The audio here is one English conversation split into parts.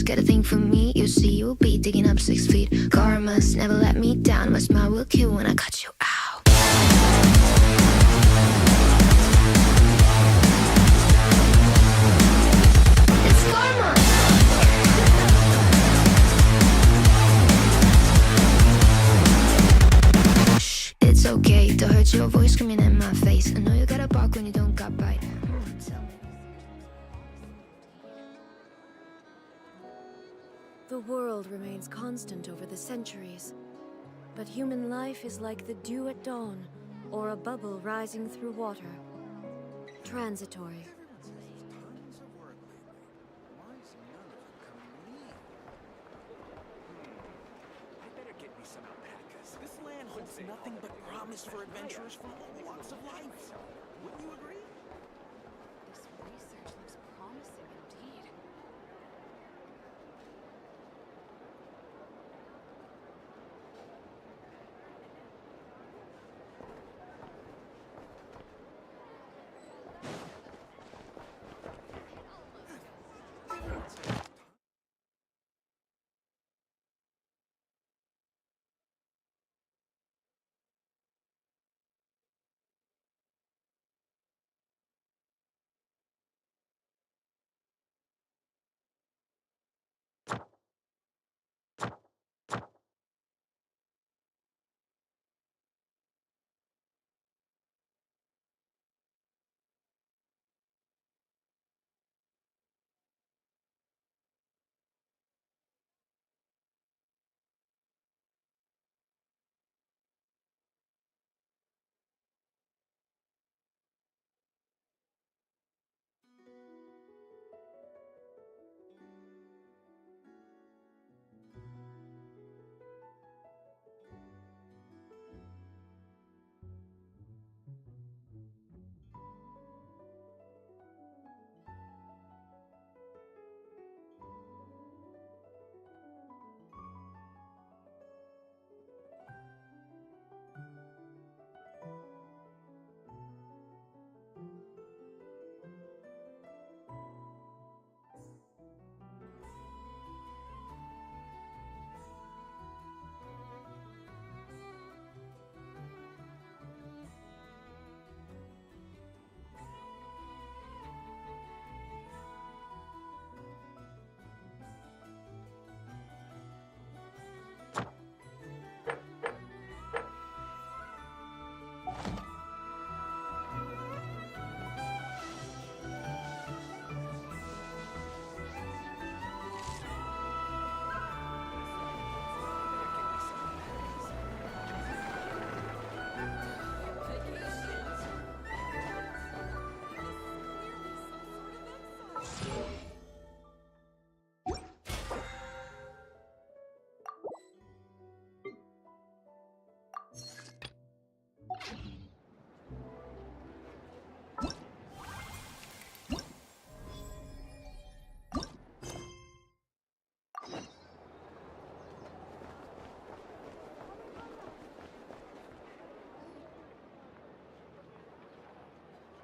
just got a thing for me. You see, you'll be digging up 6 feet. Karma's never let me down. My smile will kill when I cut you out. It's karma. Shh, it's okay to hurt your voice screaming in my face. I know you gotta bark when you don't got bite. The world remains constant over the centuries, but human life is like the dew at dawn, or a bubble rising through water. Transitory. This land holds nothing but promise for adventurers from all walks of life. Wouldn't you agree? This research looks promising indeed.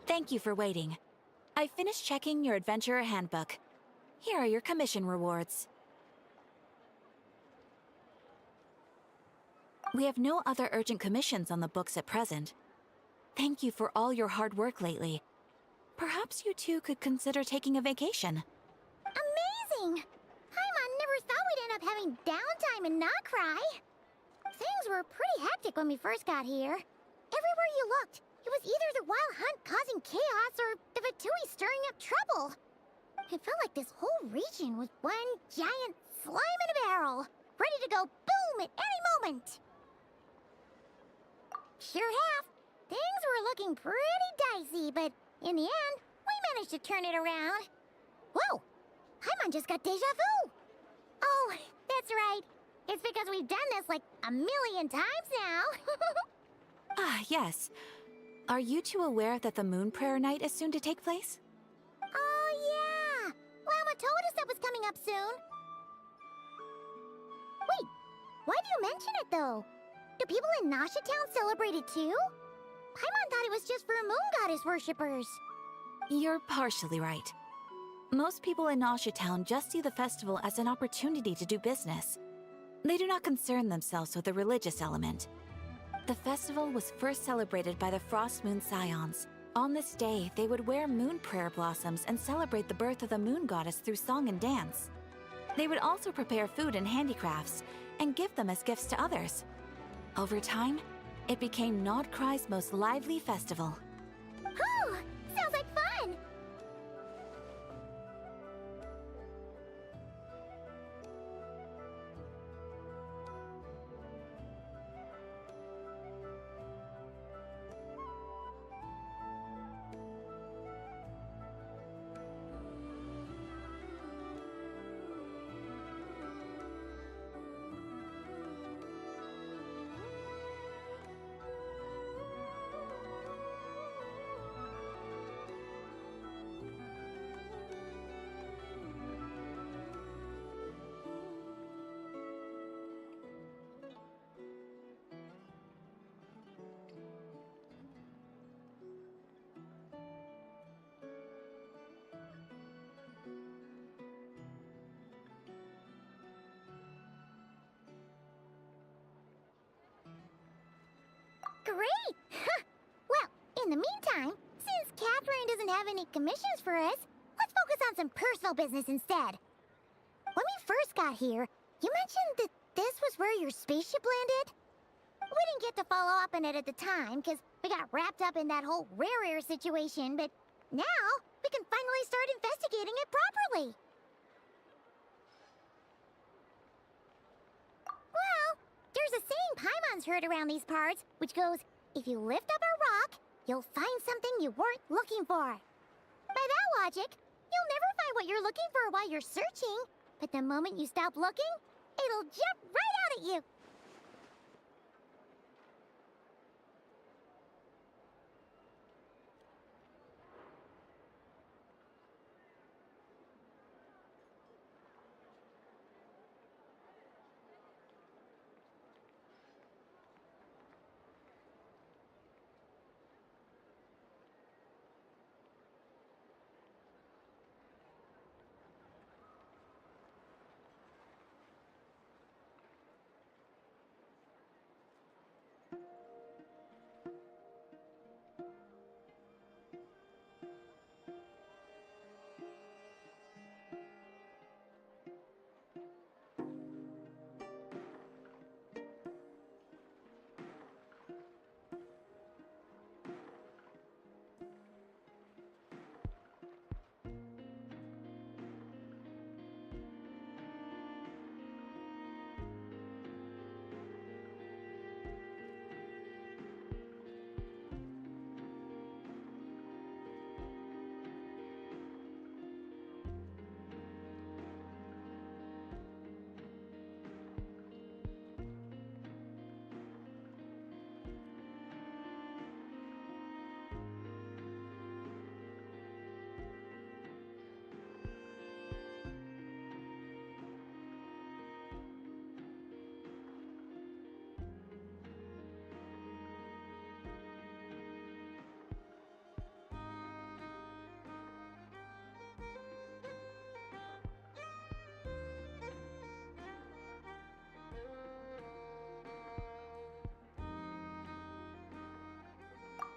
Thank you for waiting. I finished checking your adventurer handbook. Here are your commission rewards. We have no other urgent commissions on the books at present. Thank you for all your hard work lately. Perhaps you two could consider taking a vacation. Amazing! Paimon never thought we'd end up having downtime and not cry. Things were pretty hectic when we first got here. Everywhere you looked, it was either the Wild Hunt causing chaos or the Fatui stirring up trouble. It felt like this whole region was one giant slime in a barrel, ready to go boom at any moment. Sure have. Things were looking pretty dicey, but in the end, we managed to turn it around. Whoa! Paimon just got deja vu! Oh, that's right. It's because we've done this like a million times now. Ah, yes. Are you two aware that the Moon Prayer Night is soon to take place? Oh, yeah! Llama told us that was coming up soon. Wait, why do you mention it, though? Do people in Nasha Town celebrate it, too? Paimon thought it was just for Moon Goddess worshippers. You're partially right. Most people in Nasha Town just see the festival as an opportunity to do business. They do not concern themselves with the religious element. The festival was first celebrated by the Frost Moon Scions. On this day, they would wear moon prayer blossoms and celebrate the birth of the moon goddess through song and dance. They would also prepare food and handicrafts and give them as gifts to others. Over time, it became Nodcry's most lively festival. Oh, sounds like fun! Great! Well, in the meantime, since Catherine doesn't have any commissions for us, let's focus on some personal business instead. When we first got here, you mentioned that this was where your spaceship landed? We didn't get to follow up on it at the time, because we got wrapped up in that whole rare air situation, but now we can finally start investigating it properly. Well, there's a saying Paimon's heard around these parts, which goes, if you lift up a rock, you'll find something you weren't looking for. By that logic, you'll never find what you're looking for while you're searching, but the moment you stop looking, it'll jump right out at you.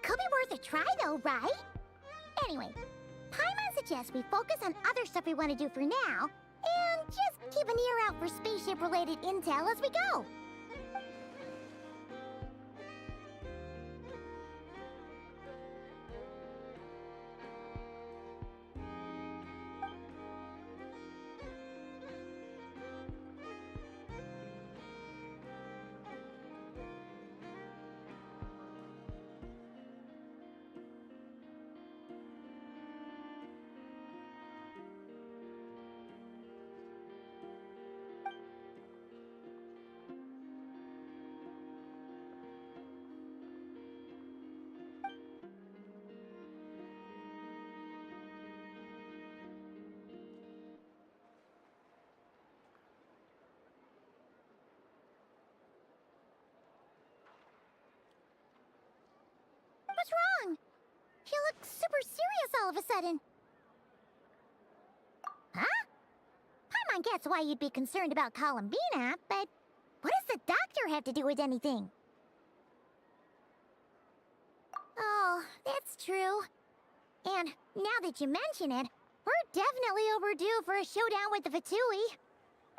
Could be worth a try though, right? Anyway, Paimon suggests we focus on other stuff we want to do for now, and just keep an ear out for spaceship-related intel as we go. What's wrong? She looks super serious all of a sudden. gets why you'd be concerned about Columbina, but what does the doctor have to do with anything? Oh, that's true. And now that you mention it, we're definitely overdue for a showdown with the Fatui.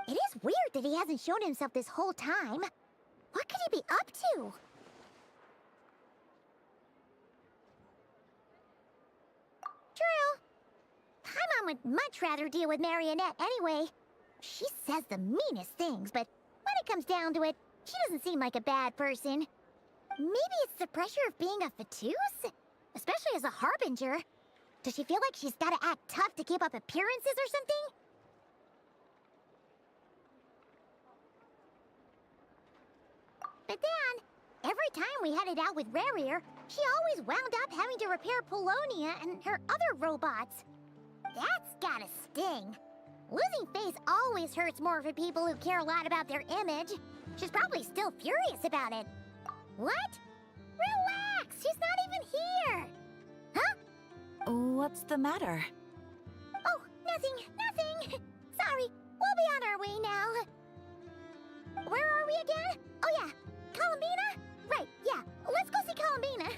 It is weird that he hasn't shown himself this whole time. What could he be up to? True. Paimon would much rather deal with Marionette anyway. She says the meanest things, but when it comes down to it, she doesn't seem like a bad person. Maybe it's the pressure of being a Fatuse? Especially as a Harbinger. Does she feel like she's gotta act tough to keep up appearances or something? But then, every time we headed out with Rarier, she always wound up having to repair Polonia and her other robots. That's gotta sting. Losing face always hurts more for people who care a lot about their image. She's probably still furious about it. What? Relax! She's not even here! Huh? What's the matter? Oh, nothing. Sorry, we'll be on our way now. Where are we again? Oh yeah, Columbina? Right, yeah, let's go see Columbina.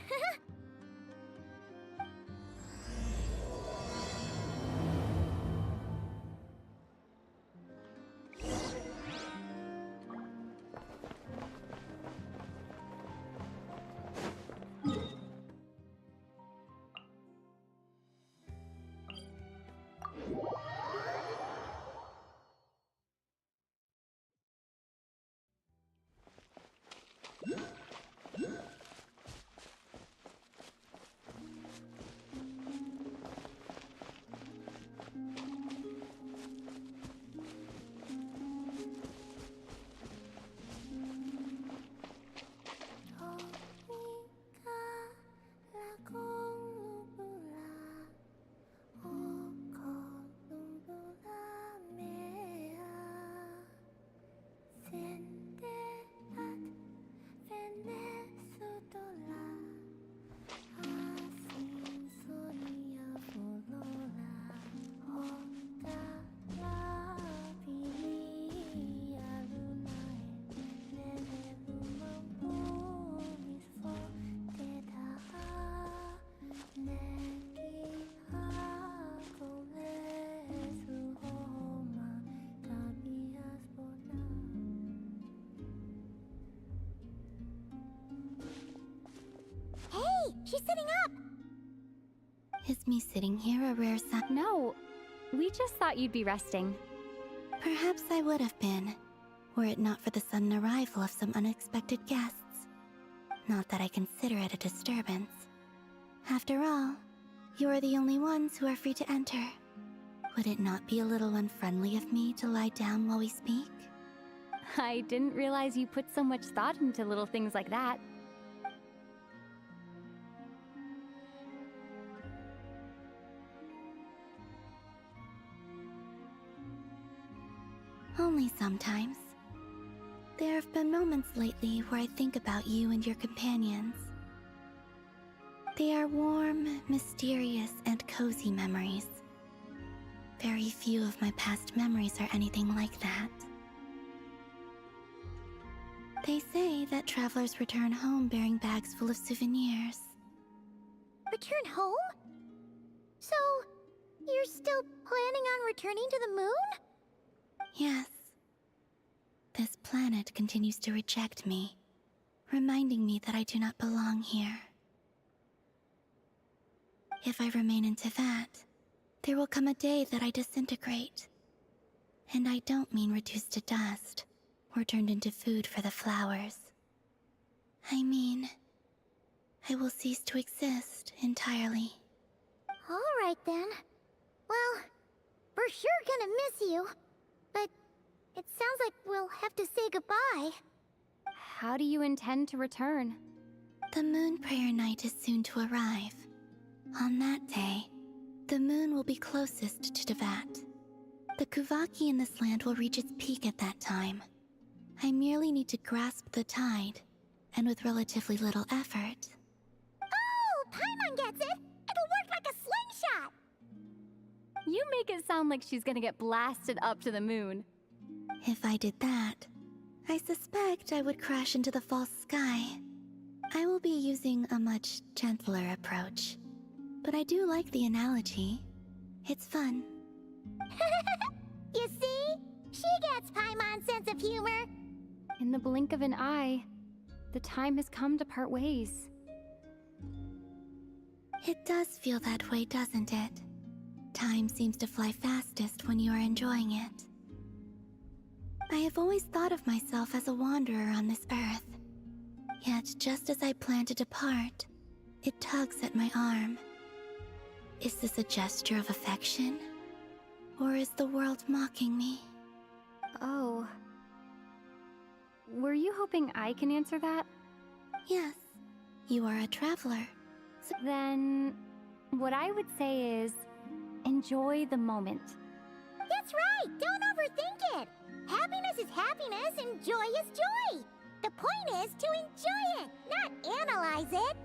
She's sitting up! Is me sitting here a rare sign? No, we just thought you'd be resting. Perhaps I would have been, were it not for the sudden arrival of some unexpected guests. Not that I consider it a disturbance. After all, you are the only ones who are free to enter. Would it not be a little unfriendly of me to lie down while we speak? I didn't realize you put so much thought into little things like that. Only sometimes. There have been moments lately where I think about you and your companions. They are warm, mysterious, and cozy memories. Very few of my past memories are anything like that. They say that travelers return home bearing bags full of souvenirs. Return home? So, you're still planning on returning to the moon? Yes. This planet continues to reject me, reminding me that I do not belong here. If I remain in Teyvat, there will come a day that I disintegrate. And I don't mean reduced to dust, or turned into food for the flowers. I mean, I will cease to exist entirely. Alright then. Well, we're sure gonna miss you. But it sounds like we'll have to say goodbye. How do you intend to return? The moon prayer night is soon to arrive. On that day, the moon will be closest to Teyvat. The Kuvaki in this land will reach its peak at that time. I merely need to grasp the tide, and with relatively little effort. Oh, Paimon gets it! It'll work like a slingshot! You make it sound like she's gonna get blasted up to the moon. If I did that, I suspect I would crash into the false sky. I will be using a much gentler approach. But I do like the analogy. It's fun. You see? She gets Paimon's sense of humor. In the blink of an eye, the time has come to part ways. It does feel that way, doesn't it? Time seems to fly fastest when you are enjoying it. I have always thought of myself as a wanderer on this earth. Yet, just as I plan to depart, it tugs at my arm. Is this a gesture of affection? Or is the world mocking me? Oh. Were you hoping I can answer that? Yes, you are a traveler. Then, what I would say is, enjoy the moment. That's right! Don't overthink it! Happiness is happiness and joy is joy! The point is to enjoy it, not analyze it!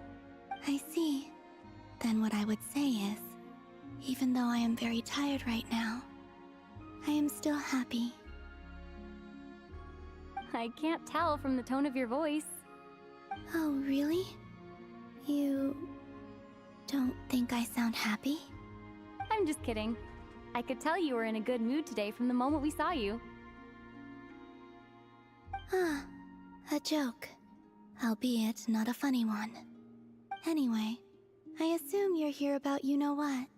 I see. Then what I would say is, even though I am very tired right now, I am still happy. I can't tell from the tone of your voice. Oh, really? You don't think I sound happy? I'm just kidding. I could tell you were in a good mood today from the moment we saw you. Ah, a joke. Albeit not a funny one. Anyway, I assume you're here about you-know-what.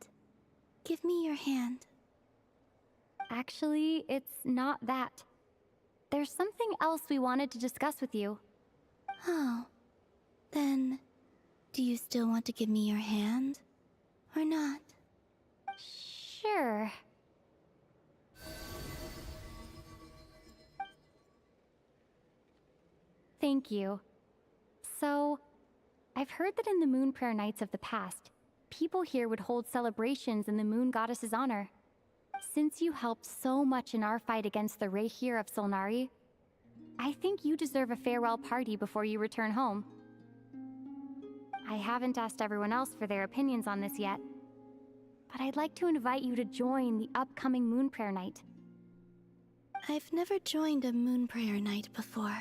Give me your hand. Actually, it's not that. There's something else we wanted to discuss with you. Oh, then do you still want to give me your hand? Or not? Sure. Thank you. So, I've heard that in the Moon Prayer Nights of the past, people here would hold celebrations in the Moon Goddess's honor. Since you helped so much in our fight against the Reihir of Solnari, I think you deserve a farewell party before you return home. I haven't asked everyone else for their opinions on this yet, but I'd like to invite you to join the upcoming Moon Prayer Night. I've never joined a Moon Prayer Night before.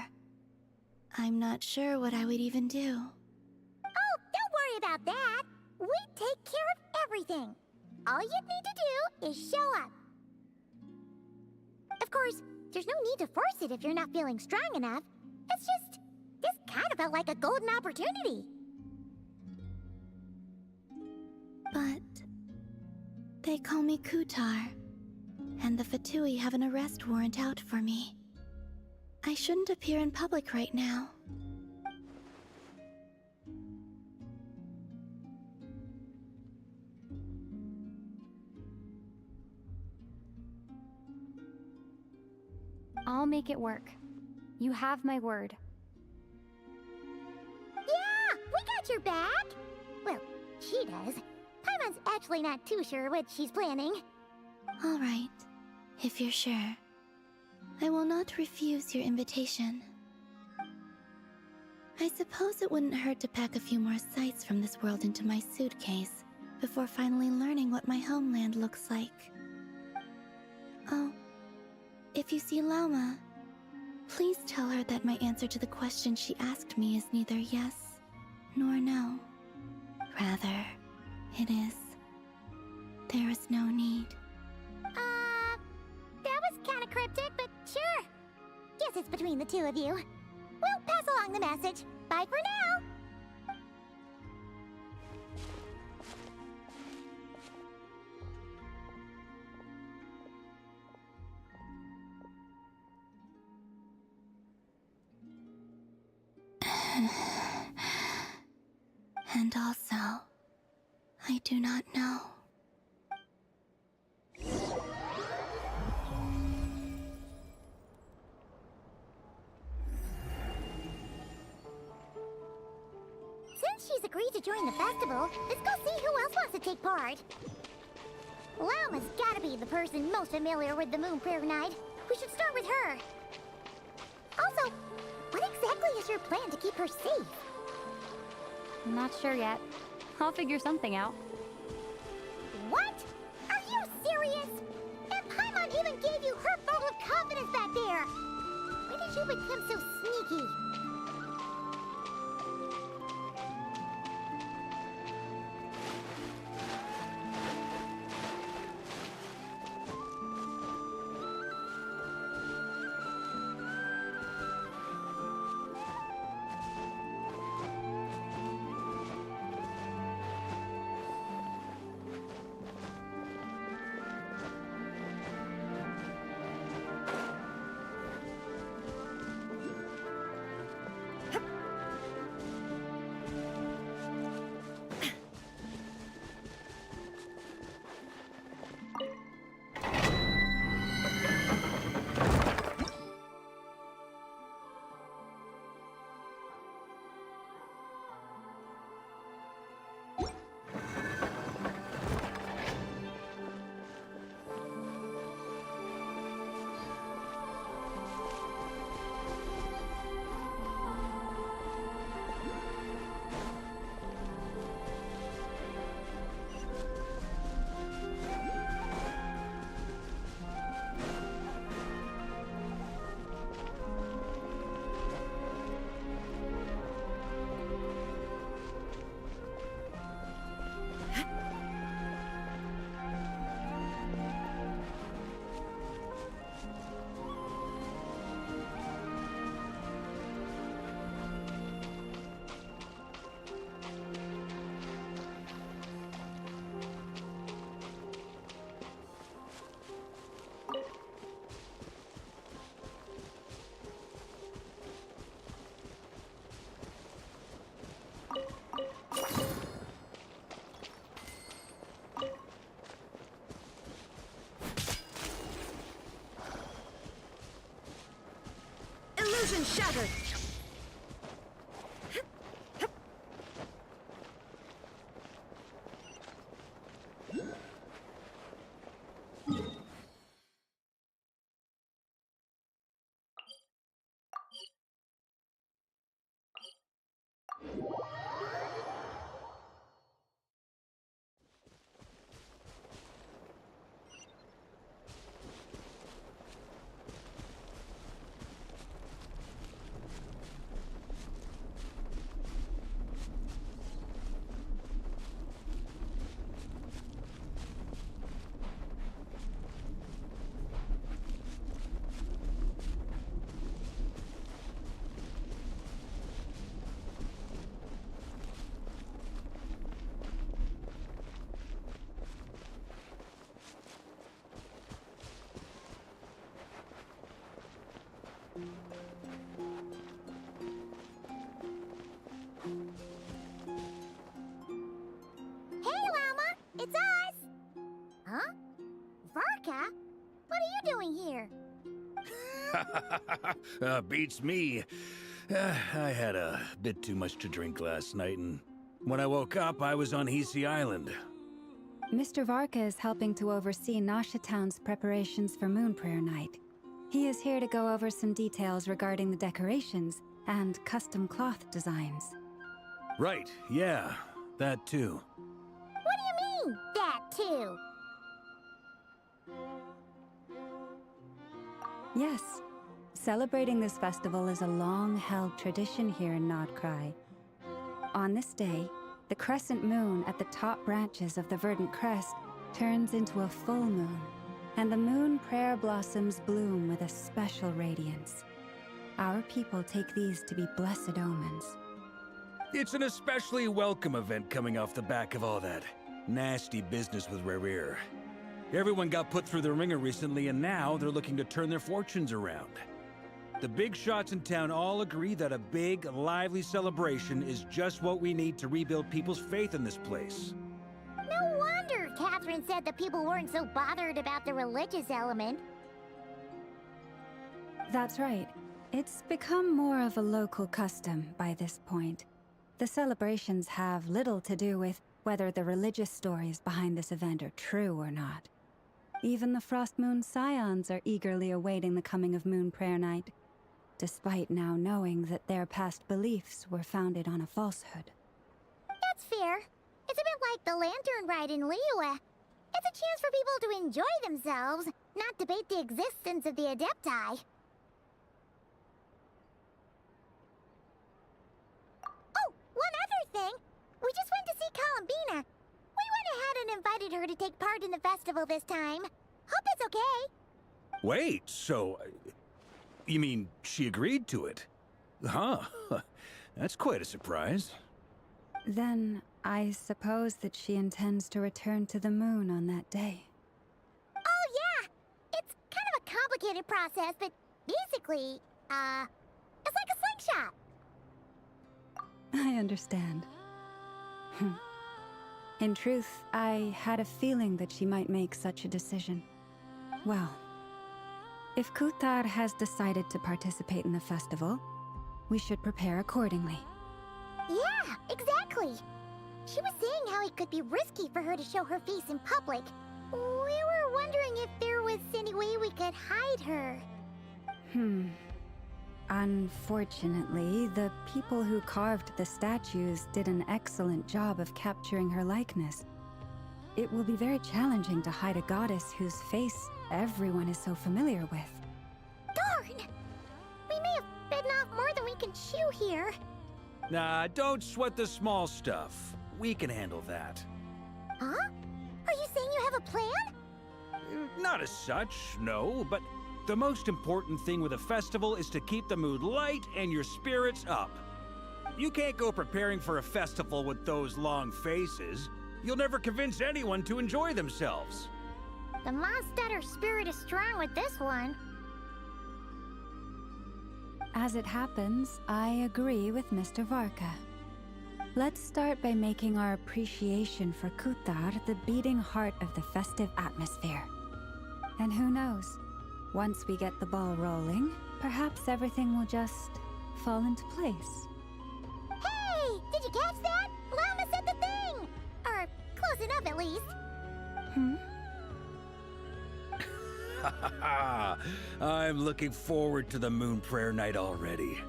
I'm not sure what I would even do. Oh, don't worry about that! We take care of everything! All you need to do is show up. Of course, there's no need to force it if you're not feeling strong enough. It's just, this kind of felt like a golden opportunity. But they call me Kutar, and the Fatui have an arrest warrant out for me. I shouldn't appear in public right now. I'll make it work. You have my word. Yeah, we got your back! Well, she does. Paimon's actually not too sure what she's planning. All right, if you're sure. I will not refuse your invitation. I suppose it wouldn't hurt to pack a few more sights from this world into my suitcase before finally learning what my homeland looks like. Oh, if you see Lauma, please tell her that my answer to the question she asked me is neither yes nor no. Rather, it is, there is no need. That was kinda cryptic, but sure. Guess it's between the two of you. We'll pass along the message. Bye for now! And also, I do not know. Since she's agreed to join the festival, let's go see who else wants to take part. Lauma's gotta be the person most familiar with the Moon Prayer Night. We should start with her. Also, what exactly is your plan to keep her safe? I'm not sure yet. I'll figure something out. What? Are you serious? serious? And Paimon even gave you her vote of confidence back there! When did you become so sneaky? Illusion shattered! Hey, Llama! It's us! Huh? Varka? What are you doing here? Beats me. I had a bit too much to drink last night, and when I woke up, I was on Hisi Island. Mr. Varka is helping to oversee Nasha Town's preparations for Moon Prayer Night. He is here to go over some details regarding the decorations and custom cloth designs. Right, yeah, that too. What do you mean, that too? Yes, celebrating this festival is a long-held tradition here in Nodcry. On this day, the crescent moon at the top branches of the verdant crest turns into a full moon, and the moon prayer blossoms bloom with a special radiance. Our people take these to be blessed omens. It's an especially welcome event coming off the back of all that nasty business with Rare. Everyone got put through the ringer recently, and now they're looking to turn their fortunes around. The big shots in town all agree that a big, lively celebration is just what we need to rebuild people's faith in this place. No wonder Catherine said the people weren't so bothered about the religious element. That's right. It's become more of a local custom by this point. The celebrations have little to do with whether the religious stories behind this event are true or not. Even the Frost Moon Scions are eagerly awaiting the coming of Moon Prayer Night, despite now knowing that their past beliefs were founded on a falsehood. That's fair. It's a bit like the lantern ride in Liyue. It's a chance for people to enjoy themselves, not debate the existence of the Adepti. Oh, one other thing. We just went to see Columbina. We went ahead and invited her to take part in the festival this time. Hope it's okay. Wait, so... you mean she agreed to it? Huh. That's quite a surprise. Then I suppose that she intends to return to the moon on that day. Oh, yeah. It's kind of a complicated process, but basically, it's like a slingshot. I understand. In truth, I had a feeling that she might make such a decision. Well, if Kuthar has decided to participate in the festival, we should prepare accordingly. Yeah, exactly. She was saying how it could be risky for her to show her face in public. We were wondering if there was any way we could hide her. Unfortunately, the people who carved the statues did an excellent job of capturing her likeness. It will be very challenging to hide a goddess whose face everyone is so familiar with. Darn! We may have bitten off more than we can chew here. Nah, don't sweat the small stuff. We can handle that. Huh? Are you saying you have a plan? Not as such, no, but the most important thing with a festival is to keep the mood light and your spirits up. You can't go preparing for a festival with those long faces. You'll never convince anyone to enjoy themselves. The Mondstatter spirit is strong with this one. As it happens, I agree with Mr. Varka. Let's start by making our appreciation for Kuthar the beating heart of the festive atmosphere. And who knows? Once we get the ball rolling, perhaps everything will just fall into place. Hey! Did you catch that? Llama said the thing! Or close enough at least. I'm looking forward to the Moon Prayer Night already.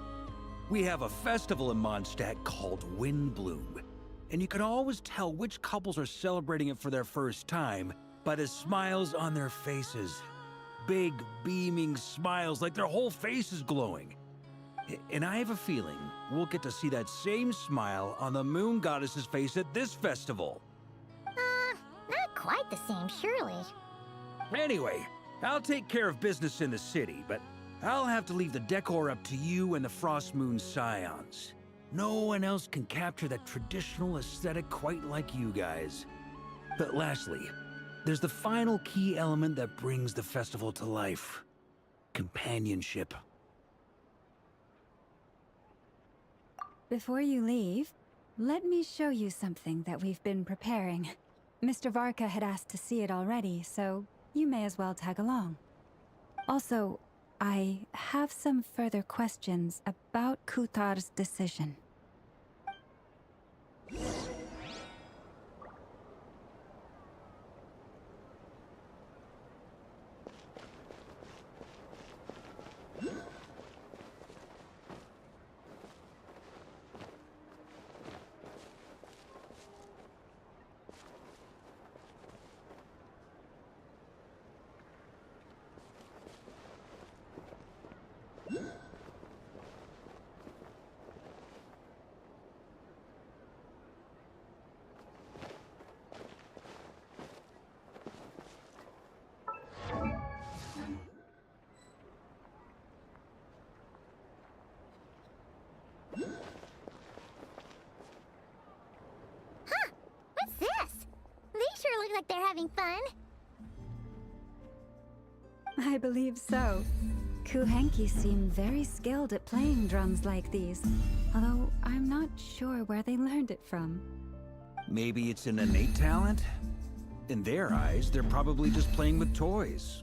We have a festival in Mondstadt called Windbloom, and you can always tell which couples are celebrating it for their first time by the smiles on their faces. Big, beaming smiles like their whole face is glowing. And I have a feeling we'll get to see that same smile on the Moon Goddess's face at this festival. Not quite the same, surely. Anyway, I'll take care of business in the city, but I'll have to leave the decor up to you and the Frost Moon Scions. No one else can capture that traditional aesthetic quite like you guys. But lastly, there's the final key element that brings the festival to life. Companionship. Before you leave, let me show you something that we've been preparing. Mr. Varka had asked to see it already, so you may as well tag along. Also, I have some further questions about Kuthar's decision. What's this? They sure look like they're having fun. I believe so. Kuhenki seem very skilled at playing drums like these, although I'm not sure where they learned it from. Maybe it's an innate talent? In their eyes, they're probably just playing with toys.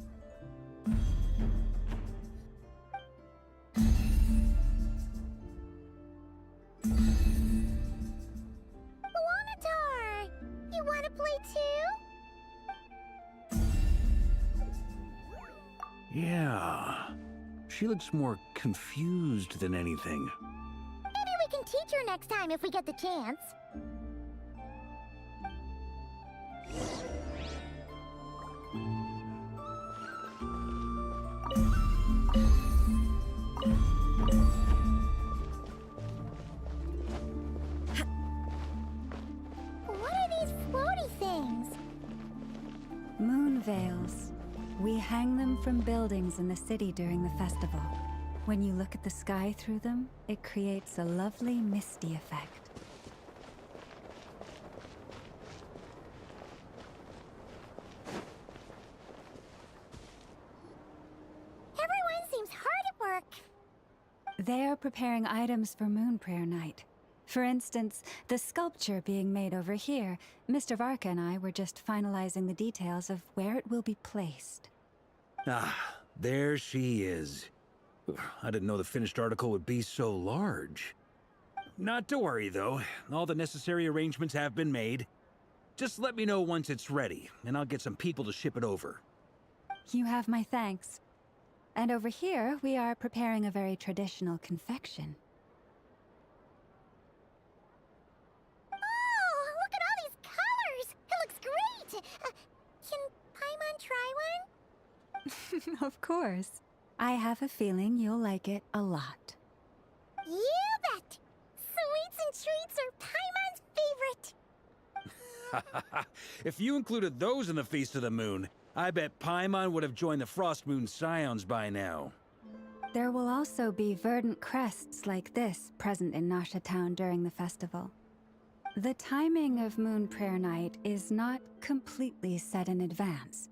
Wanatar! You want to play too? Yeah. She looks more confused than anything. Maybe we can teach her next time if we get the chance. from buildings in the city during the festival. When you look at the sky through them, it creates a lovely misty effect. Everyone seems hard at work. They are preparing items for Moon Prayer Night. For instance, the sculpture being made over here, Mr. Varka and I were just finalizing the details of where it will be placed. Ah, there she is. I didn't know the finished article would be so large. Not to worry, though. All the necessary arrangements have been made. Just let me know once it's ready, and I'll get some people to ship it over. You have my thanks. And over here, we are preparing a very traditional confection. Oh, look at all these colors! It looks great! Can Paimon try one? Of course. I have a feeling you'll like it a lot. You bet! Sweets and treats are Paimon's favorite! If you included those in the Feast of the Moon, I bet Paimon would have joined the Frost Moon Scions by now. There will also be verdant crests like this present in Nasha Town during the festival. The timing of Moon Prayer Night is not completely set in advance.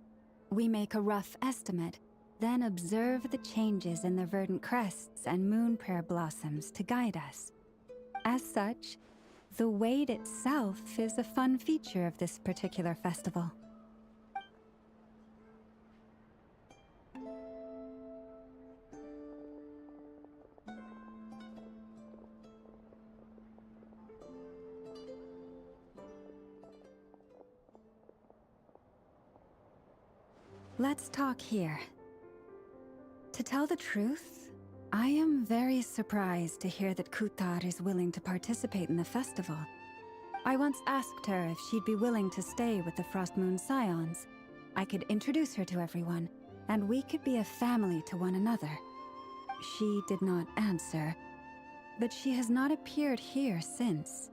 We make a rough estimate, then observe the changes in the verdant crests and moon prayer blossoms to guide us. As such, the wait itself is a fun feature of this particular festival. Let's talk here. To tell the truth, I am very surprised to hear that Kutar is willing to participate in the festival. I once asked her if she'd be willing to stay with the Frost Moon Scions. I could introduce her to everyone, and we could be a family to one another. She did not answer, but she has not appeared here since.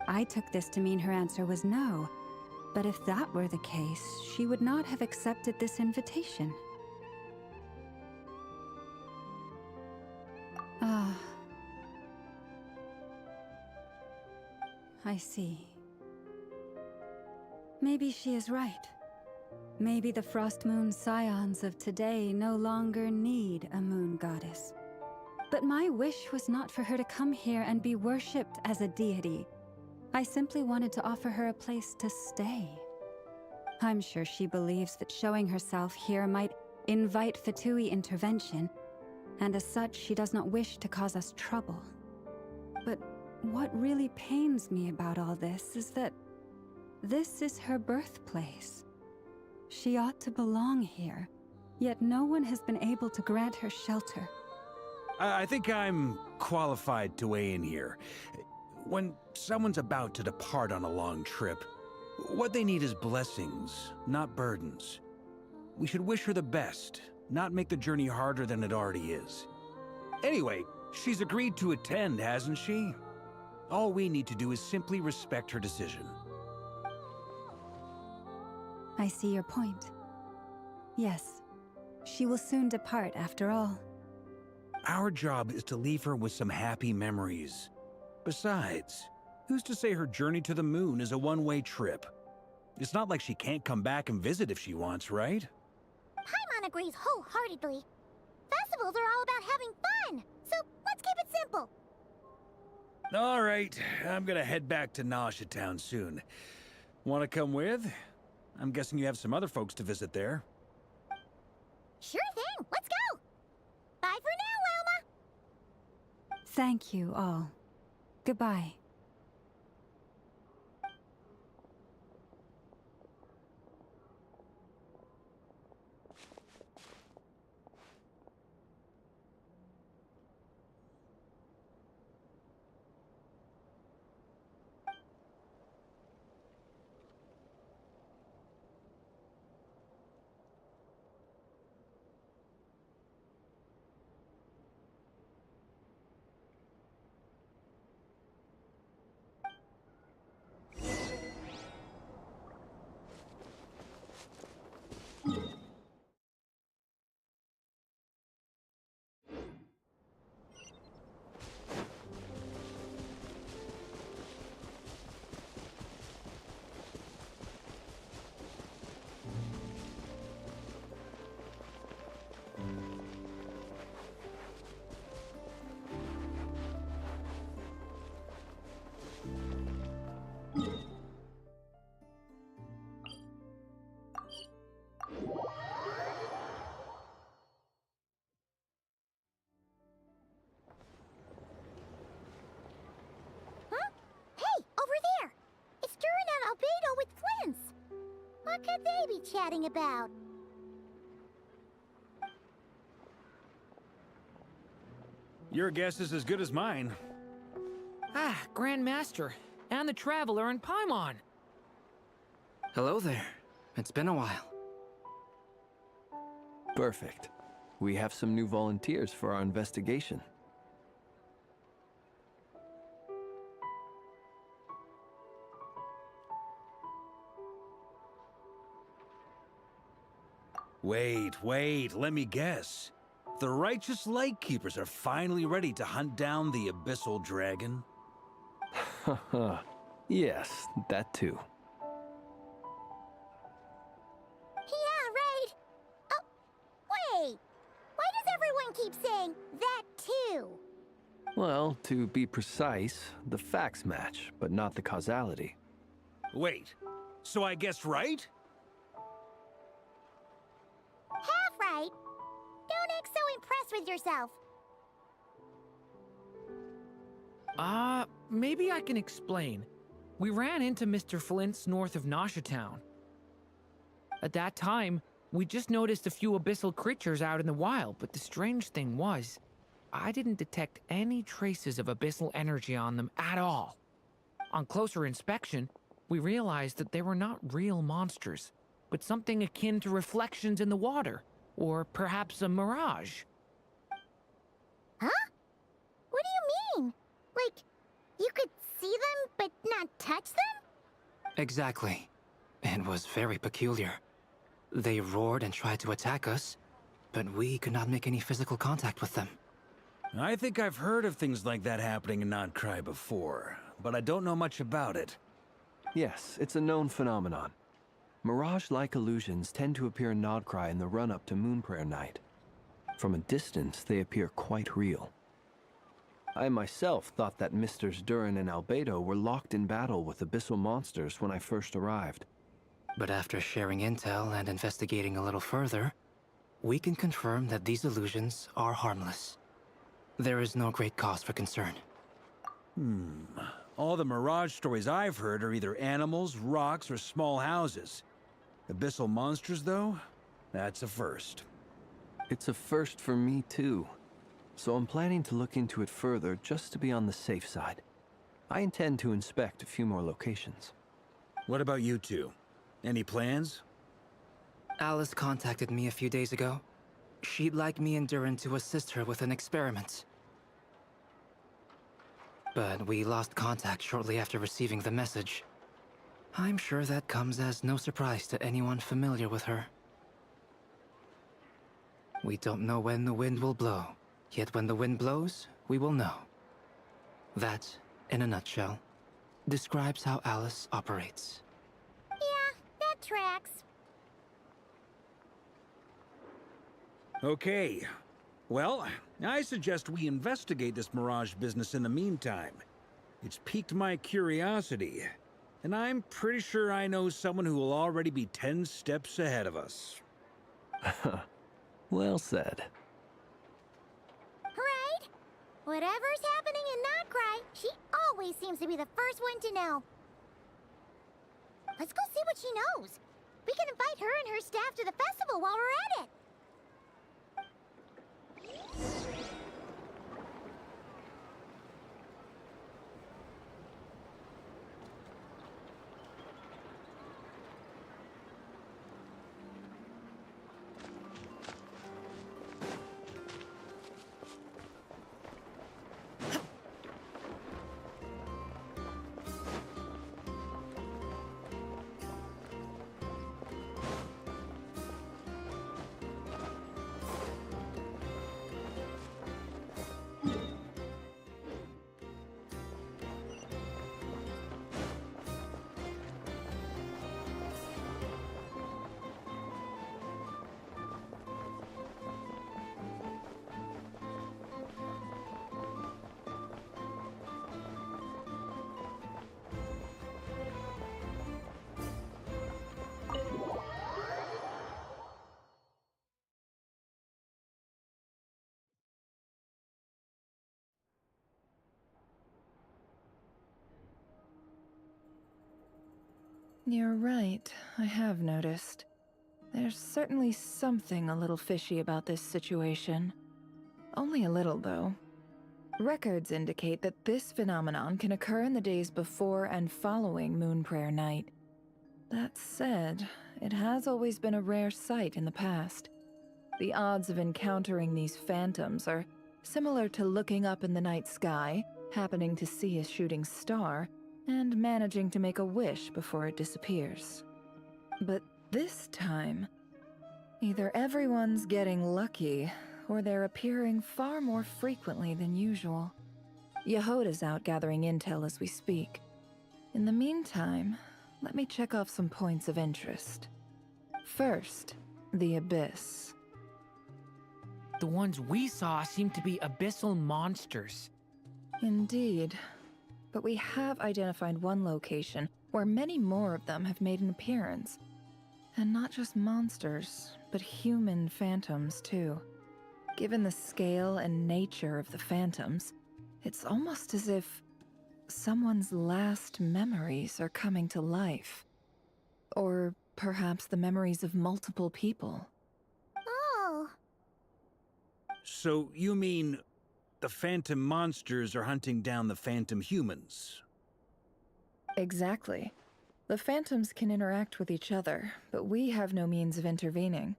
I took this to mean her answer was no, but if that were the case, she would not have accepted this invitation. Ah. I see. Maybe she is right. Maybe the Frost Moon Scions of today no longer need a moon goddess. But my wish was not for her to come here and be worshipped as a deity. I simply wanted to offer her a place to stay. I'm sure she believes that showing herself here might invite Fatui intervention, and as such, she does not wish to cause us trouble. But what really pains me about all this is that this is her birthplace. She ought to belong here, yet no one has been able to grant her shelter. I think I'm qualified to weigh in here. When someone's about to depart on a long trip, what they need is blessings, not burdens. We should wish her the best, not make the journey harder than it already is. Anyway, she's agreed to attend, hasn't she? All we need to do is simply respect her decision. I see your point. Yes, she will soon depart after all. Our job is to leave her with some happy memories. Besides, who's to say her journey to the moon is a one-way trip? It's not like she can't come back and visit if she wants, right? Paimon agrees wholeheartedly. Festivals are all about having fun, so let's keep it simple. All right, I'm gonna head back to Nasha Town soon. Want to come with? I'm guessing you have some other folks to visit there. Sure thing, let's go! Bye for now, Wilma! Thank you all. Goodbye. What could they be chatting about? Your guess is as good as mine. Ah, Grand Master, and the Traveler in Paimon. Hello there. It's been a while. Perfect. We have some new volunteers for our investigation. Wait, let me guess. The righteous Lightkeepers are finally ready to hunt down the Abyssal Dragon? Haha. Yes, that too. Yeah, right. Oh, wait. Why does everyone keep saying that too? Well, to be precise, the facts match, but not the causality. Wait, so I guessed right? Half right. Don't act so impressed with yourself. Maybe I can explain. We ran into Mr. Flint's north of Nasha Town. At that time, we just noticed a few abyssal creatures out in the wild, but the strange thing was, I didn't detect any traces of abyssal energy on them at all. On closer inspection, we realized that they were not real monsters, but something akin to reflections in the water, or perhaps a mirage. Huh? What do you mean? Like, you could see them but not touch them? Exactly. It was very peculiar. They roared and tried to attack us, but we could not make any physical contact with them. I think I've heard of things like that happening in Notcry before, but I don't know much about it. Yes, it's a known phenomenon. Mirage-like illusions tend to appear in Nodcry in the run-up to Moonprayer Night. From a distance, they appear quite real. I myself thought that Misters Durin and Albedo were locked in battle with abyssal monsters when I first arrived. But after sharing intel and investigating a little further, we can confirm that these illusions are harmless. There is no great cause for concern. All the Mirage stories I've heard are either animals, rocks, or small houses. Abyssal monsters, though? That's a first. It's a first for me, too. So I'm planning to look into it further just to be on the safe side. I intend to inspect a few more locations. What about you two? Any plans? Alice contacted me a few days ago. She'd like me and Durin to assist her with an experiment. But we lost contact shortly after receiving the message. I'm sure that comes as no surprise to anyone familiar with her. We don't know when the wind will blow, yet when the wind blows, we will know. That, in a nutshell, describes how Alice operates. Yeah, that tracks. Okay. Well, I suggest we investigate this Mirage business in the meantime. It's piqued my curiosity, and I'm pretty sure I know someone who will already be 10 steps ahead of us. Well said. Right? Whatever's happening in Notcry, she always seems to be the first one to know. Let's go see what she knows. We can invite her and her staff to the festival while we're at it. You're right, I have noticed. There's certainly something a little fishy about this situation. Only a little, though. Records indicate that this phenomenon can occur in the days before and following Moon Prayer Night. That said, it has always been a rare sight in the past. The odds of encountering these phantoms are similar to looking up in the night sky, happening to see a shooting star, and managing to make a wish before it disappears. But this time, either everyone's getting lucky, or they're appearing far more frequently than usual. Yehoda's out gathering intel as we speak. In the meantime, let me check off some points of interest. First, the Abyss. The ones we saw seem to be abyssal monsters. Indeed. But we have identified one location where many more of them have made an appearance. And not just monsters, but human phantoms too. Given the scale and nature of the phantoms, it's almost as if someone's last memories are coming to life. Or perhaps the memories of multiple people. Oh. So you mean the phantom monsters are hunting down the phantom humans? Exactly. The phantoms can interact with each other, but we have no means of intervening.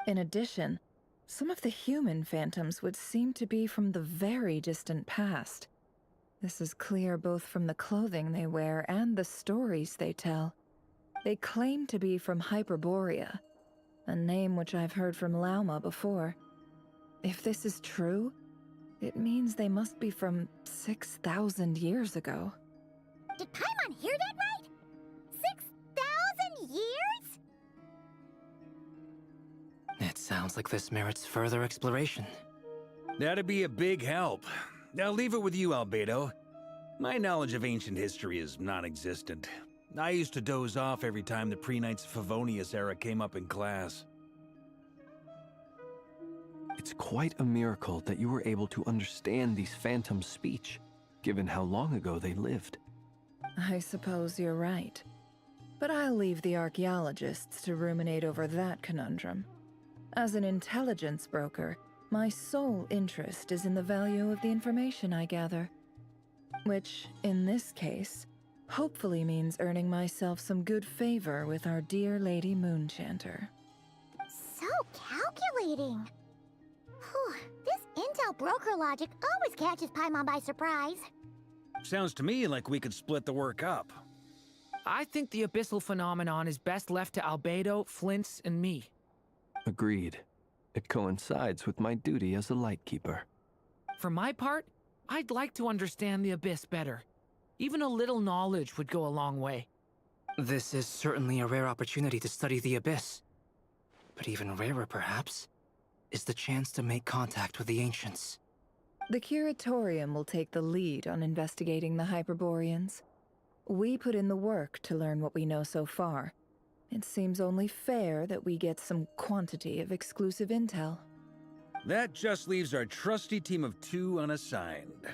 In addition, some of the human phantoms would seem to be from the very distant past. This is clear both from the clothing they wear and the stories they tell. They claim to be from Hyperborea, a name which I've heard from Lauma before. If this is true, it means they must be from 6,000 years ago. Did Paimon hear that right? 6,000 years? It sounds like this merits further exploration. That'd be a big help. I'll leave it with you, Albedo. My knowledge of ancient history is non-existent. I used to doze off every time the pre-Knights of Favonius era came up in class. It's quite a miracle that you were able to understand these phantoms' speech, given how long ago they lived. I suppose you're right. But I'll leave the archaeologists to ruminate over that conundrum. As an intelligence broker, my sole interest is in the value of the information I gather. Which, in this case, hopefully means earning myself some good favor with our dear Lady Moonchanter. So calculating. Whew, this intel broker logic always catches Paimon by surprise. Sounds to me like we could split the work up. I think the abyssal phenomenon is best left to Albedo, Flint's, and me. Agreed. It coincides with my duty as a lightkeeper. For my part, I'd like to understand the abyss better. Even a little knowledge would go a long way. This is certainly a rare opportunity to study the abyss. But even rarer, perhaps, is the chance to make contact with the ancients. The Curatorium will take the lead on investigating the Hyperboreans. We put in the work to learn what we know so far. It seems only fair that we get some quantity of exclusive intel. That just leaves our trusty team of 2 unassigned.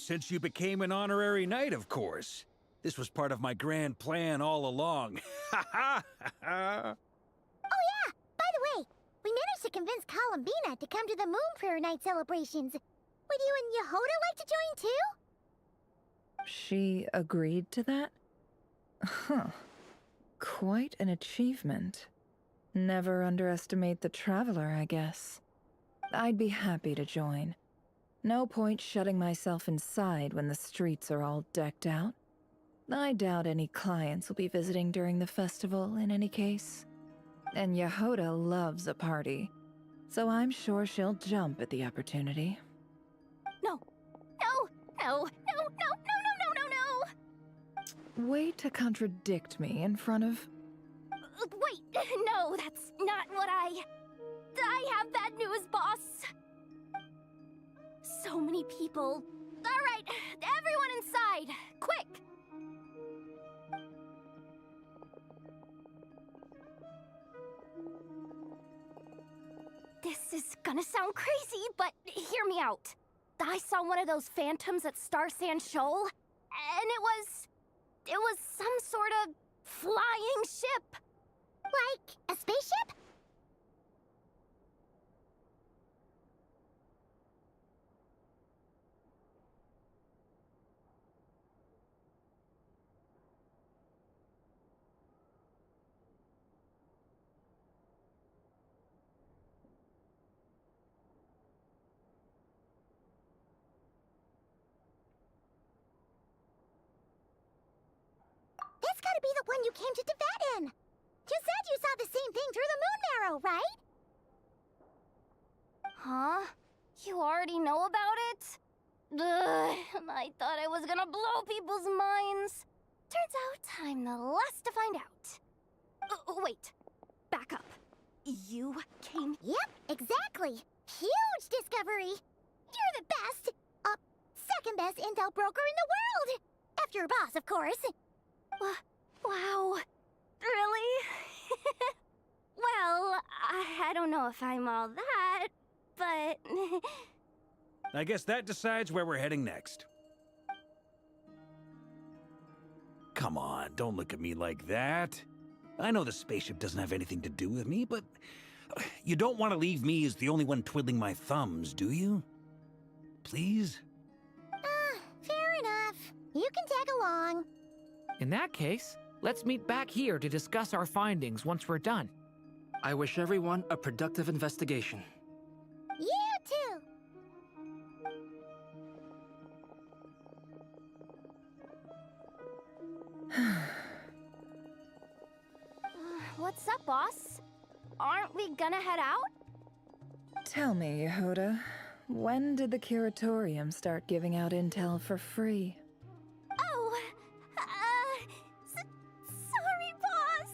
since you became an honorary knight, of course. This was part of my grand plan all along. Ha ha ha! Oh yeah! By the way, we managed to convince Columbina to come to the Moon Prayer Night celebrations. Would you and Yehoda like to join too? She agreed to that? Huh. Quite an achievement. Never underestimate the traveler, I guess. I'd be happy to join. No point shutting myself inside when the streets are all decked out. I doubt any clients will be visiting during the festival in any case. And Yehoda loves a party, so I'm sure she'll jump at the opportunity. No. No. No. No. No. No. No. No. No. Way to contradict me in front of... Wait. No, that's not what I have bad news, boss. So many people. All right, everyone inside, quick. This is gonna sound crazy, but hear me out. I saw one of those phantoms at Star Sand Shoal, and it was some sort of flying ship. Like a spaceship? That's gotta be the one you came to Tibet in! You said you saw the same thing through the moon marrow, right? Huh? You already know about it? Ugh, I thought I was gonna blow people's minds. Turns out I'm the last to find out. Wait. Back up. You came... Yep, exactly. Huge discovery. You're the best, second best intel broker in the world. After your boss, of course. Wow. Really? Well, I don't know if I'm all that, but... I guess that decides where we're heading next. Come on, don't look at me like that. I know the spaceship doesn't have anything to do with me, but you don't want to leave me as the only one twiddling my thumbs, do you? Please? Fair enough. You can tag along. In that case, let's meet back here to discuss our findings once we're done. I wish everyone a productive investigation. You too. What's up, boss? Aren't we gonna head out? Tell me, Yehoda, when did the curatorium start giving out intel for free? Oh, sorry, boss.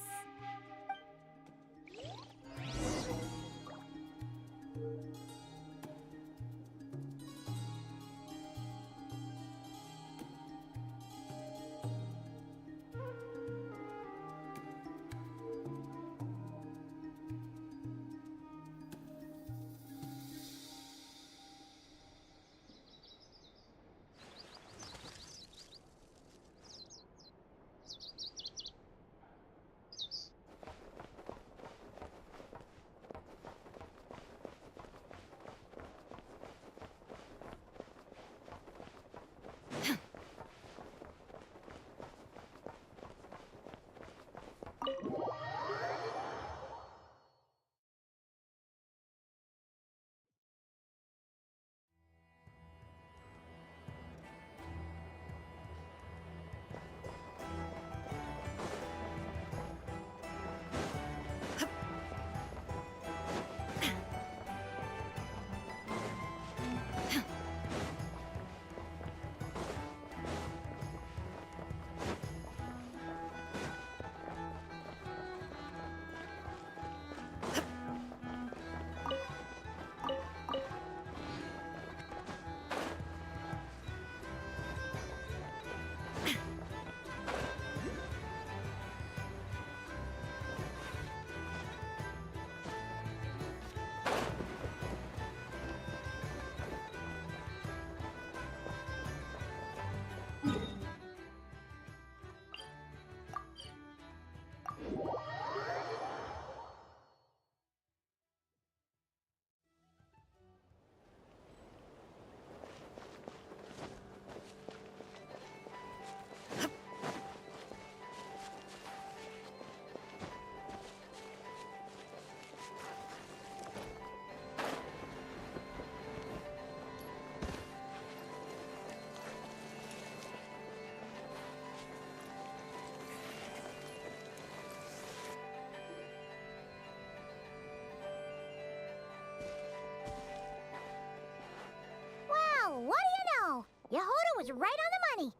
Yehoda was right on the money.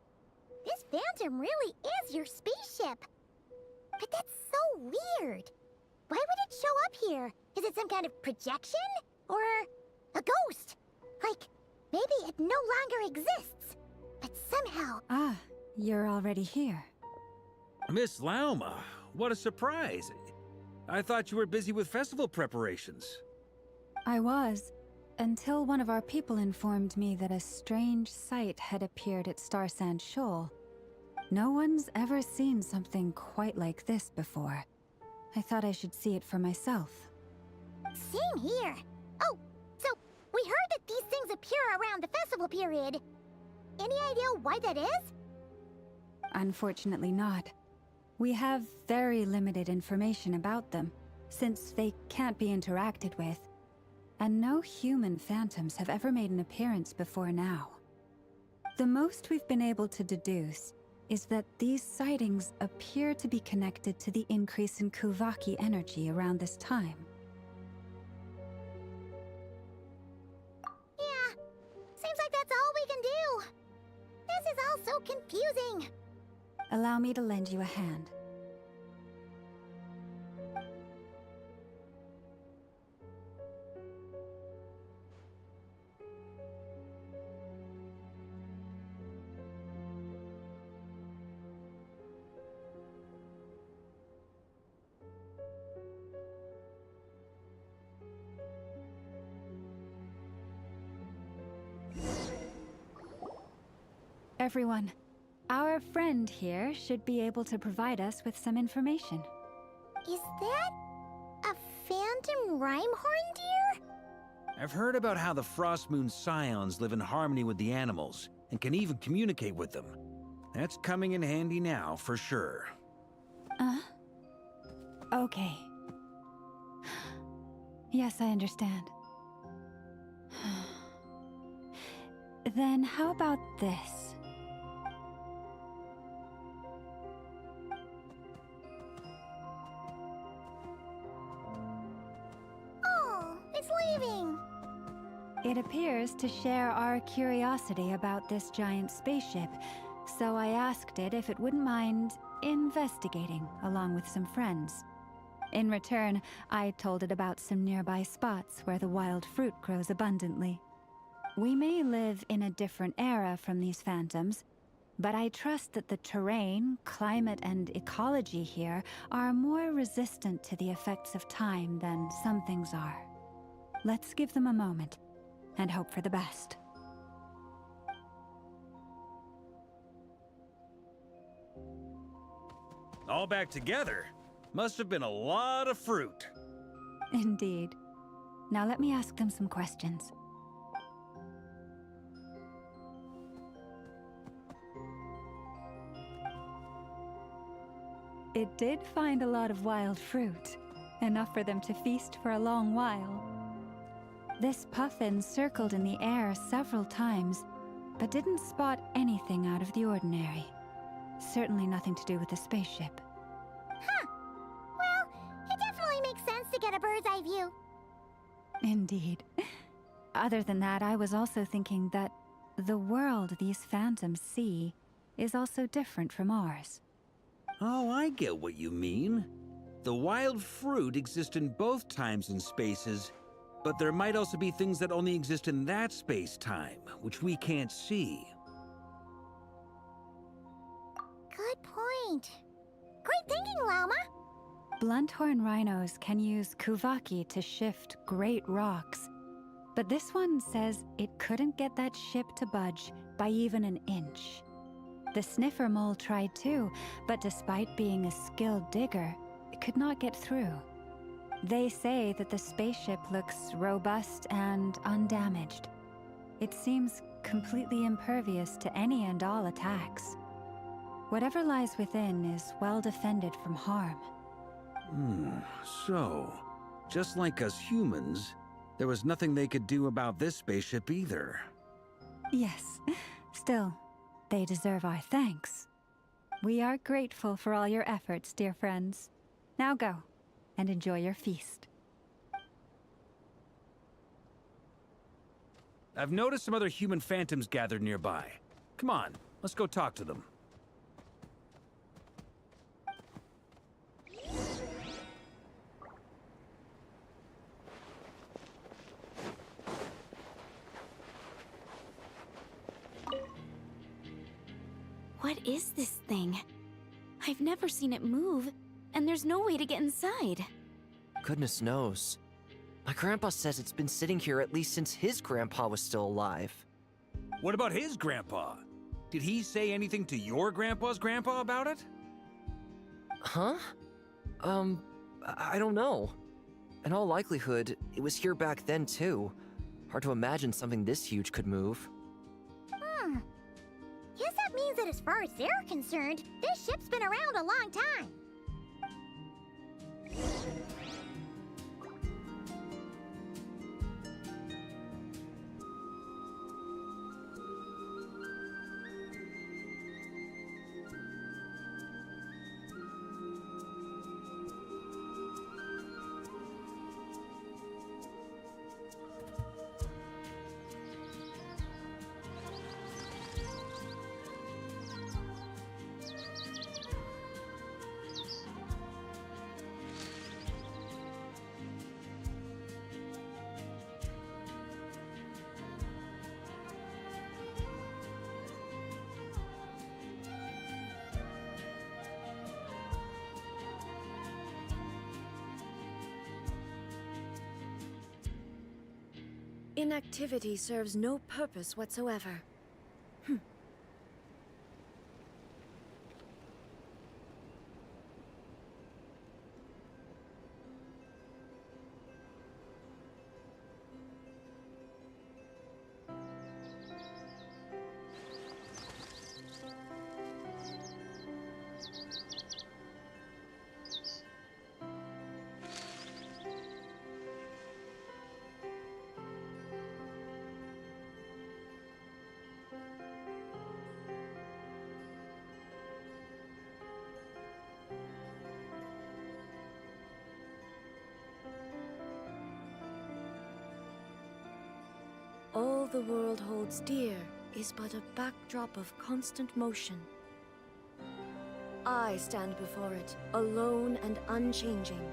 This phantom really is your spaceship. But that's so weird. Why would it show up here? Is it some kind of projection? Or a ghost? Like, maybe it no longer exists. But somehow... Ah, you're already here. Miss Lauma, what a surprise. I thought you were busy with festival preparations. I was, until one of our people informed me that a strange sight had appeared at Starsand Shoal. No one's ever seen something quite like this before. I thought I should see it for myself. Same here. Oh, so we heard that these things appear around the festival period. Any idea why that is? Unfortunately not. We have very limited information about them, since they can't be interacted with. And no human phantoms have ever made an appearance before now. The most we've been able to deduce is that these sightings appear to be connected to the increase in Kuvaki energy around this time. Yeah, seems like that's all we can do. This is all so confusing. Allow me to lend you a hand. Everyone, our friend here should be able to provide us with some information. Is that a phantom Rhymehorn deer? I've heard about how the Frost Moon Scions live in harmony with the animals and can even communicate with them. That's coming in handy now, for sure. Okay. Yes, I understand. Then how about this? Oh, it's leaving. It appears to share our curiosity about this giant spaceship, so I asked it if it wouldn't mind investigating along with some friends. In return, I told it about some nearby spots where the wild fruit grows abundantly. We may live in a different era from these phantoms, but I trust that the terrain, climate, and ecology here are more resistant to the effects of time than some things are. Let's give them a moment and hope for the best. All back together? Must have been a lot of fruit. Indeed. Now let me ask them some questions. It did find a lot of wild fruit, enough for them to feast for a long while. This puffin circled in the air several times, but didn't spot anything out of the ordinary. Certainly nothing to do with the spaceship. Huh. Well, it definitely makes sense to get a bird's eye view. Indeed. Other than that, I was also thinking that the world these phantoms see is also different from ours. Oh, I get what you mean. The wild fruit exist in both times and spaces, but there might also be things that only exist in that space-time, which we can't see. Good point. Great thinking, Lauma. Blunthorn rhinos can use Kuvaki to shift great rocks, but this one says it couldn't get that ship to budge by even an inch. The sniffer mole tried too, but despite being a skilled digger, it could not get through. They say that the spaceship looks robust and undamaged. It seems completely impervious to any and all attacks. Whatever lies within is well defended from harm. So, just like us humans, there was nothing they could do about this spaceship either. Yes, still, they deserve our thanks. We are grateful for all your efforts, dear friends. Now go, and enjoy your feast. I've noticed some other human phantoms gathered nearby. Come on, let's go talk to them. What is this thing? I've never seen it move, and there's no way to get inside. Goodness knows. My grandpa says it's been sitting here at least since his grandpa was still alive. What about his grandpa? Did he say anything to your grandpa's grandpa about it? Huh? I don't know. In all likelihood, it was here back then too. Hard to imagine something this huge could move. Guess that means that as far as they're concerned, this ship's been around a long time. Inactivity serves no purpose whatsoever. All the world holds dear is but a backdrop of constant motion. I stand before it, alone and unchanging.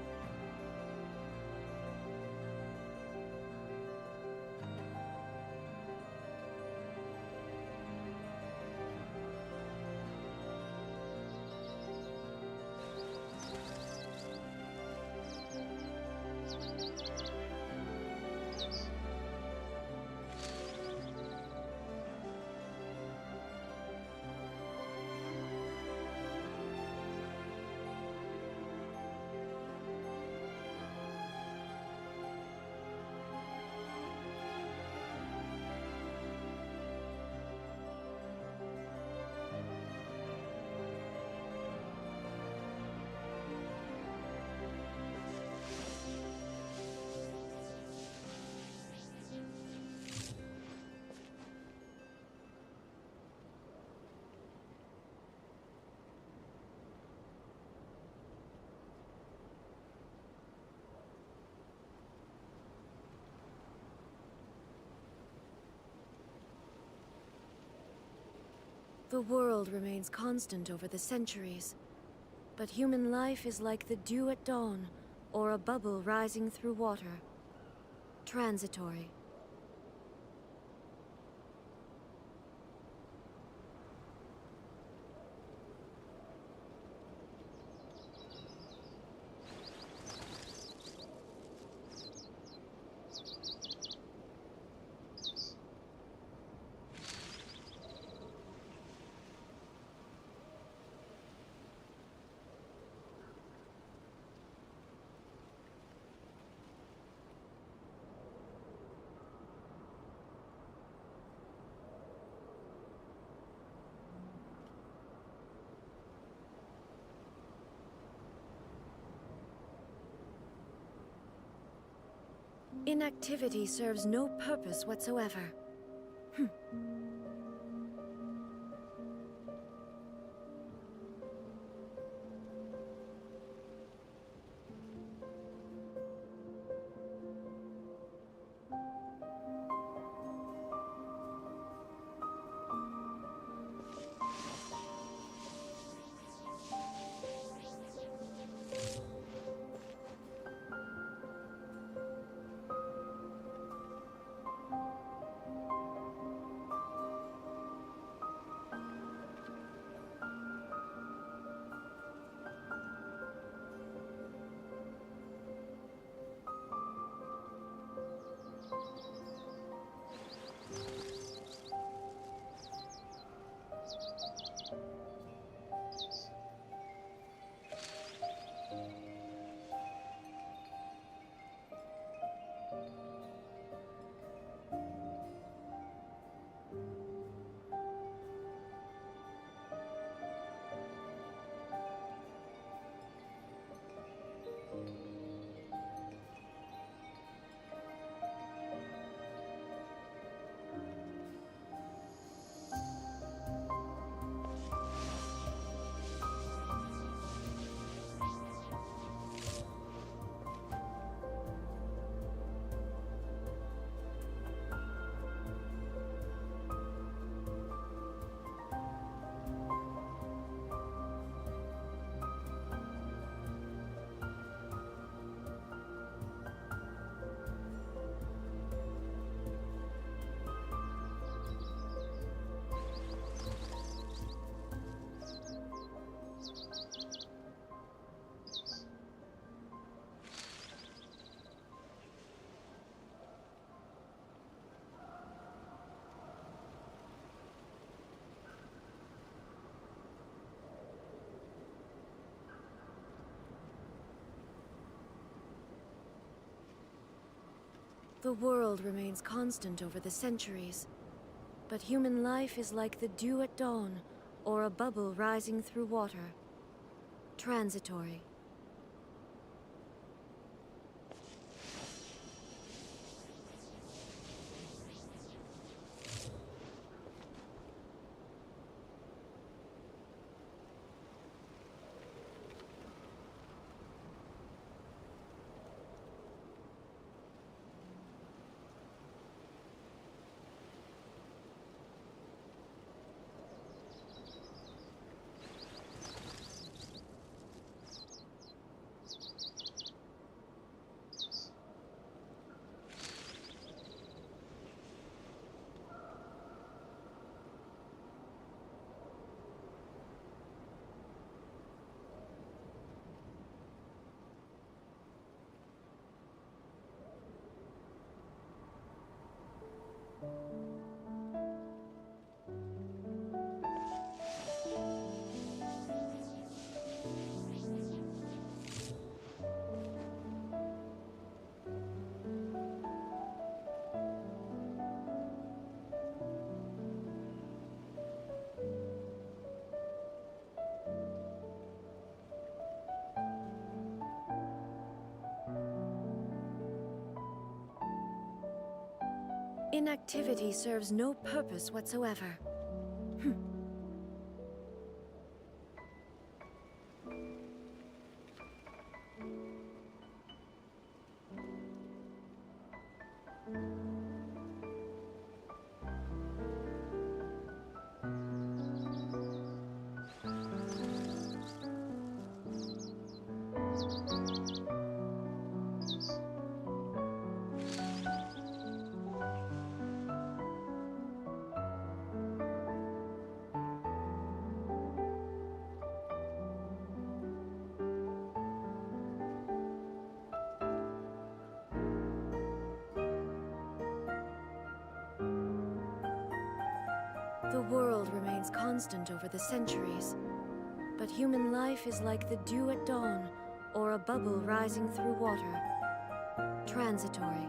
The world remains constant over the centuries, but human life is like the dew at dawn, or a bubble rising through water. Transitory. Inactivity serves no purpose whatsoever. The world remains constant over the centuries, but human life is like the dew at dawn, or a bubble rising through water. Transitory. Inactivity serves no purpose whatsoever. The world remains constant over the centuries, but human life is like the dew at dawn, or a bubble rising through water. Transitory.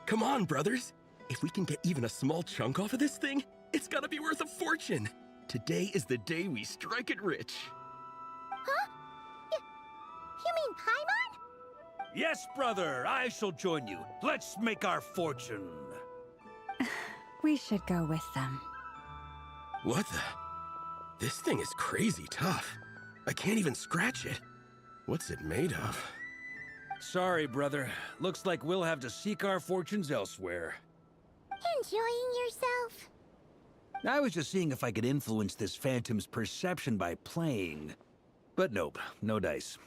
Come on, brothers. If we can get even a small chunk off of this thing, it's gotta be worth a fortune. Today is the day we strike it rich. Huh? You mean Paimon? Yes, brother, I shall join you. Let's make our fortune. We should go with them. What the? This thing is crazy tough. I can't even scratch it. What's it made of? Sorry, brother. Looks like we'll have to seek our fortunes elsewhere. Enjoying yourself? I was just seeing if I could influence this phantom's perception by playing. But nope, no dice.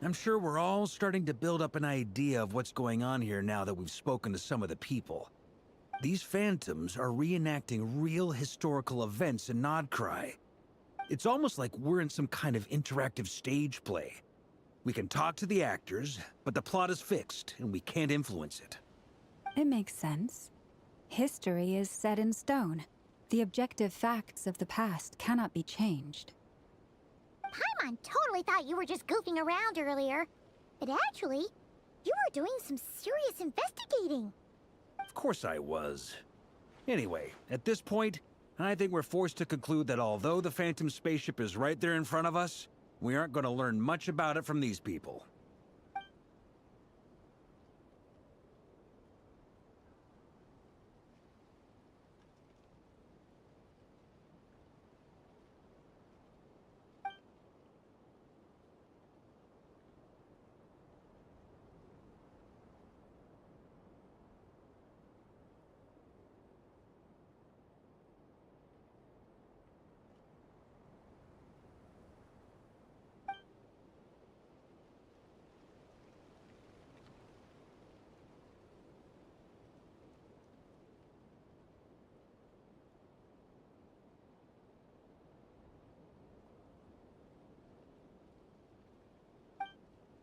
I'm sure we're all starting to build up an idea of what's going on here now that we've spoken to some of the people. These phantoms are reenacting real historical events in Nodcry. It's almost like we're in some kind of interactive stage play. We can talk to the actors, but the plot is fixed, and we can't influence it. It makes sense. History is set in stone. The objective facts of the past cannot be changed. Paimon totally thought you were just goofing around earlier. But actually, you were doing some serious investigating. Of course I was. Anyway, at this point, I think we're forced to conclude that although the Phantom spaceship is right there in front of us, we aren't going to learn much about it from these people.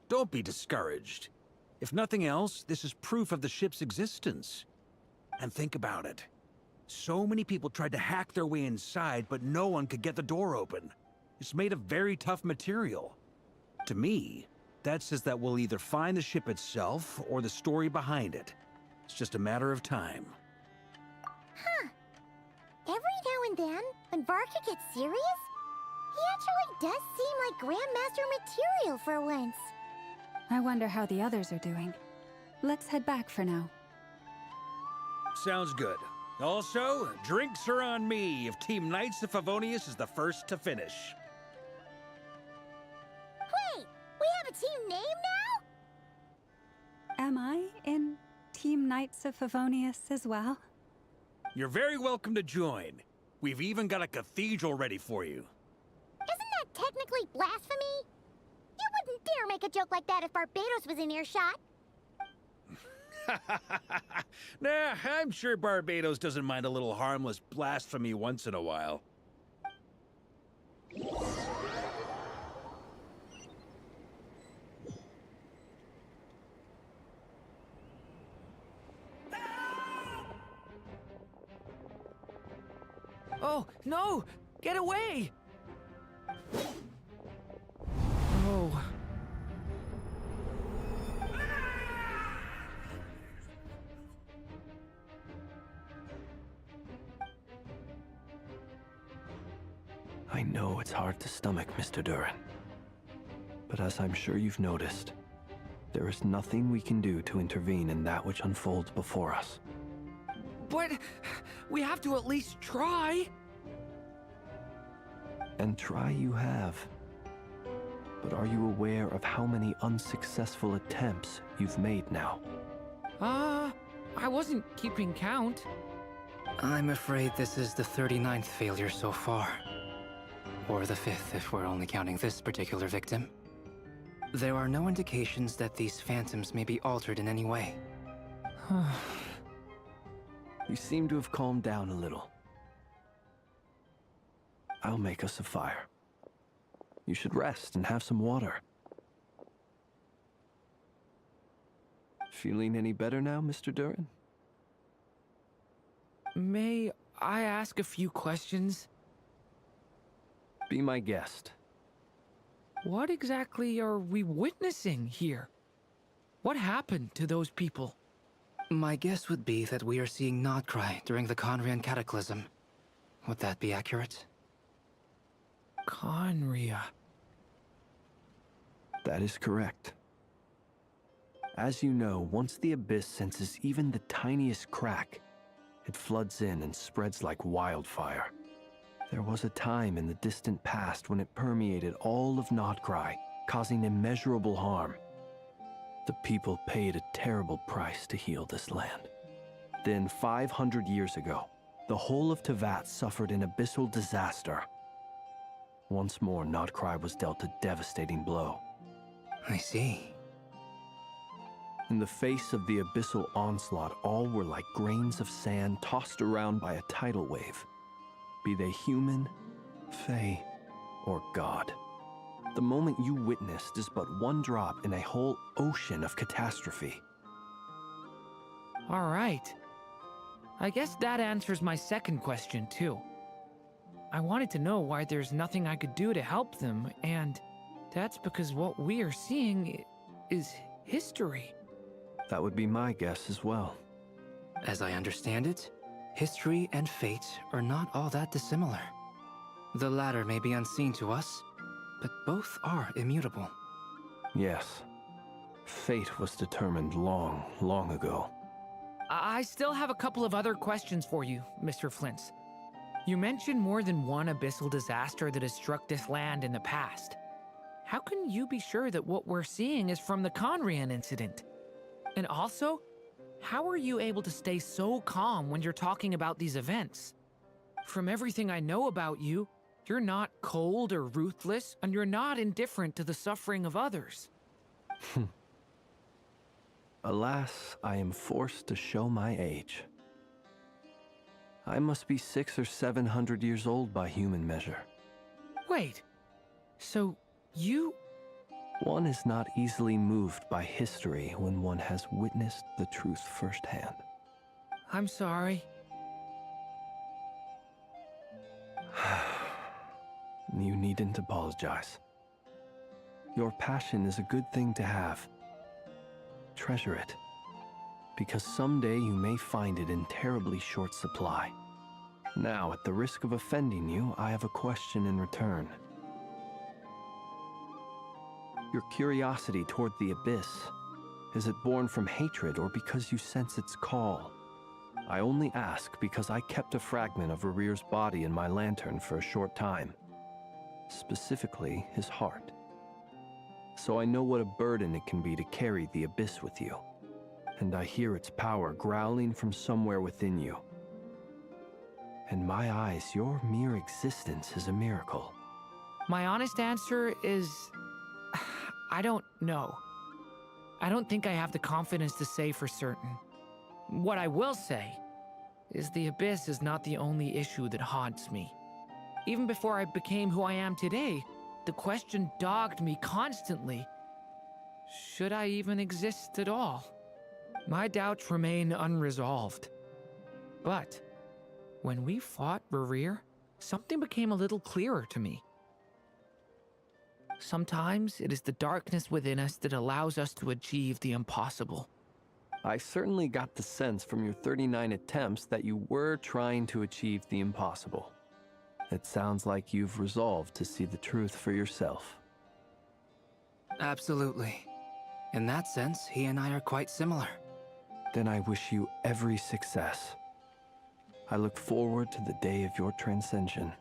Don't be discouraged. If nothing else, this is proof of the ship's existence. And think about it. So many people tried to hack their way inside, but no one could get the door open. It's made of very tough material. To me, that says that we'll either find the ship itself or the story behind it. It's just a matter of time. Huh. Every now and then, when Varka gets serious, he actually does seem like Grandmaster material for once. I wonder how the others are doing. Let's head back for now. Sounds good. Also, drinks are on me if Team Knights of Favonius is the first to finish. Wait, we have a team name now? Am I in Team Knights of Favonius as well? You're very welcome to join. We've even got a cathedral ready for you. Isn't that technically blasphemy? You wouldn't dare make a joke like that if Barbados was in earshot. Nah, I'm sure Barbados doesn't mind a little harmless blasphemy once in a while. Oh, no! Get away! Oh. I know it's hard to stomach, Mr. Duran. But as I'm sure you've noticed, there is nothing we can do to intervene in that which unfolds before us. But we have to at least try. And try you have. But are you aware of how many unsuccessful attempts you've made now? I wasn't keeping count. I'm afraid this is the 39th failure so far. Or the 5th if we're only counting this particular victim. There are no indications that these phantoms may be altered in any way. You seem to have calmed down a little. I'll make us a fire. You should rest and have some water. Feeling any better now, Mr. Duran? May I ask a few questions? Be my guest. What exactly are we witnessing here? What happened to those people? My guess would be that we are seeing Nodcry during the Conrian Cataclysm. Would that be accurate? Conria. That is correct. As you know, once the Abyss senses even the tiniest crack, it floods in and spreads like wildfire. There was a time in the distant past when it permeated all of Nodcry, causing immeasurable harm. The people paid a terrible price to heal this land. Then, 500 years ago, the whole of Teyvat suffered an abyssal disaster. Once more, Nodcry was dealt a devastating blow. I see. In the face of the abyssal onslaught, all were like grains of sand tossed around by a tidal wave. Be they human, fae, or god. The moment you witnessed is but one drop in a whole ocean of catastrophe. All right. I guess that answers my second question, too. I wanted to know why there's nothing I could do to help them, and that's because what we are seeing is history. That would be my guess as well. As I understand it, history and fate are not all that dissimilar. The latter may be unseen to us, but both are immutable. Yes. Fate was determined long, long ago. I still have a couple of other questions for you, Mr. Flint's. You mentioned more than one abyssal disaster that has struck this land in the past. How can you be sure that what we're seeing is from the Conrian incident? And also, how are you able to stay so calm when you're talking about these events? From everything I know about you, you're not cold or ruthless, and you're not indifferent to the suffering of others. Alas, I am forced to show my age. I must be 600 or 700 years old by human measure. Wait, so you... One is not easily moved by history when one has witnessed the truth firsthand. I'm sorry. You needn't apologize. Your passion is a good thing to have. Treasure it, because someday you may find it in terribly short supply. Now, at the risk of offending you, I have a question in return. Your curiosity toward the abyss, is it born from hatred or because you sense its call? I only ask because I kept a fragment of Rarir's body in my lantern for a short time. Specifically, his heart. So I know what a burden it can be to carry the abyss with you. And I hear its power growling from somewhere within you. In my eyes, your mere existence is a miracle. My honest answer is... I don't know. I don't think I have the confidence to say for certain. What I will say is the abyss is not the only issue that haunts me. Even before I became who I am today, the question dogged me constantly. Should I even exist at all? My doubts remain unresolved. But when we fought Rarir, something became a little clearer to me. Sometimes it is the darkness within us that allows us to achieve the impossible. I certainly got the sense from your 39 attempts that you were trying to achieve the impossible. It sounds like you've resolved to see the truth for yourself. Absolutely. In that sense, he and I are quite similar. Then I wish you every success. I look forward to the day of your transcension.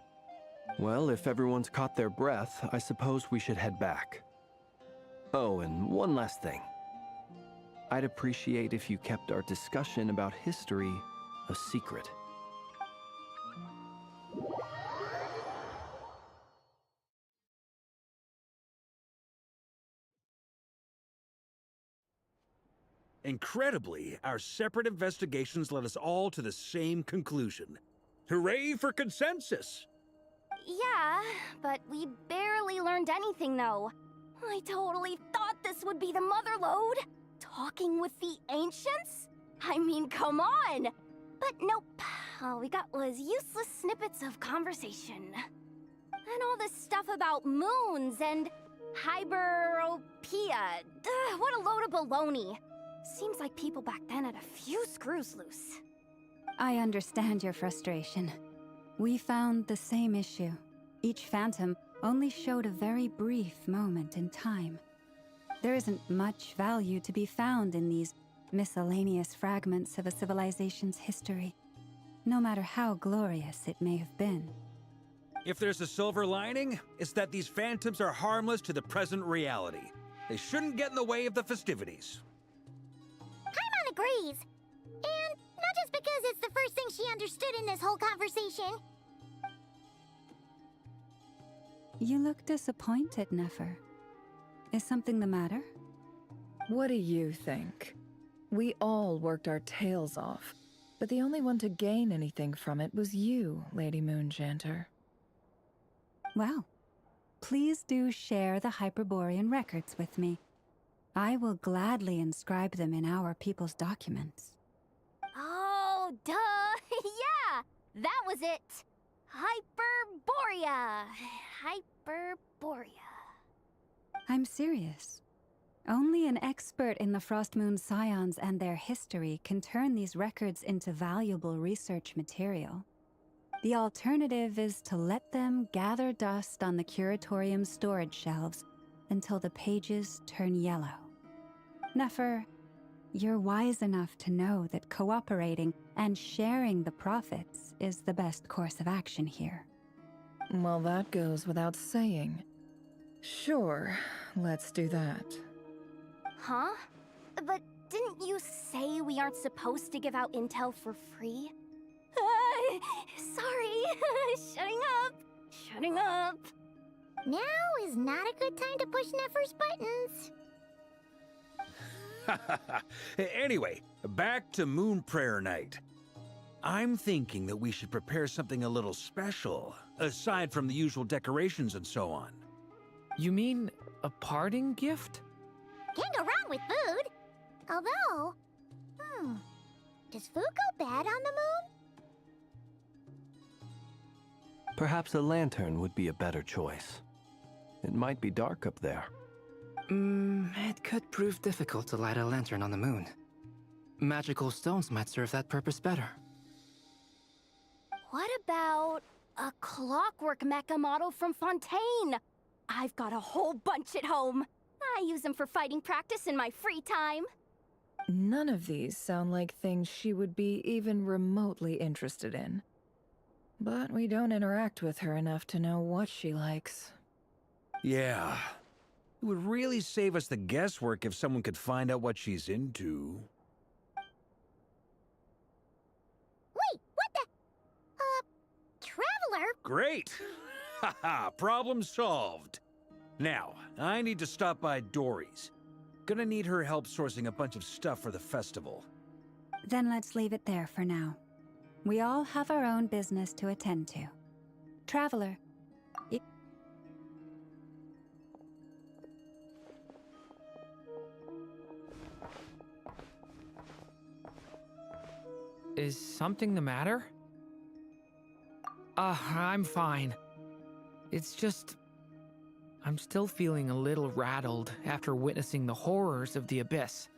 Well, if everyone's caught their breath, I suppose we should head back. Oh, and one last thing. I'd appreciate if you kept our discussion about history a secret. Incredibly, our separate investigations led us all to the same conclusion. Hooray for consensus! Yeah, but we barely learned anything, though. I totally thought this would be the mother lode. Talking with the ancients? I mean, come on! But nope. All we got was useless snippets of conversation. And all this stuff about moons and hyperopia. What a load of baloney. Seems like people back then had a few screws loose. I understand your frustration. We found the same issue. Each phantom only showed a very brief moment in time. There isn't much value to be found in these miscellaneous fragments of a civilization's history, no matter how glorious it may have been. If there's a silver lining, it's that these phantoms are harmless to the present reality. They shouldn't get in the way of the festivities. Paimon agrees. And not just because it's the first thing she understood in this whole conversation. You look disappointed, Nefer. Is something the matter? What do you think? We all worked our tails off, but the only one to gain anything from it was you, Lady Moonjanter. Well, please do share the Hyperborean records with me. I will gladly inscribe them in our people's documents. Oh, duh! Yeah! That was it! Hyperborea! Hyperborea. I'm serious. Only an expert in the Frost Moon Scions and their history can turn these records into valuable research material. The alternative is to let them gather dust on the Curatorium's storage shelves until the pages turn yellow. Nefer, you're wise enough to know that cooperating and sharing the profits is the best course of action here. Well, that goes without saying. Sure, let's do that. Huh? But didn't you say we aren't supposed to give out intel for free? Sorry. Shutting up. Now is not a good time to push Nefer's buttons. Anyway, back to Moon Prayer Night. I'm thinking that we should prepare something a little special, aside from the usual decorations and so on. You mean a parting gift? Can't go wrong with food. Although, does food go bad on the moon? Perhaps a lantern would be a better choice. It might be dark up there. It could prove difficult to light a lantern on the moon. Magical stones might serve that purpose better. What about a clockwork mecha model from Fontaine? I've got a whole bunch at home. I use them for fighting practice in my free time. None of these sound like things she would be even remotely interested in. But we don't interact with her enough to know what she likes. Yeah. It would really save us the guesswork if someone could find out what she's into. Wait, what the? Traveler? Great! Haha, problem solved. Now, I need to stop by Dory's. Gonna need her help sourcing a bunch of stuff for the festival. Then let's leave it there for now. We all have our own business to attend to. Traveler. Is something the matter? I'm fine. It's just... I'm still feeling a little rattled after witnessing the horrors of the Abyss.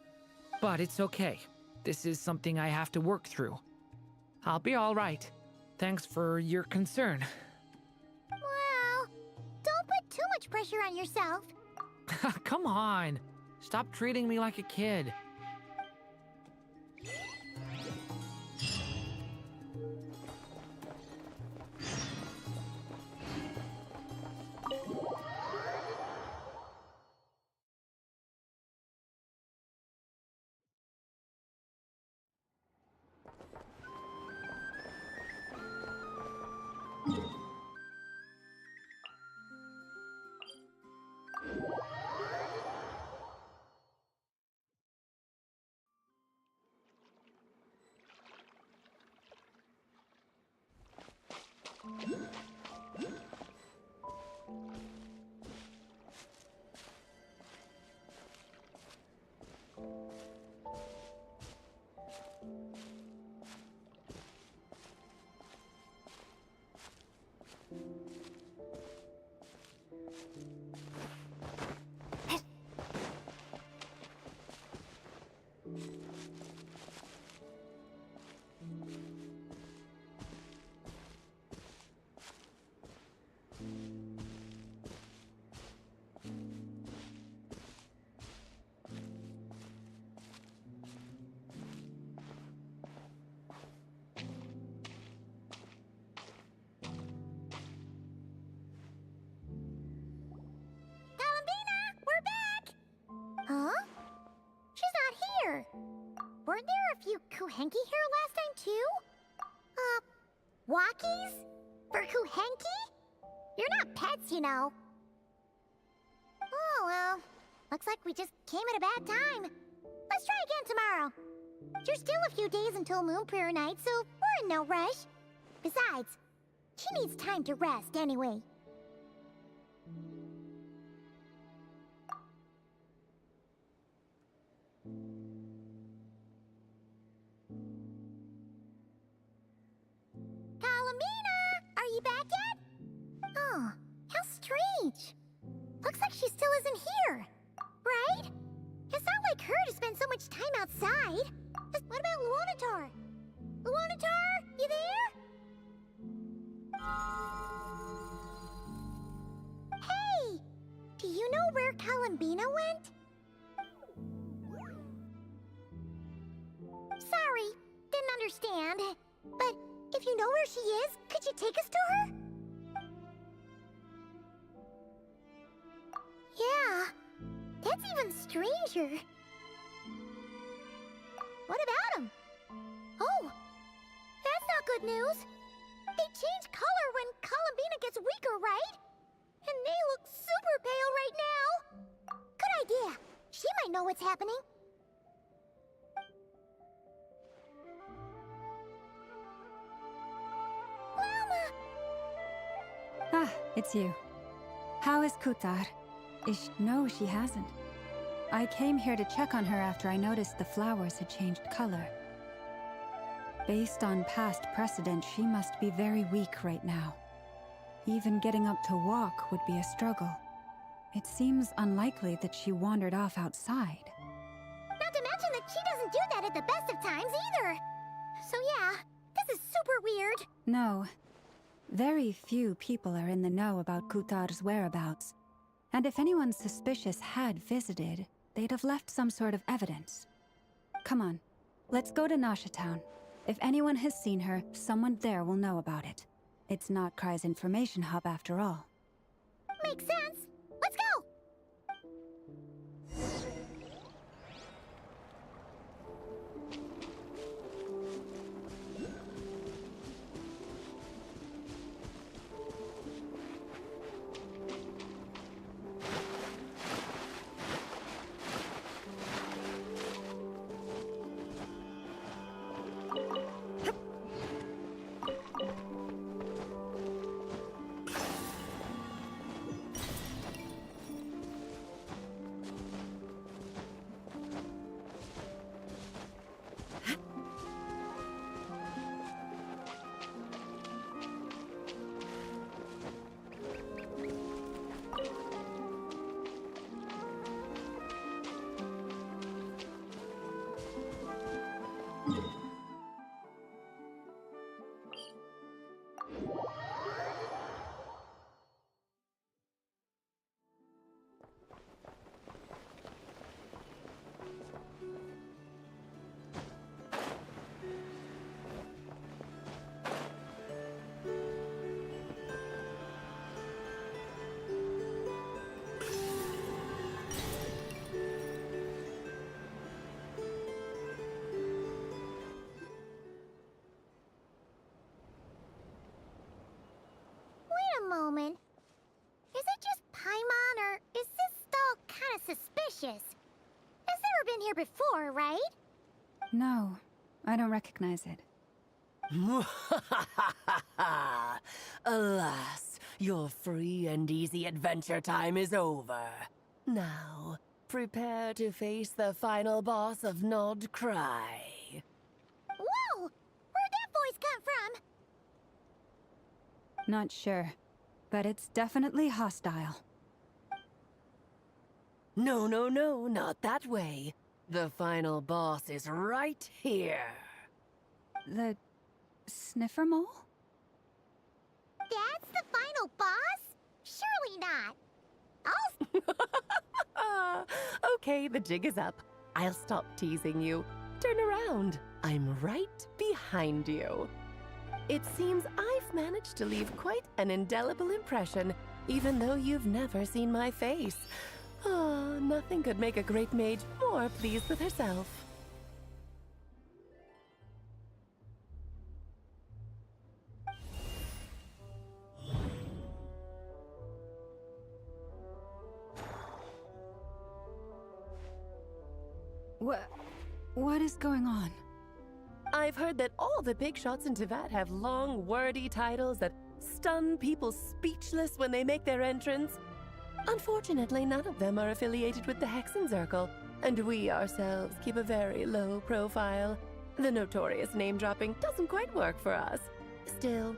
But it's okay. This is something I have to work through. I'll be all right. Thanks for your concern. Well, don't put too much pressure on yourself. Come on. Stop treating me like a kid. weren't there a few Kuhenki here last time too? Walkies? For Kuhenki? You're not pets, you know. Oh, well. Looks like we just came at a bad time. Let's try again tomorrow. There's still a few days until Moon Prayer Night, so we're in no rush. Besides, she needs time to rest anyway. Kalamina! Are you back yet? Oh, how strange. Looks like she still isn't here. Right? It's not like her to spend so much time outside. What about Luanatar? Luanatar, you there? Hey! Do you know where Kalambina went? Sorry, didn't understand. But if you know where she is, could you take us to her? Yeah, that's even stranger. What about him? Oh, that's not good news. They change color when Kalambina gets weaker, right? And they look super pale right now. Good idea. She might know what's happening. Mama! Ah, it's you. How is Kutar? No, she hasn't. I came here to check on her after I noticed the flowers had changed color. Based on past precedent, she must be very weak right now. Even getting up to walk would be a struggle. It seems unlikely that she wandered off outside. Not to mention that she doesn't do that at the best of times either. So yeah, this is super weird. No. Very few people are in the know about Kutar's whereabouts. And if anyone suspicious had visited, they'd have left some sort of evidence. Come on, let's go to Nasha Town. If anyone has seen her, someone there will know about it. It's not Cry's information hub after all. Makes sense. Let's go! Moment. Is it just Paimon, or is this stall kind of suspicious? It's never been here before, right? No, I don't recognize it. Alas, your free and easy adventure time is over. Now, prepare to face the final boss of Nod Cry. Whoa! Where'd that voice come from? Not sure, but it's definitely hostile. No, not that way. The final boss is right here. The sniffer mole? That's the final boss? Surely not. Okay, the jig is up. I'll stop teasing you. Turn around. I'm right behind you. It seems I've managed to leave quite an indelible impression, even though you've never seen my face. Nothing could make a great mage more pleased with herself. What is going on? I've heard that all the big shots in Tevat have long, wordy titles that stun people speechless when they make their entrance. Unfortunately, none of them are affiliated with the Hexenzirkel, and we ourselves keep a very low profile. The notorious name-dropping doesn't quite work for us. Still,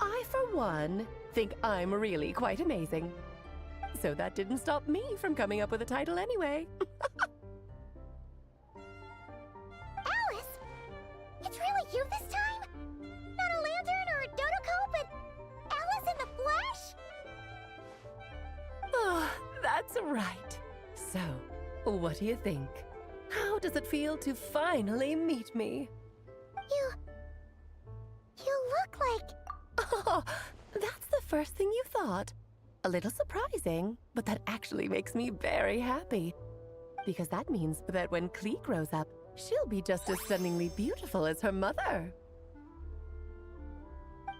I, for one, think I'm really quite amazing. So that didn't stop me from coming up with a title anyway. Alice! It's really you this time? Not a lantern or a Dodoko, but Alice in the flesh? Oh, that's right. So, what do you think? How does it feel to finally meet me? You look like... Oh, that's the first thing you thought. A little surprising, but that actually makes me very happy. Because that means that when Klee grows up, she'll be just as stunningly beautiful as her mother.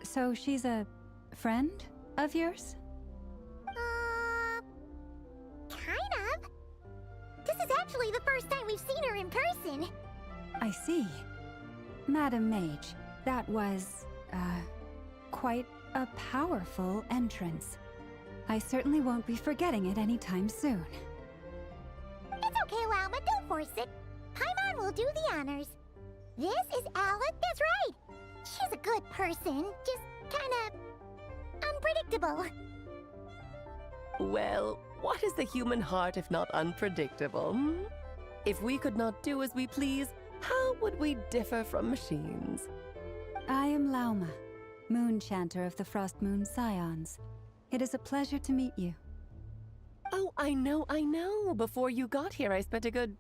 So she's a friend of yours? Kind of. This is actually the first time we've seen her in person. I see. Madam Mage, that was, quite a powerful entrance. I certainly won't be forgetting it anytime soon. It's okay, Lauma, don't force it. Paimon will do the honors. This is Alice, that's right. She's a good person, just kinda... unpredictable. Well, what is the human heart if not unpredictable? If we could not do as we please, how would we differ from machines? I am Lauma, Moon Chanter of the Frost Moon Scions. It is a pleasure to meet you. Oh, I know. Before you got here, I spent a good,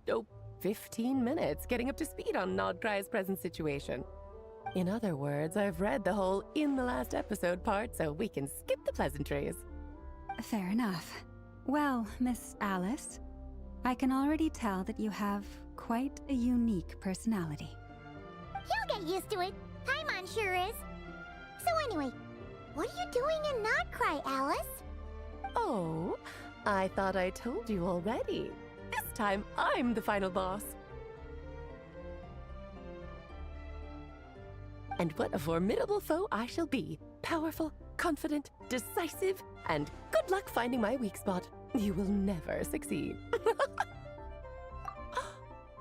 15 minutes getting up to speed on Nodcry's present situation. In other words, I've read the whole in the last episode part, so we can skip the pleasantries. Fair enough. Well, Miss Alice, I can already tell that you have quite a unique personality. You'll get used to it. Paimon sure is. So anyway, what are you doing in Nodcry, Alice? Oh, I thought I told you already. This time, I'm the final boss. And what a formidable foe I shall be. Powerful, confident, decisive, and good luck finding my weak spot. You will never succeed.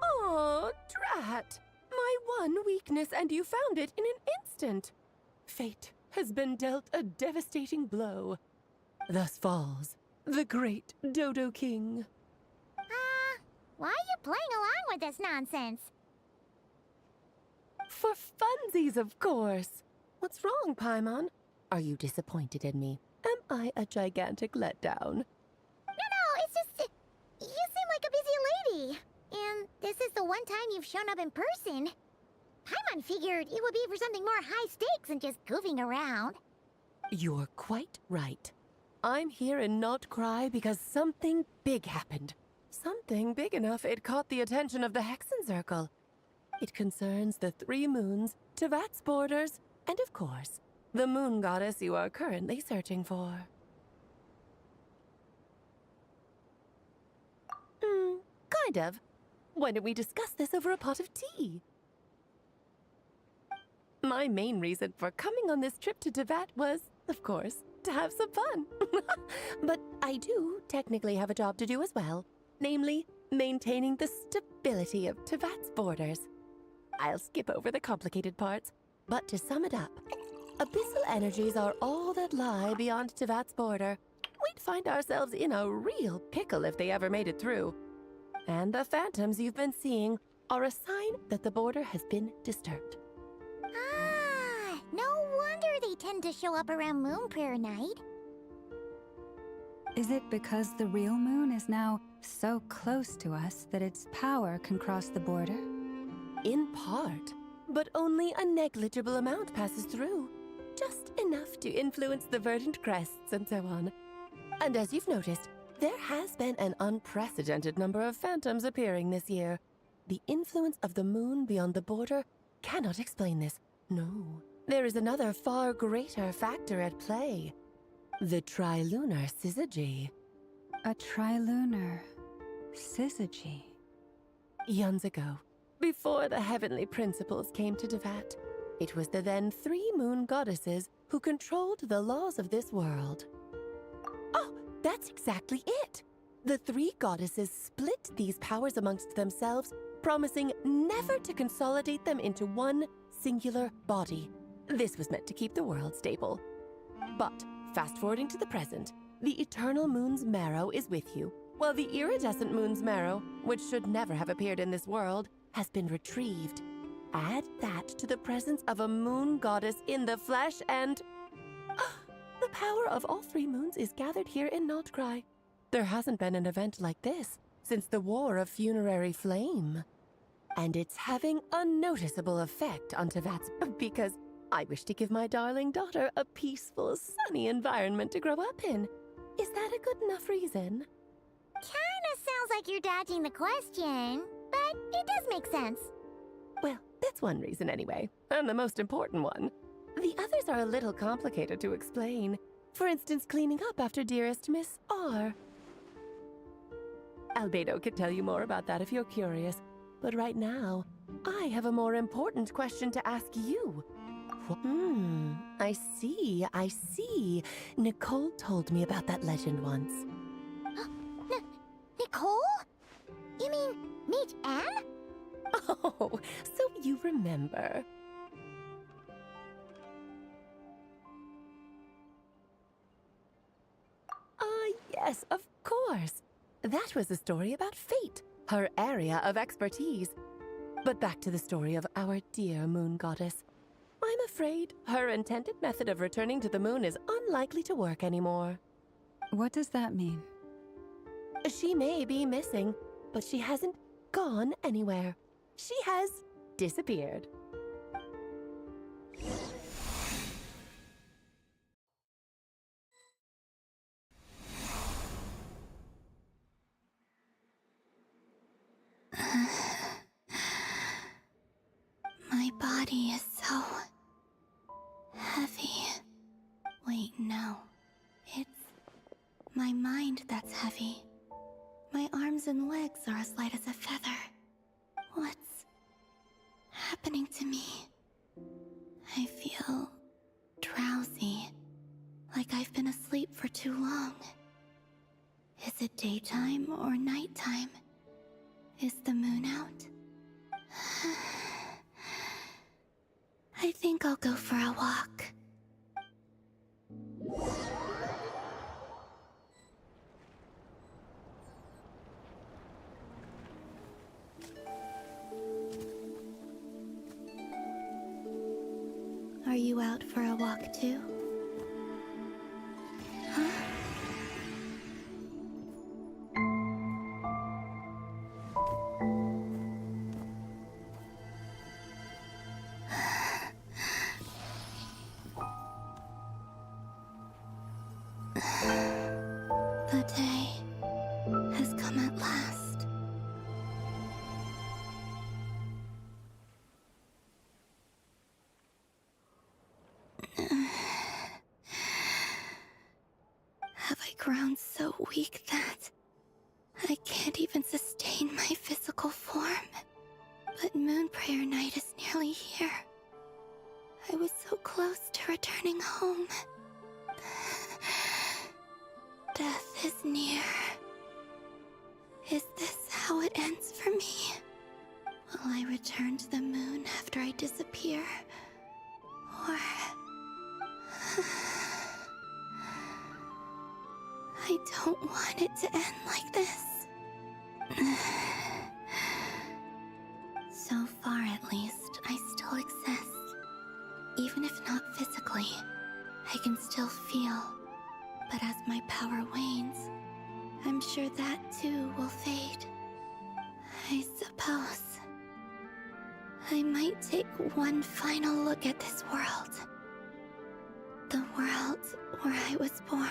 Oh, drat! My one weakness, and you found it in an instant. Fate has been dealt a devastating blow. Thus falls the great Dodo King. Why are you playing along with this nonsense? For funsies, of course. What's wrong, Paimon? Are you disappointed in me? Am I a gigantic letdown? No, it's just... you seem like a busy lady. And this is the one time you've shown up in person. Paimon figured it would be for something more high stakes than just goofing around. You're quite right. I'm here in Nodcry because something big happened. Something big enough it caught the attention of the Hexenzirkel. It concerns the 3 moons, Tevat's borders, and of course, the moon goddess you are currently searching for. Kind of. Why don't we discuss this over a pot of tea? My main reason for coming on this trip to Tevat was, of course, to have some fun. But I do technically have a job to do as well. Namely, maintaining the stability of Tevat's borders. I'll skip over the complicated parts, but to sum it up, abyssal energies are all that lie beyond Tevat's border. We'd find ourselves in a real pickle if they ever made it through. And the phantoms you've been seeing are a sign that the border has been disturbed. No wonder they tend to show up around Moon Prayer Night. Is it because the real moon is now so close to us that its power can cross the border? In part, but only a negligible amount passes through. Just enough to influence the verdant crests and so on. And as you've noticed, there has been an unprecedented number of phantoms appearing this year. The influence of the moon beyond the border cannot explain this. No, there is another far greater factor at play. The trilunar syzygy. A trilunar syzygy. Eons ago, before the heavenly principles came to Devat, it was the then 3 moon goddesses who controlled the laws of this world. Oh, that's exactly it! The 3 goddesses split these powers amongst themselves, promising never to consolidate them into one singular body. This was meant to keep the world stable. But, fast-forwarding to the present, the eternal moon's marrow is with you, while the iridescent moon's marrow, which should never have appeared in this world, has been retrieved. Add that to the presence of a moon goddess in the flesh and... the power of all 3 moons is gathered here in Notcry. There hasn't been an event like this since the War of Funerary Flame. And it's having a noticeable effect on Tevat's... because I wish to give my darling daughter a peaceful, sunny environment to grow up in. Is that a good enough reason? Kinda sounds like you're dodging the question, but it does make sense. Well, that's one reason anyway, and the most important one. The others are a little complicated to explain. For instance, cleaning up after dearest Miss R. Albedo could tell you more about that if you're curious, but right now, I have a more important question to ask you. I see. Nicole told me about that legend once. Nicole? You mean Meet Anne? Oh, so you remember. Yes, of course. That was a story about fate, her area of expertise. But back to the story of our dear moon goddess. I'm afraid her intended method of returning to the moon is unlikely to work anymore. What does that mean? She may be missing, but she hasn't gone anywhere. She has disappeared. My body is so heavy. Wait, no. It's my mind that's heavy. My arms and legs are as light as a feather. What's happening to me? I feel drowsy, like I've been asleep for too long. Is it daytime or nighttime? Is the moon out? I think I'll go for a walk. Are you out for a walk too? Huh? The day has come at last. Have I grown so weak that I can't even sustain my physical form? But Moon Prayer Night is nearly here. I was so close to returning home. Death is near. Is this how it ends for me? Will I return to the moon after I disappear? Or... I don't want it to end like this. So far, at least, I still exist. Even if not physically, I can still feel. But as my power wanes, I'm sure that too will fade. I suppose I might take one final look at this world. The world where I was born.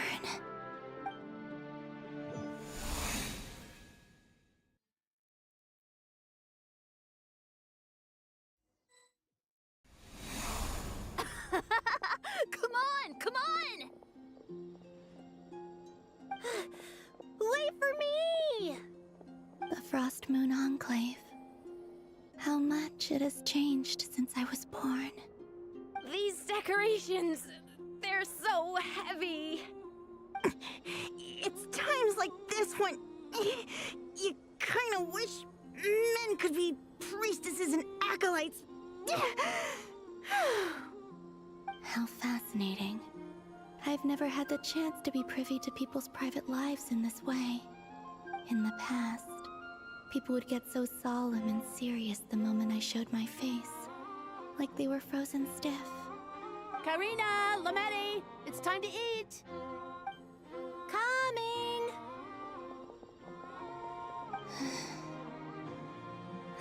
Come on! Wait for me! The Frost Moon Enclave. Shit has changed since I was born. These decorations, they're so heavy. It's times like this when you kind of wish men could be priestesses and acolytes. How fascinating. I've never had the chance to be privy to people's private lives in this way. In the past, people would get so solemn and serious the moment I showed my face, like they were frozen stiff. Karina, Lametti, it's time to eat. Coming.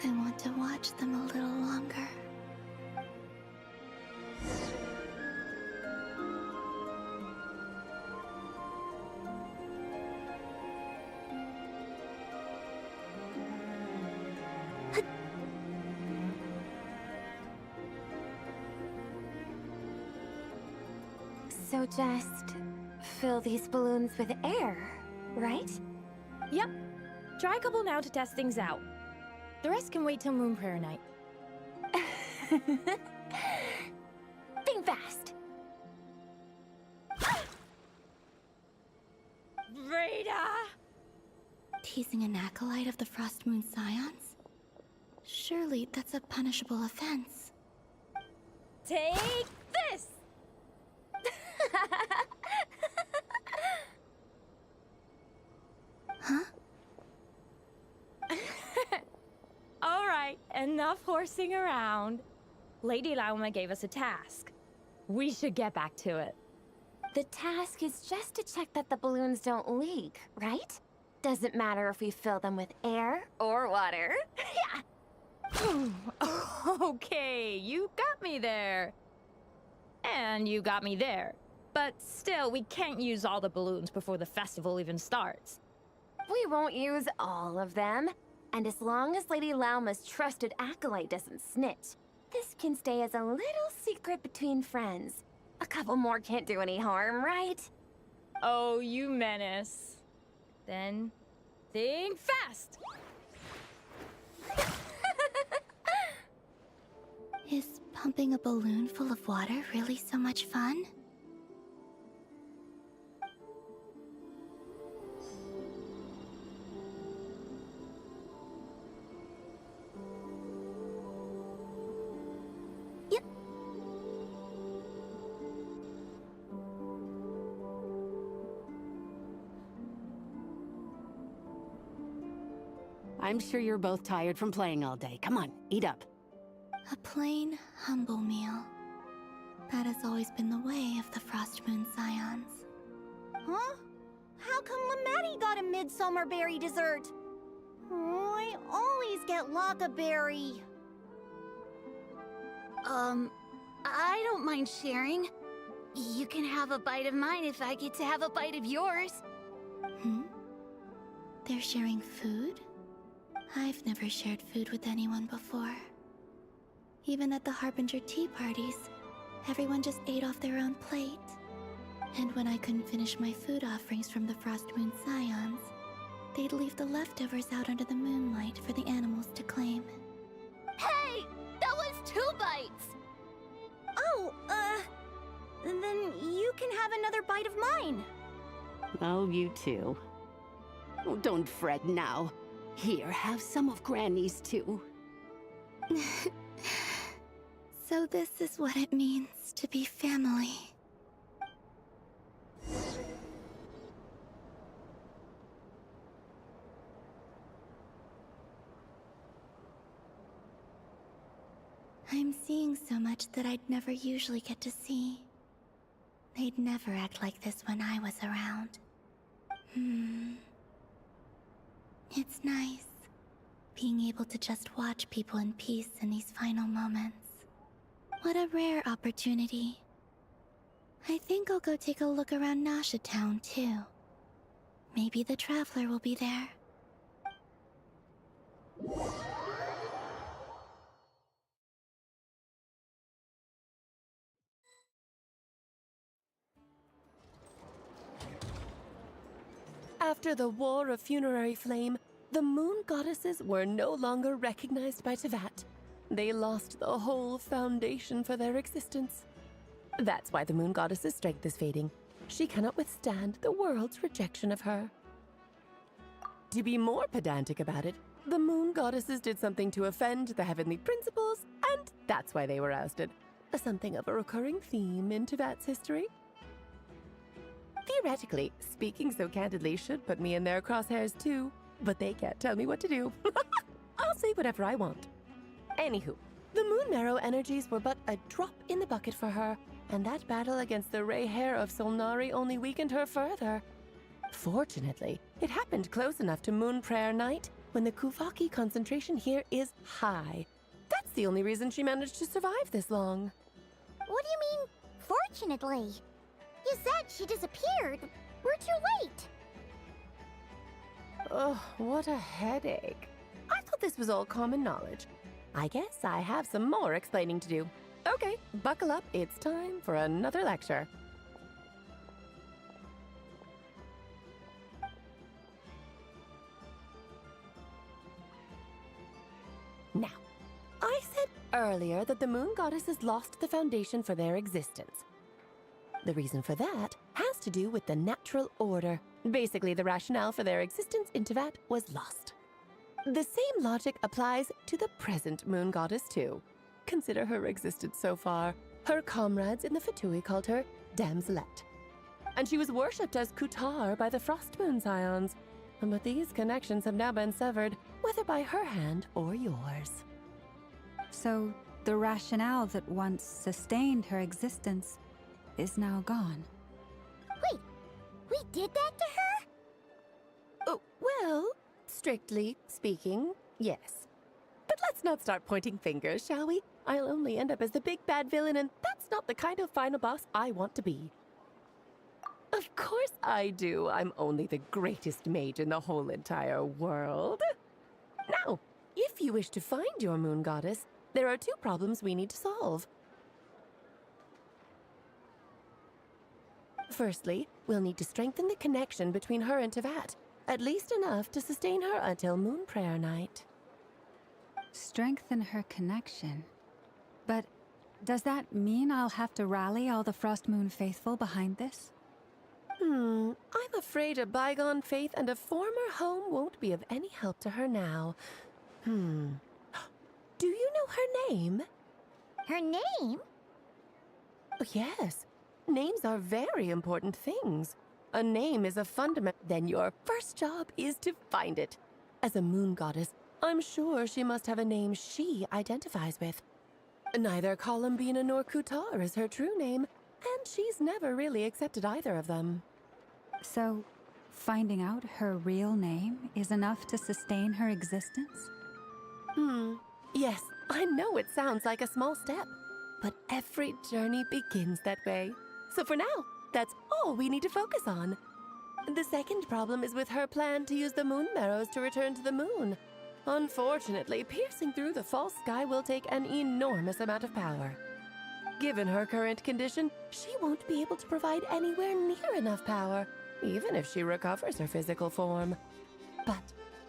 I want to watch them a little longer. So just fill these balloons with air, right? Yep. Try a couple now to test things out. The rest can wait till Moon Prayer Night. Think fast. Rita! Teasing an acolyte of the Frost Moon Scions? Surely that's a punishable offense. Take this! Huh? Alright, enough horsing around. Lady Lauma gave us a task. We should get back to it. The task is just to check that the balloons don't leak, right? Doesn't matter if we fill them with air or water. Yeah. Okay, you got me there. And you got me there. But still, we can't use all the balloons before the festival even starts. We won't use all of them. And as long as Lady Lauma's trusted acolyte doesn't snitch, this can stay as a little secret between friends. A couple more can't do any harm, right? Oh, you menace. Then, think fast! Is pumping a balloon full of water really so much fun? Yep. I'm sure you're both tired from playing all day. Come on, eat up. A plain, humble meal. That has always been the way of the Frost Moon Scions. Huh? How come Lametti got a midsummer berry dessert? Oh, I always get Lockaberry. I don't mind sharing. You can have a bite of mine if I get to have a bite of yours. Hmm? They're sharing food? I've never shared food with anyone before. Even at the Harbinger tea parties, everyone just ate off their own plate. And when I couldn't finish my food offerings from the Frost Moon Scions, they'd leave the leftovers out under the moonlight for the animals to claim. Hey! That was 2 bites! Oh, then you can have another bite of mine. Oh, you too. Oh, don't fret now. Here, have some of Granny's too. So this is what it means to be family. I'm seeing so much that I'd never usually get to see. They'd never act like this when I was around. It's nice, being able to just watch people in peace in these final moments. What a rare opportunity. I think I'll go take a look around Nasha Town, too. Maybe the Traveler will be there. After the War of Funerary Flame, the Moon Goddesses were no longer recognized by Tevat. they lost the whole foundation for their existence. That's why the Moon Goddess's strength is fading. She cannot withstand the world's rejection of her. To be more pedantic about it, the Moon Goddesses did something to offend the heavenly principles, and that's why they were ousted. Something of a recurring theme in Tevat's history. Theoretically, speaking so candidly should put me in their crosshairs too, but they can't tell me what to do. I'll say whatever I want. Anywho, the Moon Marrow energies were but a drop in the bucket for her, and that battle against the Ray Hair of Solnari only weakened her further. Fortunately, it happened close enough to Moon Prayer Night when the Kuvaki concentration here is high. That's the only reason she managed to survive this long. What do you mean, fortunately? You said she disappeared. We're too late. Oh, what a headache. I thought this was all common knowledge. I guess I have some more explaining to do. Okay, buckle up. It's time for another lecture. Now, I said earlier that the Moon Goddesses lost the foundation for their existence. The reason for that has to do with the natural order. Basically, the rationale for their existence in Tevat was lost. The same logic applies to the present Moon Goddess too. Consider her existence so far. Her comrades in the Fatui called her Damselette. And she was worshipped as Kutar by the Frost Moon Scions. But these connections have now been severed, whether by her hand or yours. So, the rationale that once sustained her existence is now gone. Wait, we did that to her? Oh, well, strictly speaking, yes. But let's not start pointing fingers, shall we? I'll only end up as the big bad villain, and that's not the kind of final boss I want to be. Of course I do. I'm only the greatest mage in the whole entire world. Now, if you wish to find your Moon Goddess, there are two problems we need to solve. Firstly, we'll need to strengthen the connection between her and Tevat, at least enough to sustain her until Moon Prayer Night. Strengthen her connection. But does that mean I'll have to rally all the Frost Moon faithful behind this? I'm afraid a bygone faith and a former home won't be of any help to her now. Do you know her name? Her name? Oh, yes. Names are very important things. A name is a fundament. Then your first job is to find it. As a Moon Goddess, I'm sure she must have a name she identifies with. Neither Columbina nor Kutar is her true name, and she's never really accepted either of them. So, finding out her real name is enough to sustain her existence? Yes, I know it sounds like a small step, but every journey begins that way. So for now, that's all we need to focus on. The second problem is with her plan to use the Moon Marrows to return to the moon. Unfortunately, piercing through the false sky will take an enormous amount of power. Given her current condition, she won't be able to provide anywhere near enough power, even if she recovers her physical form. But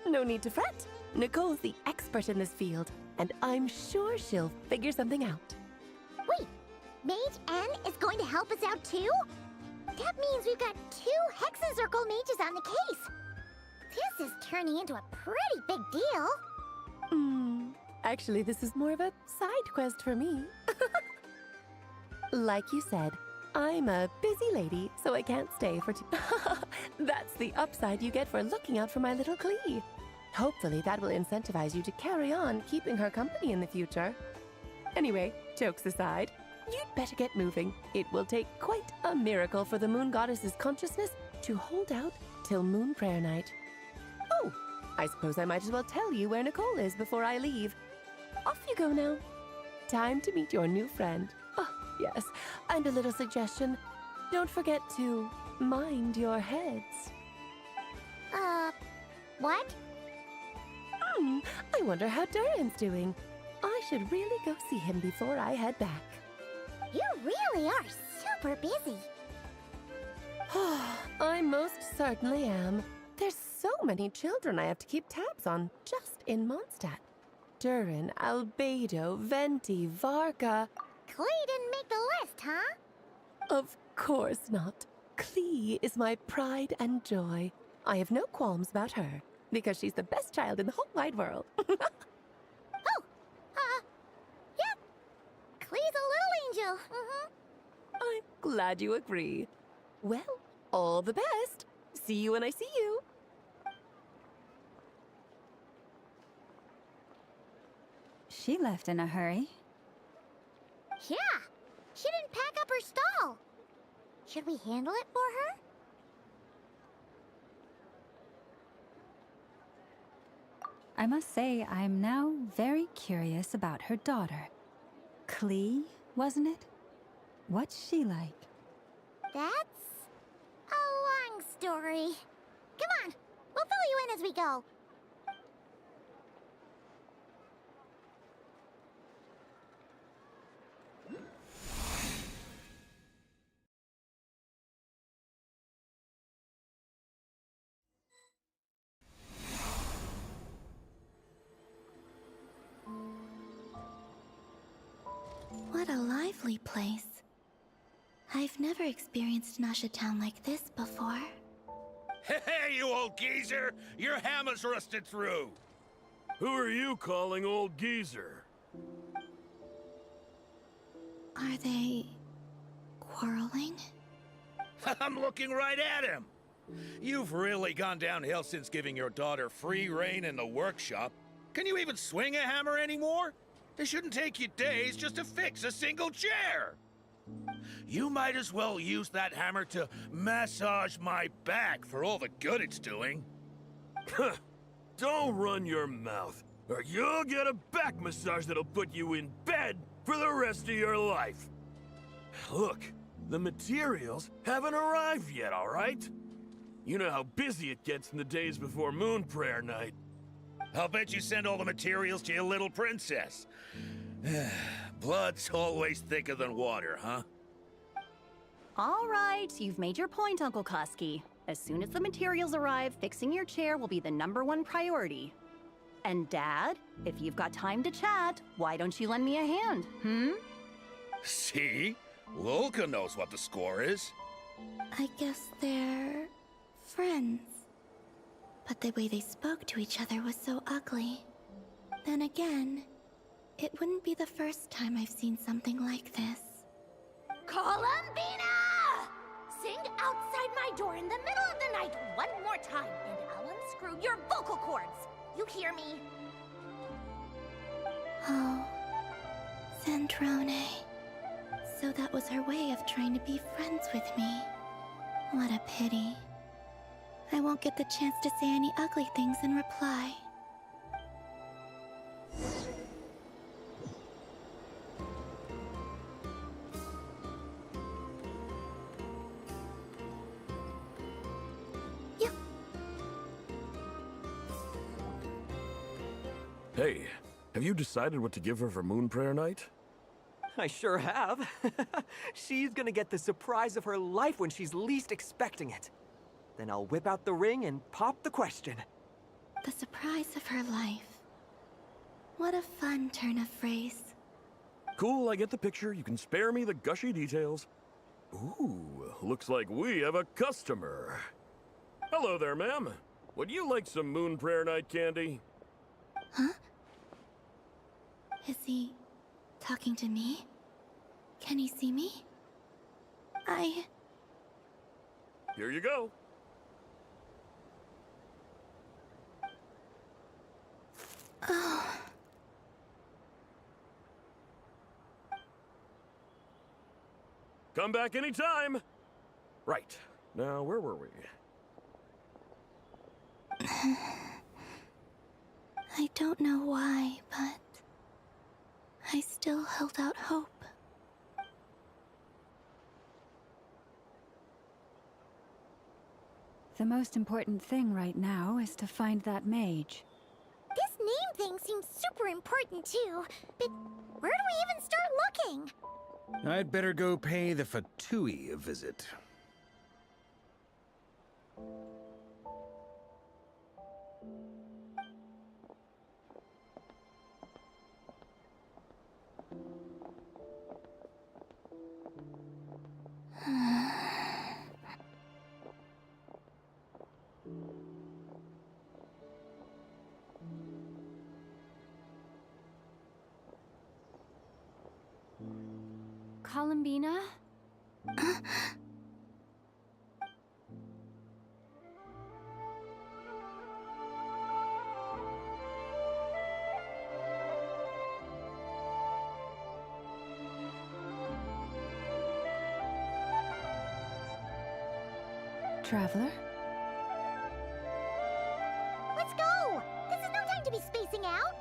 no need to fret. Nicole's the expert in this field, and I'm sure she'll figure something out. Wait, Mage N is going to help us out too? That means we've got 2 Hexencircle mages on the case. This is turning into a pretty big deal. Actually, this is more of a side quest for me. Like you said, I'm a busy lady, so I can't stay for too... That's the upside you get for looking out for my little Klee. Hopefully that will incentivize you to carry on keeping her company in the future. Anyway, jokes aside, you'd better get moving. It will take quite a miracle for the Moon Goddess's consciousness to hold out till Moon Prayer Night. Oh, I suppose I might as well tell you where Nicole is before I leave. Off you go now. Time to meet your new friend. Oh, yes, and a little suggestion. Don't forget to mind your heads. What? I wonder how Durian's doing. I should really go see him before I head back. You really are super busy. I most certainly am. There's so many children I have to keep tabs on just in Mondstadt. Durin, Albedo, Venti, Varga. Klee didn't make the list, huh? Of course not. Klee is my pride and joy. I have no qualms about her, because she's the best child in the whole wide world. Yeah. Klee's a little angel. I'm glad you agree. Well, all the best. See you when I see you. She left in a hurry. Yeah. She didn't pack up her stall. Should we handle it for her? I must say, I'm now very curious about her daughter. Klee, wasn't it? What's she like? That's a long story. Come on, we'll fill you in as we go. What a lively place. I've never experienced Nasha Town like this before. Hey, you old geezer! Your hammer's rusted through! Who are you calling old geezer? Are they quarreling? I'm looking right at him! You've really gone downhill since giving your daughter free rein in the workshop. Can you even swing a hammer anymore? It shouldn't take you days just to fix a single chair! You might as well use that hammer to massage my back for all the good it's doing. Don't run your mouth, or you'll get a back massage that'll put you in bed for the rest of your life. Look, the materials haven't arrived yet, all right? You know how busy it gets in the days before Moon Prayer Night. I'll bet you send all the materials to your little princess. Blood's always thicker than water, huh? All right, you've made your point, Uncle Koski. As soon as the materials arrive, fixing your chair will be the #1 priority. And Dad, if you've got time to chat, why don't you lend me a hand, See? Lolka knows what the score is. I guess they're friends. But the way they spoke to each other was so ugly. Then again, it wouldn't be the first time I've seen something like this. Columbina! Sing outside my door in the middle of the night one more time, and I'll unscrew your vocal cords. You hear me? Oh, Zandrone. So that was her way of trying to be friends with me. What a pity. I won't get the chance to say any ugly things in reply. Hey, have you decided what to give her for Moon Prayer Night? I sure have. She's gonna get the surprise of her life when she's least expecting it. Then I'll whip out the ring and pop the question. The surprise of her life. What a fun turn of phrase. Cool, I get the picture. You can spare me the gushy details. Ooh, looks like we have a customer. Hello there, ma'am. Would you like some Moon Prayer Night candy? Huh? Is he talking to me? Can he see me? Here you go. Oh. Come back anytime. Right. Now, where were we? I don't know why, but I still held out hope. The most important thing right now is to find that mage. This name thing seems super important too, but where do we even start looking? I'd better go pay the Fatui a visit. Columbina? Traveler? Let's go! This is no time to be spacing out!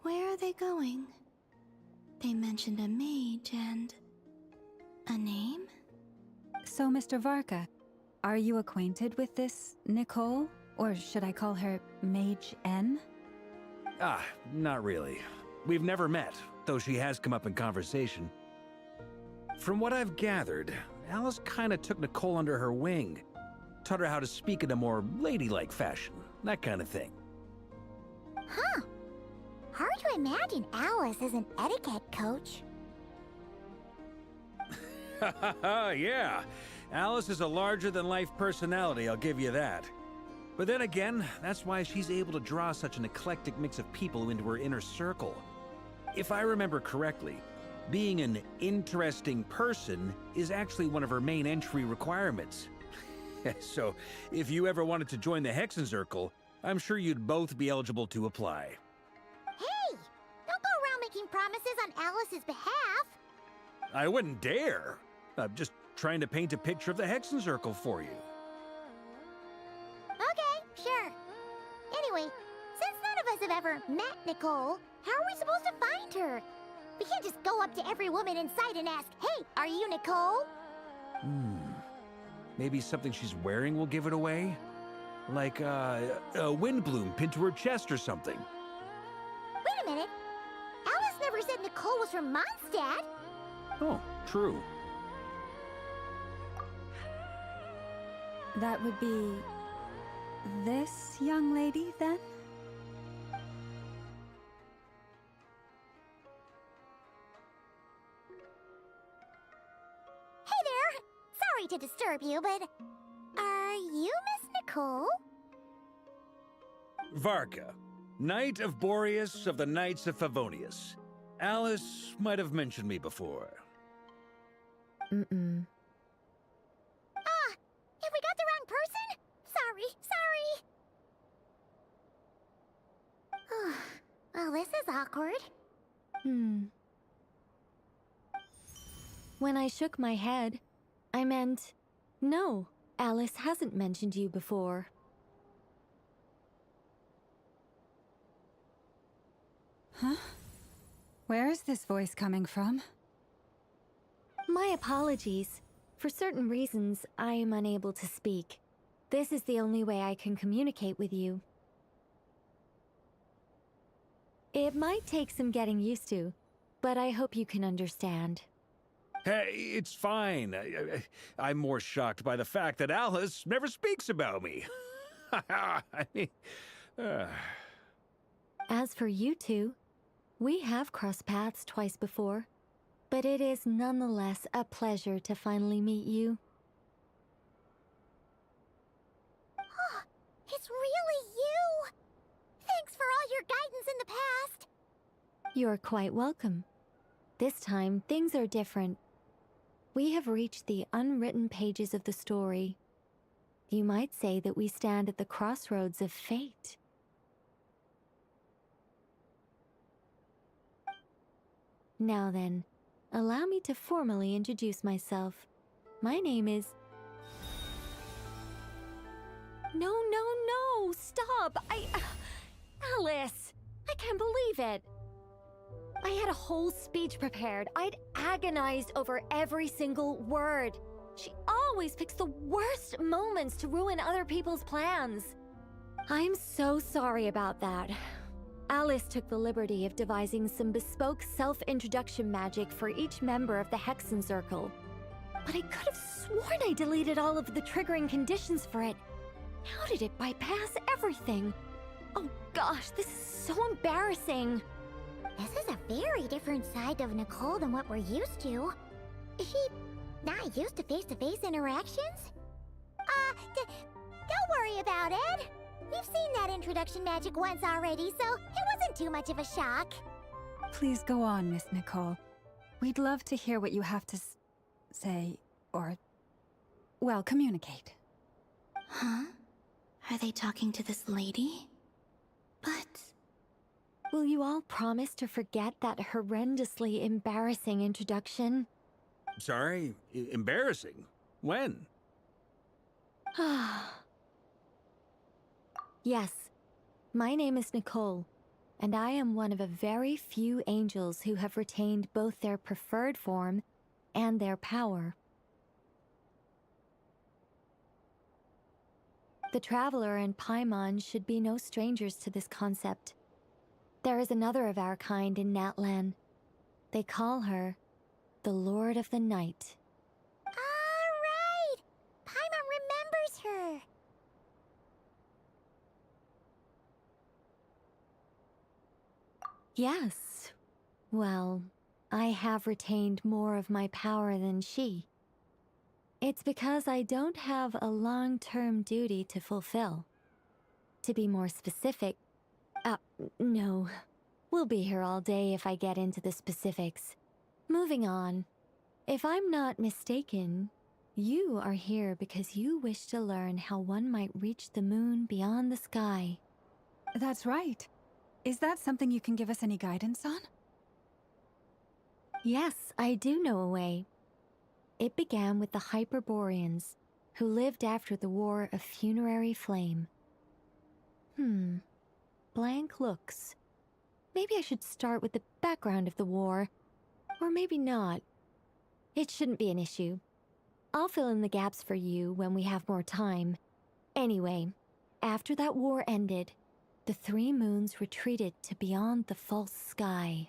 Where are they going? They mentioned a mage and... a name? So, Mr. Varka, are you acquainted with this Nicole? Or should I call her Mage N? Ah, not really. We've never met, though she has come up in conversation. From what I've gathered, Alice kinda took Nicole under her wing. Taught her how to speak in a more ladylike fashion, that kind of thing. Huh. Hard to imagine Alice as an etiquette coach. Yeah, Alice is a larger-than-life personality, I'll give you that. But then again, that's why she's able to draw such an eclectic mix of people into her inner circle. If I remember correctly, being an interesting person is actually one of her main entry requirements. So, if you ever wanted to join the Hexenzirkel, I'm sure you'd both be eligible to apply. Hey! Don't go around making promises on Alice's behalf! I wouldn't dare. I'm just trying to paint a picture of the Hexenzirkel for you. Okay, sure. Anyway, since none of us have ever met Nicole, how are we supposed to find her? We can't just go up to every woman in sight and ask, "Hey, are you Nicole?" Maybe something she's wearing will give it away? Like, a wind bloom pinned to her chest or something. Wait a minute. Alice never said Nicole was from Mondstadt. Oh, true. That would be... this young lady, then? Hey there! Sorry to disturb you, but... are you Miss Nicole? Varka, Knight of Boreas of the Knights of Favonius. Alice might have mentioned me before. Mm-mm. Ah! If we got the wrong person? Sorry. Well, this is awkward. When I shook my head, I meant, no, Alice hasn't mentioned you before. Huh? Where is this voice coming from? My apologies. For certain reasons, I am unable to speak. This is the only way I can communicate with you. It might take some getting used to, but I hope you can understand. Hey, it's fine. I'm more shocked by the fact that Alice never speaks about me. I mean, As for you two, we have crossed paths twice before, but it is nonetheless a pleasure to finally meet you. It's really you! Thanks for all your guidance in the past! You're quite welcome. This time, things are different. We have reached the unwritten pages of the story. You might say that we stand at the crossroads of fate. Now then, Allow me to formally introduce myself. My name is... No, no, no! Stop! Alice! I can't believe it! I had a whole speech prepared. I'd agonized over every single word. She always picks the worst moments to ruin other people's plans. I'm so sorry about that. Alice took the liberty of devising some bespoke self-introduction magic for each member of the Hexen Circle. But I could have sworn I deleted all of the triggering conditions for it. How did it bypass everything? Oh gosh, this is so embarrassing. This is a very different side of Nicole than what we're used to. Is she not used to face-to-face interactions? Don't worry about it. We've seen that introduction magic once already, so it wasn't too much of a shock. Please go on, Miss Nicole. We'd love to hear what you have to say, or, well, communicate. Huh? Are they talking to this lady? But... Will you all promise to forget that horrendously embarrassing introduction? Sorry? Embarrassing? When? Yes, my name is Nicole, and I am one of a very few angels who have retained both their preferred form and their power. The Traveler and Paimon should be no strangers to this concept. There is another of our kind in Natlan. They call her the Lord of the Night. Alright! Paimon remembers her! Yes. Well, I have retained more of my power than she. It's because I don't have a long-term duty to fulfill. To be more specific, no. We'll be here all day if I get into the specifics. Moving on. If I'm not mistaken, you are here because you wish to learn how one might reach the moon beyond the sky. That's right. Is that something you can give us any guidance on? Yes, I do know a way. It began with the Hyperboreans, who lived after the War of Funerary Flame. Blank looks. Maybe I should start with the background of the war. Or maybe not. It shouldn't be an issue. I'll fill in the gaps for you when we have more time. Anyway, after that war ended, the three moons retreated to beyond the false sky.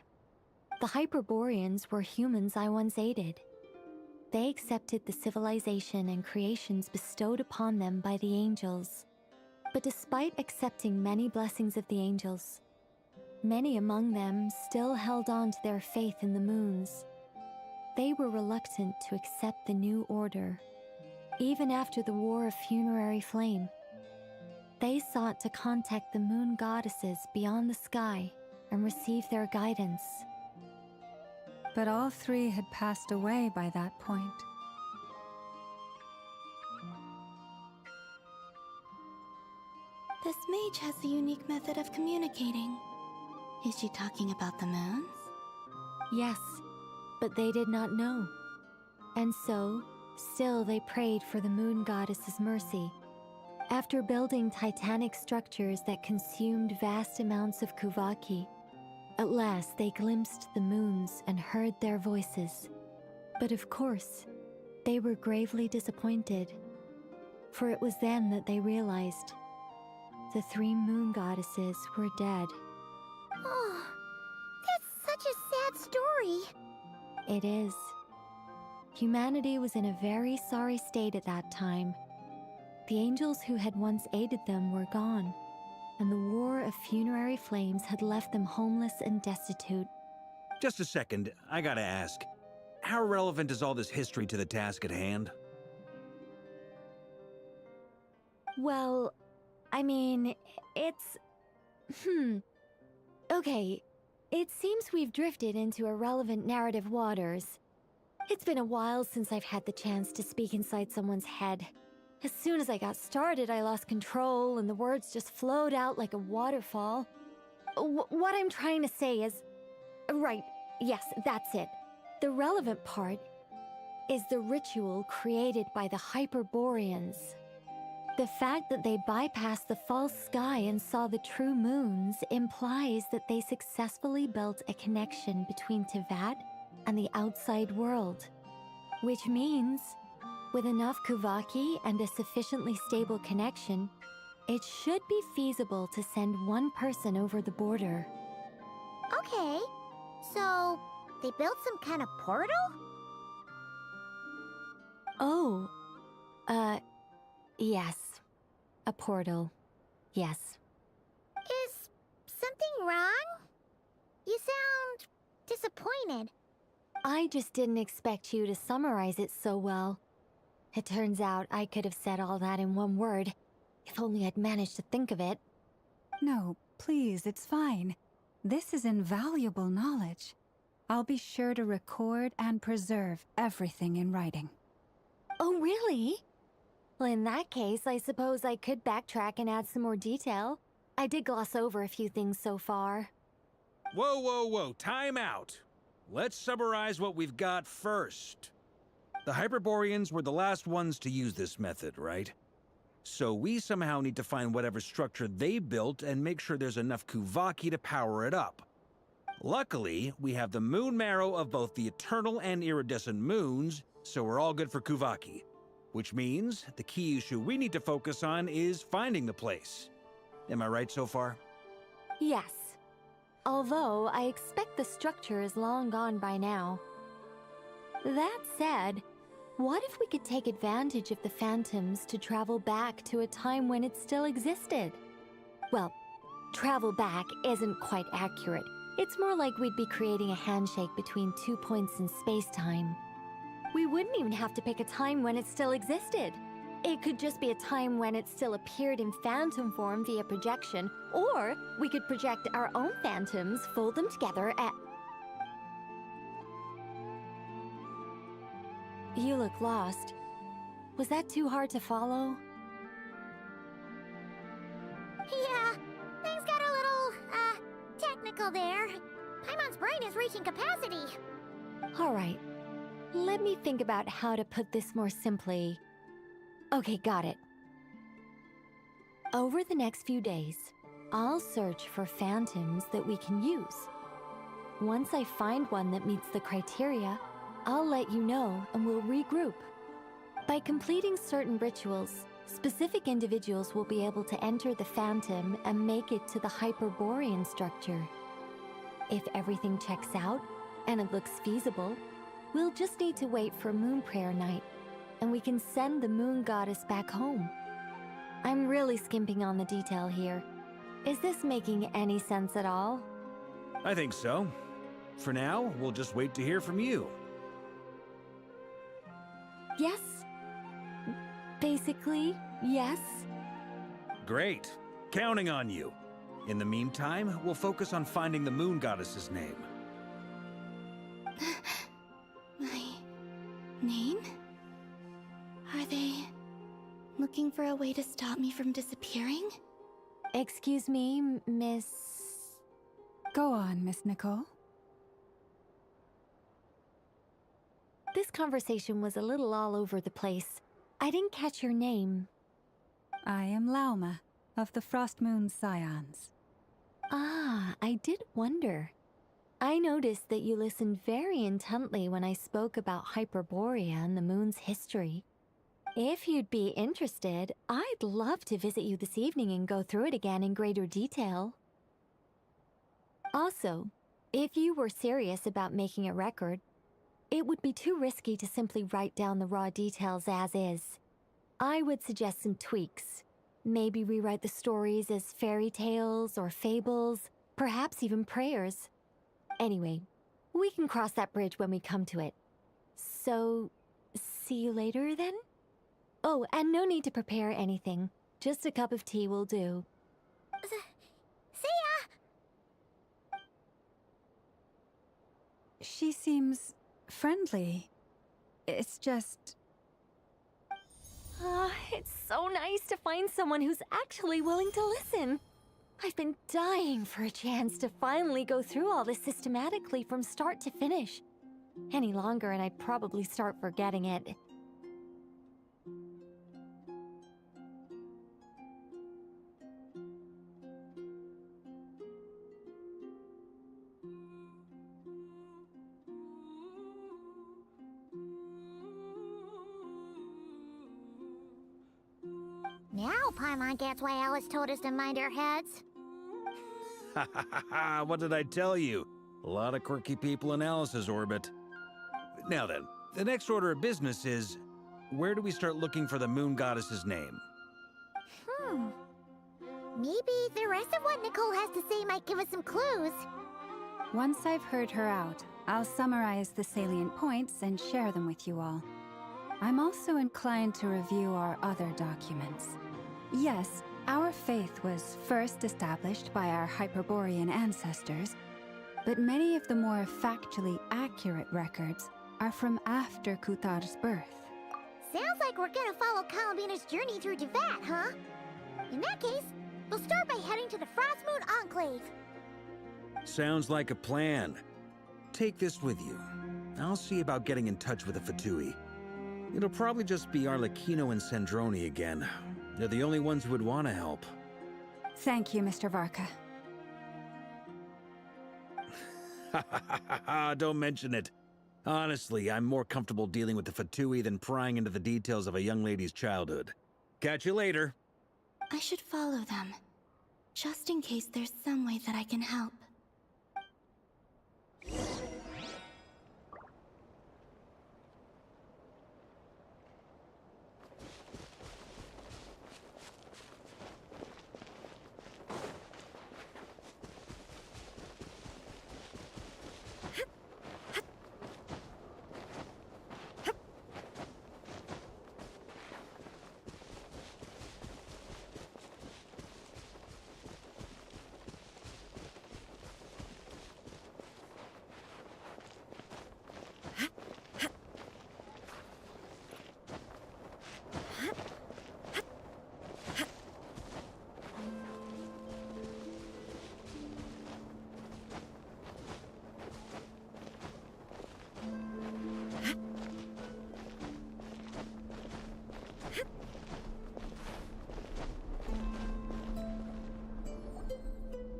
The Hyperboreans were humans I once aided. They accepted the civilization and creations bestowed upon them by the angels. But despite accepting many blessings of the angels, many among them still held on to their faith in the moons. They were reluctant to accept the new order, even after the War of Funerary Flame. They sought to contact the moon goddesses beyond the sky and receive their guidance. But all three had passed away by that point. This mage has a unique method of communicating. Is she talking about the moons? Yes, but they did not know. And so, still they prayed for the moon goddess's mercy. After building titanic structures that consumed vast amounts of Kuvaki, at last they glimpsed the moons and heard their voices. But of course, they were gravely disappointed. For it was then that they realized the three moon goddesses were dead. Oh, that's such a sad story. It is. Humanity was in a very sorry state at that time. The angels who had once aided them were gone, and the War of Funerary Flames had left them homeless and destitute. Just a second, I gotta ask. How relevant is all this history to the task at hand? Well, I mean, it's... Okay, it seems we've drifted into irrelevant narrative waters. It's been a while since I've had the chance to speak inside someone's head. As soon as I got started, I lost control, and the words just flowed out like a waterfall. What I'm trying to say is... Right, yes, that's it. The relevant part is the ritual created by the Hyperboreans. The fact that they bypassed the false sky and saw the true moons implies that they successfully built a connection between Tevat and the outside world. Which means, with enough Kuvaki and a sufficiently stable connection, it should be feasible to send one person over the border. Okay, so they built some kind of portal? Oh, yes. A portal. Yes. Is something wrong? You sound disappointed. I just didn't expect you to summarize it so well. It turns out I could have said all that in one word, if only I'd managed to think of it. No, please, it's fine. This is invaluable knowledge. I'll be sure to record and preserve everything in writing. Oh, really? Well, in that case, I suppose I could backtrack and add some more detail. I did gloss over a few things so far. Whoa, whoa, whoa, time out. Let's summarize what we've got first. The Hyperboreans were the last ones to use this method, right? So we somehow need to find whatever structure they built and make sure there's enough Kuvaki to power it up. Luckily, we have the moon marrow of both the eternal and iridescent moons, so we're all good for Kuvaki. Which means the key issue we need to focus on is finding the place. Am I right so far? Yes. Although I expect the structure is long gone by now. That said, what if we could take advantage of the phantoms to travel back to a time when it still existed? Well, travel back isn't quite accurate. It's more like we'd be creating a handshake between 2 points in space-time. We wouldn't even have to pick a time when it still existed. It could just be a time when it still appeared in phantom form via projection, or we could project our own phantoms, fold them together at... You look lost. Was that too hard to follow? Yeah, things got a little, technical there. Paimon's brain is reaching capacity. All right. Let me think about how to put this more simply. Okay, got it. Over the next few days, I'll search for phantoms that we can use. Once I find one that meets the criteria, I'll let you know and we'll regroup. By completing certain rituals, specific individuals will be able to enter the phantom and make it to the Hyperborean structure. If everything checks out and it looks feasible, we'll just need to wait for Moon Prayer Night, and we can send the Moon Goddess back home. I'm really skimping on the detail here. Is this making any sense at all? I think so. For now, we'll just wait to hear from you. Yes. Basically, yes. Great. Counting on you. In the meantime, we'll focus on finding the Moon Goddess's name. My name? Are they looking for a way to stop me from disappearing? Excuse me, Miss... Go on, Miss Nicole. This conversation was a little all over the place. I didn't catch your name. I am Lauma, of the Frost Moon Scions. Ah, I did wonder. I noticed that you listened very intently when I spoke about Hyperborea and the moon's history. If you'd be interested, I'd love to visit you this evening and go through it again in greater detail. Also, if you were serious about making a record, it would be too risky to simply write down the raw details as is. I would suggest some tweaks. Maybe rewrite the stories as fairy tales or fables, perhaps even prayers. Anyway, we can cross that bridge when we come to it. So, see you later then? Oh, and no need to prepare anything. Just a cup of tea will do. See ya! She seems friendly. It's just... It's so nice to find someone who's actually willing to listen. I've been dying for a chance to finally go through all this systematically from start to finish. Any longer and I'd probably start forgetting it. Now Paimon gets why Alice told us to mind our heads. Ha ha ha ha! What did I tell you? A lot of quirky people in Alice's orbit. Now then, the next order of business is, where do we start looking for the moon goddess's name? Maybe the rest of what Nicole has to say might give us some clues. Once I've heard her out, I'll summarize the salient points and share them with you all. I'm also inclined to review our other documents. Yes, our faith was first established by our Hyperborean ancestors, but many of the more factually accurate records are from after Kutar's birth. Sounds like we're gonna follow Columbina's journey through Devat, huh? In that case, we'll start by heading to the Frost Moon Enclave. Sounds like a plan. Take this with you. I'll see about getting in touch with the Fatui. It'll probably just be Arlecchino and Sandroni again. They're the only ones who would want to help. Thank you, Mr. Varka. Don't mention it. Honestly, I'm more comfortable dealing with the Fatui than prying into the details of a young lady's childhood. Catch you later. I should follow them, just in case there's some way that I can help.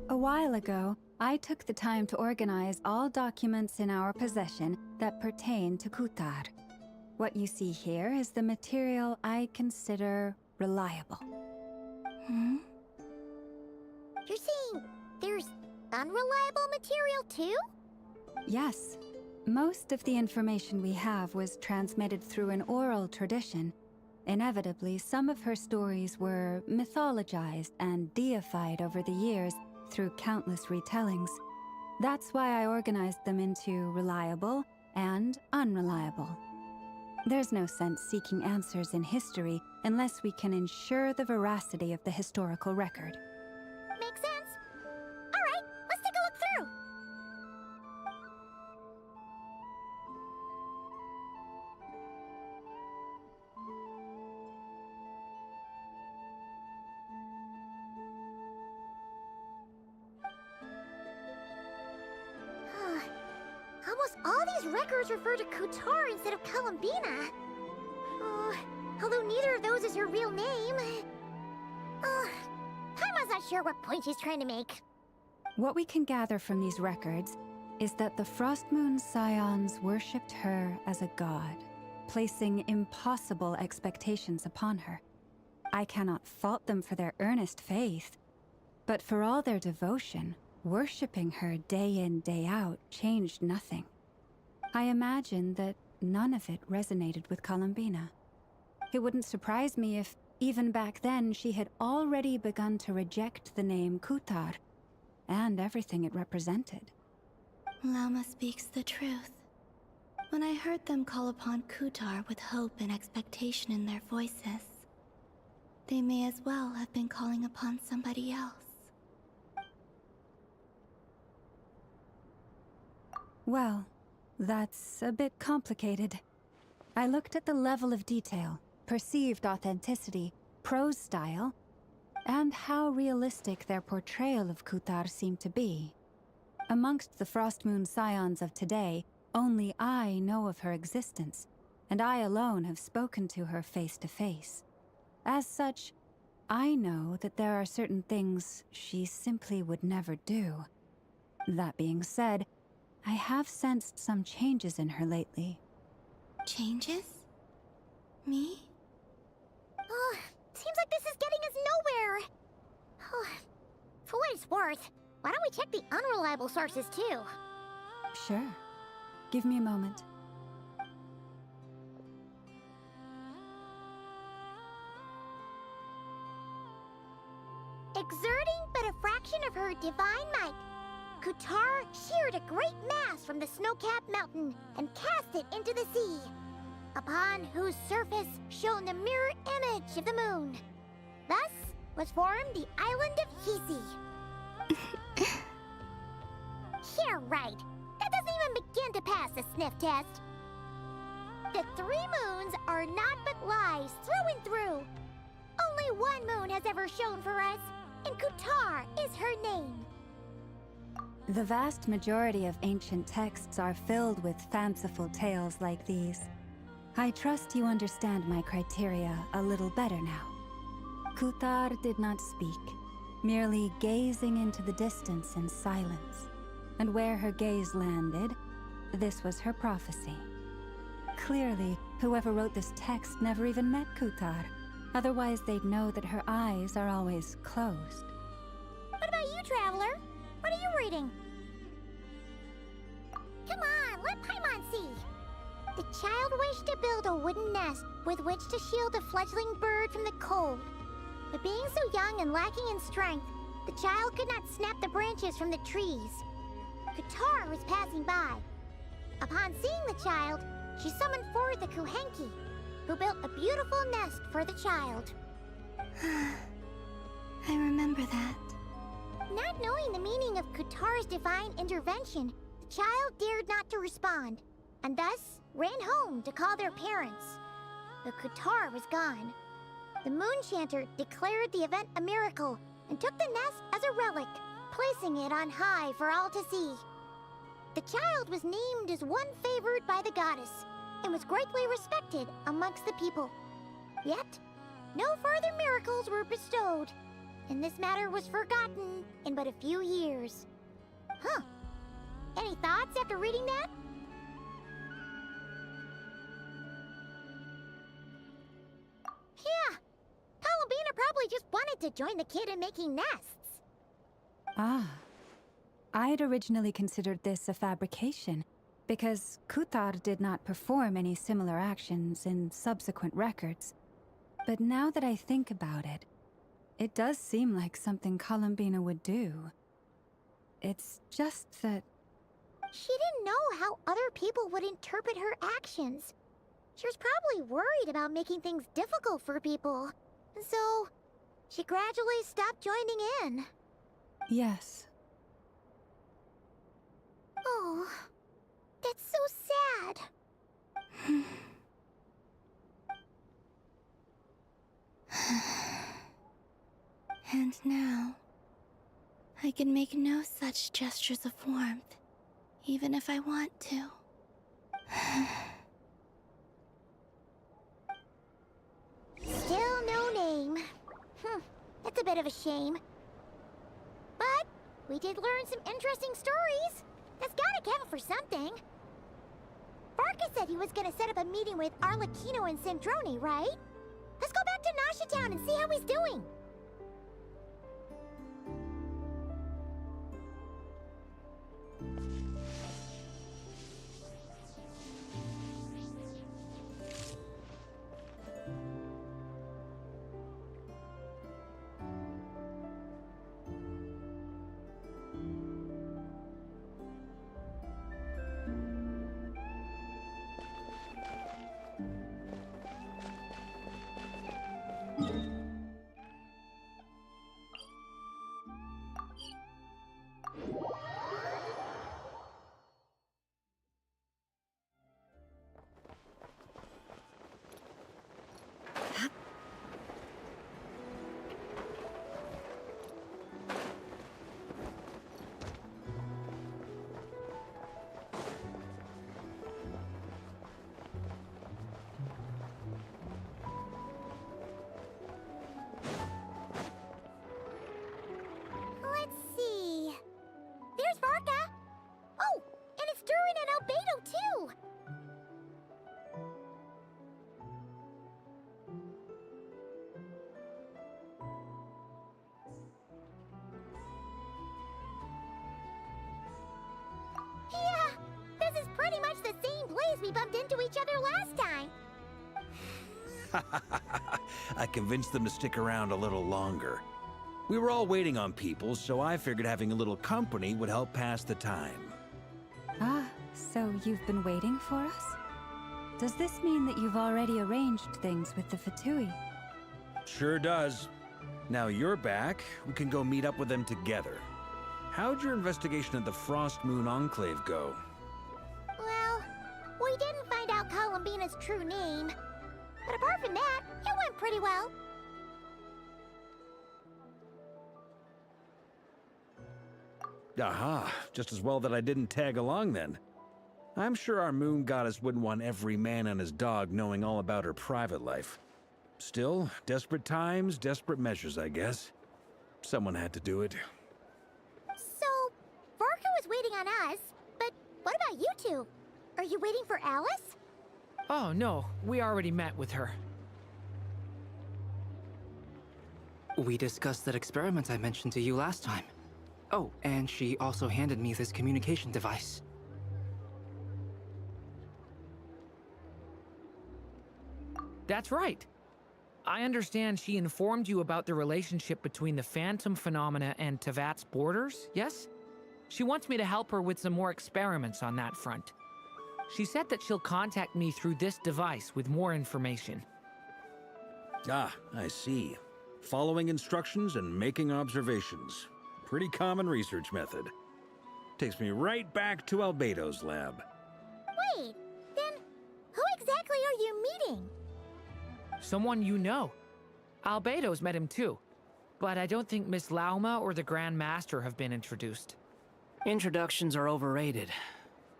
A while ago, I took the time to organize all documents in our possession that pertain to Kutar. What you see here is the material I consider reliable. You're saying there's unreliable material too? Yes. Most of the information we have was transmitted through an oral tradition. Inevitably, some of her stories were mythologized and deified over the years through countless retellings. That's why I organized them into reliable and unreliable. There's no sense seeking answers in history unless we can ensure the veracity of the historical record. Makes sense. All right, let's take a look through. Almost all these records refer to Kutar instead of Columbina. Although neither of those is her real name. Paimon's not sure what point she's trying to make. What we can gather from these records is that the Frost Moon Scions worshipped her as a god, placing impossible expectations upon her. I cannot fault them for their earnest faith, but for all their devotion, worshipping her day in, day out changed nothing. I imagine that none of it resonated with Columbina. It wouldn't surprise me if, even back then, she had already begun to reject the name Kutar and everything it represented. Lauma speaks the truth. When I heard them call upon Kutar with hope and expectation in their voices, they may as well have been calling upon somebody else. Well, that's a bit complicated. I looked at the level of detail, perceived authenticity, prose style, and how realistic their portrayal of Kutar seemed to be. Amongst the Frost Moon Scions of today, Only I know of her existence, and I alone have spoken to her face to face. As such, I know that there are certain things she simply would never do. That being said, I have sensed some changes in her lately. Changes? Me? Oh, seems like this is getting us nowhere. Oh, for what it's worth, why don't we check the unreliable sources too? Sure. Give me a moment. Exerting but a fraction of her divine might, Kutar sheared a great mass from the snow-capped mountain and cast it into the sea, upon whose surface shone the mirror image of the moon. Thus was formed the island of Hisi. Yeah, right. That doesn't even begin to pass the sniff test. The 3 moons are naught but lies through and through. Only one moon has ever shone for us, and Kutar is her name. The vast majority of ancient texts are filled with fanciful tales like these. I trust you understand my criteria a little better now. Kutar did not speak, merely gazing into the distance in silence. And where her gaze landed, this was her prophecy. Clearly, whoever wrote this text never even met Kutar. Otherwise, they'd know that her eyes are always closed. What about you, Traveler? What are you reading? Come on, let Paimon see. The child wished to build a wooden nest with which to shield a fledgling bird from the cold. But being so young and lacking in strength, the child could not snap the branches from the trees. Kutar was passing by. Upon seeing the child, she summoned forth the Kuhenki, who built a beautiful nest for the child. I remember that. Not knowing the meaning of Kutar's divine intervention, the child dared not to respond, and thus ran home to call their parents. But Kutar was gone. The Moon-Chanter declared the event a miracle and took the nest as a relic, placing it on high for all to see. The child was named as one favored by the goddess, and was greatly respected amongst the people. Yet, no further miracles were bestowed, and this matter was forgotten in but a few years. Huh. Any thoughts after reading that? Yeah. Palomina probably just wanted to join the kid in making nests. Ah. I'd originally considered this a fabrication, because Kutar did not perform any similar actions in subsequent records. But now that I think about it, it does seem like something Columbina would do. It's just that... She didn't know how other people would interpret her actions. She was probably worried about making things difficult for people. And so, she gradually stopped joining in. Yes. Oh, that's so sad. And now, I can make no such gestures of warmth, even if I want to. Still no name. That's a bit of a shame. But we did learn some interesting stories. That's gotta count for something. Farkas said he was gonna set up a meeting with Arlecchino and Sandrone, right? Let's go back to Nasha Town and see how he's doing. This is pretty much the same place we bumped into each other last time. I convinced them to stick around a little longer. We were all waiting on people, so I figured having a little company would help pass the time. Ah, so you've been waiting for us? Does this mean that you've already arranged things with the Fatui? Sure does. Now you're back, we can go meet up with them together. How'd your investigation of the Frost Moon Enclave go? Well, we didn't find out Columbina's true name. But apart from that, it went pretty well. Aha, just as well that I didn't tag along then. I'm sure our moon goddess wouldn't want every man and his dog knowing all about her private life. Still, desperate times, desperate measures, I guess. Someone had to do it. So, Varka was waiting on us, but what about you two? Are you waiting for Alice? Oh, no. We already met with her. We discussed that experiment I mentioned to you last time. Oh, and she also handed me this communication device. That's right. I understand she informed you about the relationship between the phantom phenomena and Tevat's borders, yes? She wants me to help her with some more experiments on that front. She said that she'll contact me through this device with more information. Ah, I see. Following instructions and making observations. Pretty common research method. Takes me right back to Albedo's lab. Wait, then who exactly are you meeting? Someone you know. Albedo's met him too. But I don't think Miss Lauma or the Grand Master have been introduced. Introductions are overrated,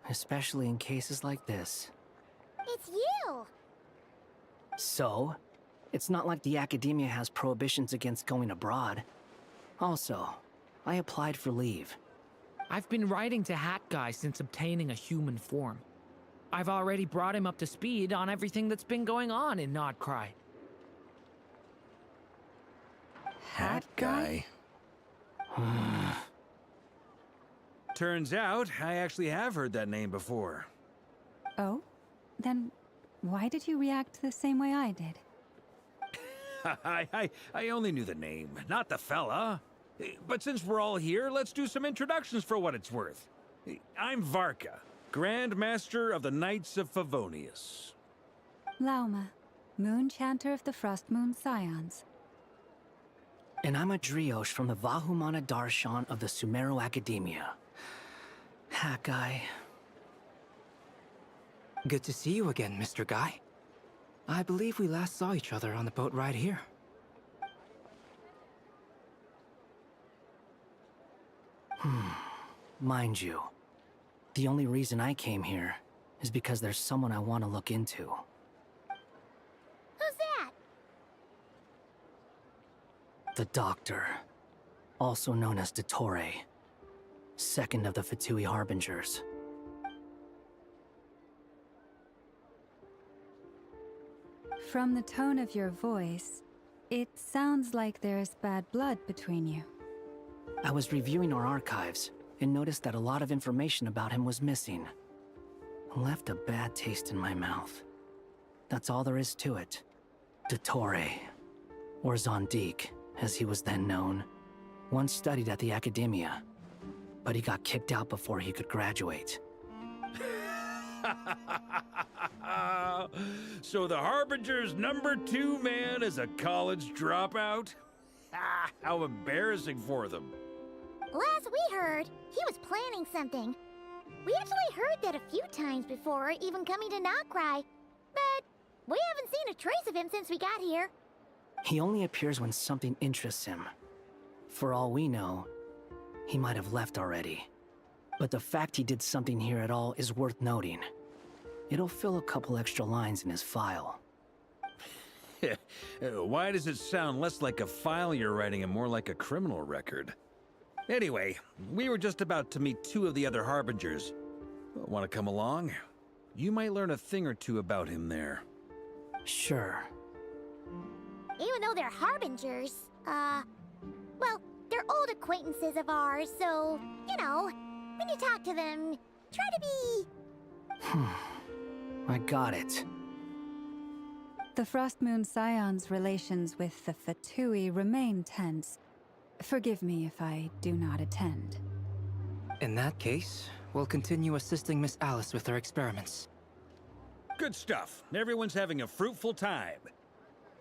especially in cases like this. It's you! So, it's not like the Academia has prohibitions against going abroad. Also, I applied for leave. I've been writing to Hat Guy since obtaining a human form. I've already brought him up to speed on everything that's been going on in Nodcry. Hat Guy? Turns out, I actually have heard that name before. Oh? Then why did you react the same way I did? I only knew the name, not the fella. But since we're all here, let's do some introductions for what it's worth. I'm Varka, Grand Master of the Knights of Favonius. Lauma, Moon Chanter of the Frost Moon Scions. And I'm a Driosh from the Vahumana Darshan of the Sumero Academia. Hat Guy. Good to see you again, Mr. Guy. I believe we last saw each other on the boat ride here. Mind you, the only reason I came here is because there's someone I want to look into. Who's that? The Doctor, also known as Dottore, second of the Fatui Harbingers. From the tone of your voice, it sounds like there's bad blood between you. I was reviewing our archives and noticed that a lot of information about him was missing. Left a bad taste in my mouth. That's all there is to it. Dottore, or Zondique, as he was then known, once studied at the Academia, but he got kicked out before he could graduate. So the Harbinger's #2 man is a college dropout? How embarrassing for them. Last we heard, he was planning something. We actually heard that a few times before, even coming to Nodcry, but we haven't seen a trace of him since we got here. He only appears when something interests him. For all we know, he might have left already. But the fact he did something here at all is worth noting. It'll fill a couple extra lines in his file. Why does it sound less like a file you're writing and more like a criminal record? Anyway, we were just about to meet 2 of the other Harbingers. Want to come along? You might learn a thing or two about him there. Sure. Even though they're Harbingers, well, they're old acquaintances of ours, so, you know, when you talk to them, try to be I got it. The Frost Moon Scion's relations with the Fatui remain tense. Forgive me if I do not attend. In that case, we'll continue assisting Miss Alice with her experiments. Good stuff. Everyone's having a fruitful time.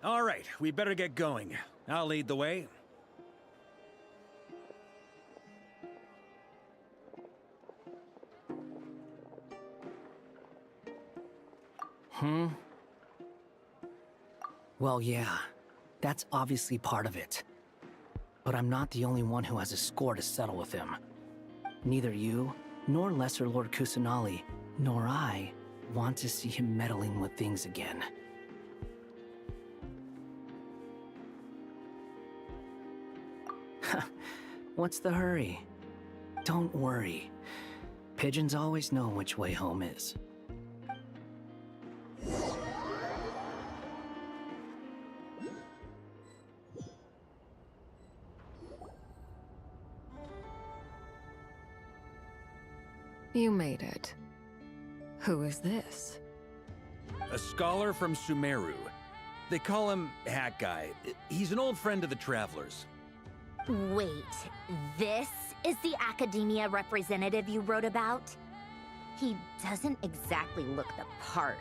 All right, we better get going. I'll lead the way. Well, yeah, that's obviously part of it. But I'm not the only one who has a score to settle with him. Neither you, nor Lesser Lord Kusanali, nor I want to see him meddling with things again. What's the hurry? Don't worry. Pigeons always know which way home is. You made it. Who is this? A scholar from Sumeru. They call him Hat Guy. He's an old friend of the Travelers. Wait, this is the academia representative you wrote about? He doesn't exactly look the part.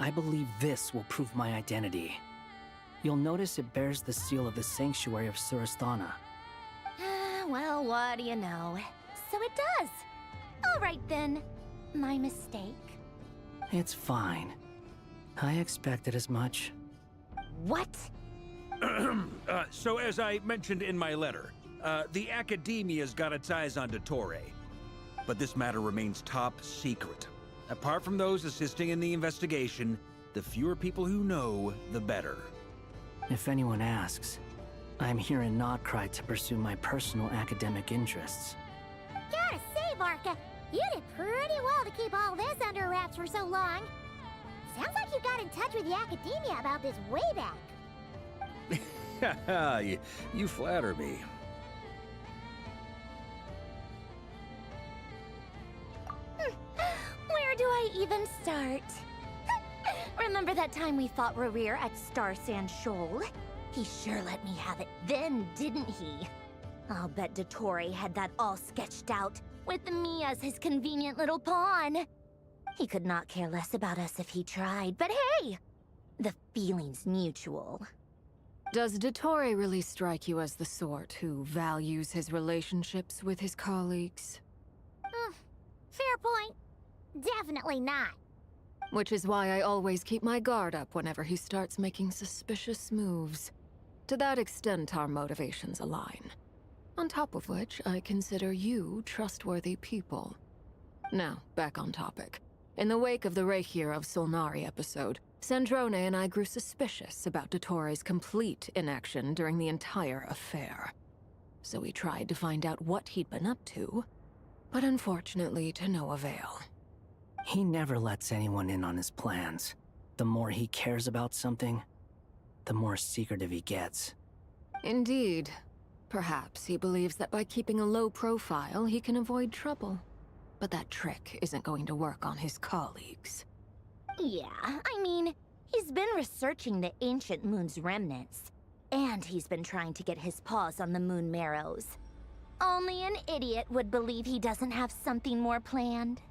I believe this will prove my identity. You'll notice it bears the seal of the Sanctuary of Surasthana. Well, what do you know? So it does. All right then. My mistake. It's fine. I expected as much. What? So as I mentioned in my letter, the Academia's got its eyes on Dottore. But this matter remains top secret. Apart from those assisting in the investigation, the fewer people who know, the better. If anyone asks, I'm here in Nodcry to pursue my personal academic interests. Gotta say, Barca, you did pretty well to keep all this under wraps for so long. Sounds like you got in touch with the Academia about this way back. You flatter me. Where do I even start? Remember that time we fought Rerir at Star Sand Shoal? He sure let me have it then, didn't he? I'll bet Dottore had that all sketched out, with me as his convenient little pawn. He could not care less about us if he tried, but hey! The feeling's mutual. Does Dottore really strike you as the sort who values his relationships with his colleagues? Fair point. Definitely not. Which is why I always keep my guard up whenever he starts making suspicious moves. To that extent, our motivations align. On top of which, I consider you trustworthy people. Now, back on topic. In the wake of the Reikir of Solnari episode, Sandrone and I grew suspicious about Dottore's complete inaction during the entire affair. So we tried to find out what he'd been up to, but unfortunately to no avail. He never lets anyone in on his plans. The more he cares about something, the more secretive he gets. Indeed. Perhaps he believes that by keeping a low profile, he can avoid trouble. But that trick isn't going to work on his colleagues. Yeah, I mean, he's been researching the ancient moon's remnants. And he's been trying to get his paws on the moon marrows. Only an idiot would believe he doesn't have something more planned.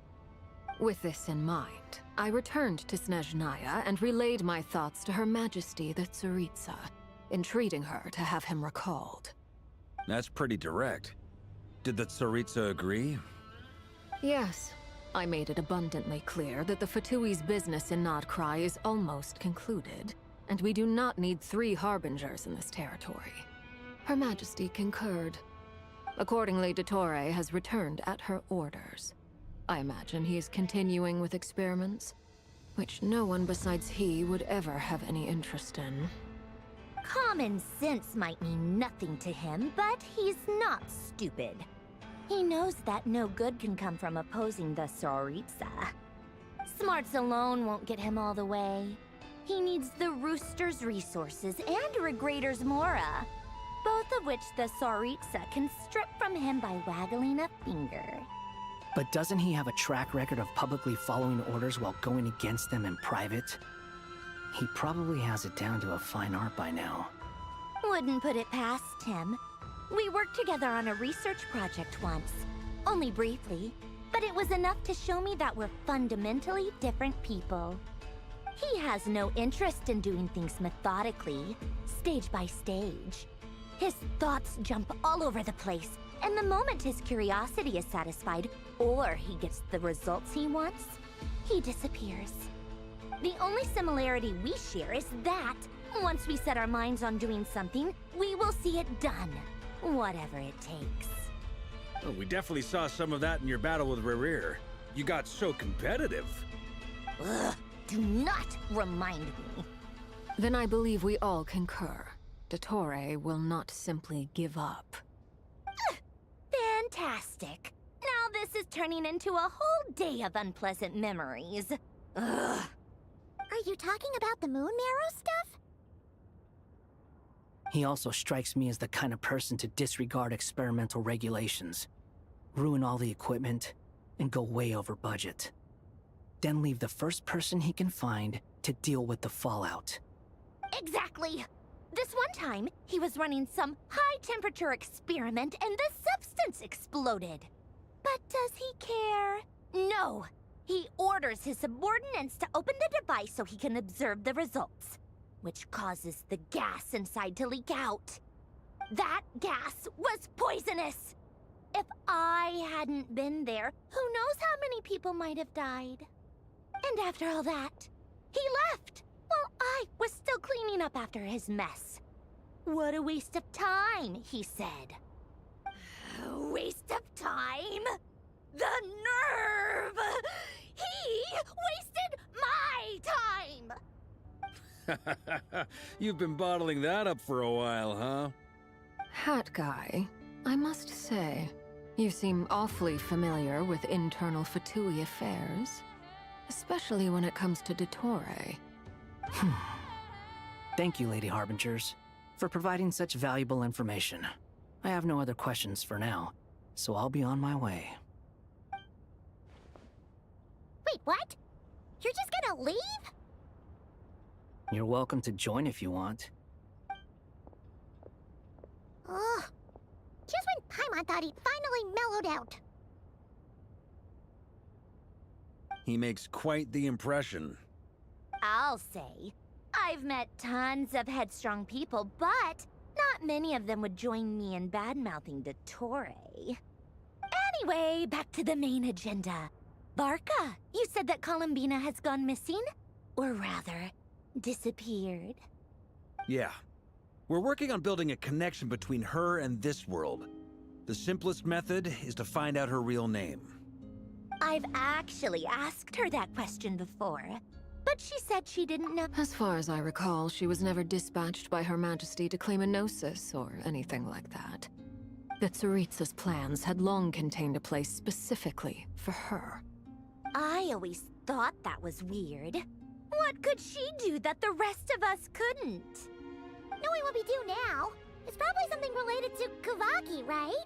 With this in mind, I returned to Snezhnaya and relayed my thoughts to Her Majesty the Tsaritsa, entreating her to have him recalled. That's pretty direct. Did the Tsaritsa agree? Yes. I made it abundantly clear that the Fatui's business in Nodcry is almost concluded, and we do not need 3 harbingers in this territory. Her Majesty concurred. Accordingly, Dottore has returned at her orders. I imagine he is continuing with experiments, which no one besides he would ever have any interest in. Common sense might mean nothing to him, but he's not stupid. He knows that no good can come from opposing the Tsaritsa. Smarts alone won't get him all the way. He needs the Rooster's resources and Regrator's Mora, both of which the Tsaritsa can strip from him by waggling a finger. But doesn't he have a track record of publicly following orders while going against them in private? He probably has it down to a fine art by now. Wouldn't put it past him. We worked together on a research project once. Only briefly, but it was enough to show me that we're fundamentally different people. He has no interest in doing things methodically, stage by stage. His thoughts jump all over the place, and the moment his curiosity is satisfied, or he gets the results he wants, he disappears. The only similarity we share is that, once we set our minds on doing something, we will see it done, whatever it takes. Well, we definitely saw some of that in your battle with Rerir. You got so competitive. Ugh, do not remind me. Then I believe we all concur. Dottore will not simply give up. Fantastic. Now this is turning into a whole day of unpleasant memories. Ugh. Are you talking about the moon marrow stuff? He also strikes me as the kind of person to disregard experimental regulations, ruin all the equipment, and go way over budget. Then leave the first person he can find to deal with the fallout. Exactly. This one time, he was running some high-temperature experiment and the substance exploded. But does he care? No. He orders his subordinates to open the device so he can observe the results, which causes the gas inside to leak out. That gas was poisonous. If I hadn't been there, who knows how many people might have died. And after all that, he left while I was still cleaning up after his mess. What a waste of time, he said. Waste of time? The nerve! He wasted my time! You've been bottling that up for a while, huh? Hat guy, I must say, you seem awfully familiar with internal Fatui affairs. Especially when it comes to Dottore. Thank you, Lady Harbingers, for providing such valuable information. I have no other questions for now, so I'll be on my way. Wait, what? You're just gonna leave? You're welcome to join if you want. Ugh. Just when Paimon thought he'd finally mellowed out. He makes quite the impression. I'll say. I've met tons of headstrong people, but not many of them would join me in bad-mouthing Dottore. Anyway, back to the main agenda. Barca, you said that Columbina has gone missing? Or rather, disappeared. Yeah. We're working on building a connection between her and this world. The simplest method is to find out her real name. I've actually asked her that question before, but she said she didn't know. As far as I recall, she was never dispatched by Her Majesty to claim a gnosis or anything like that. The Tsaritsa's plans had long contained a place specifically for her. I always thought that was weird. What could she do that the rest of us couldn't? Knowing what we do now, it's probably something related to Kavaki, right?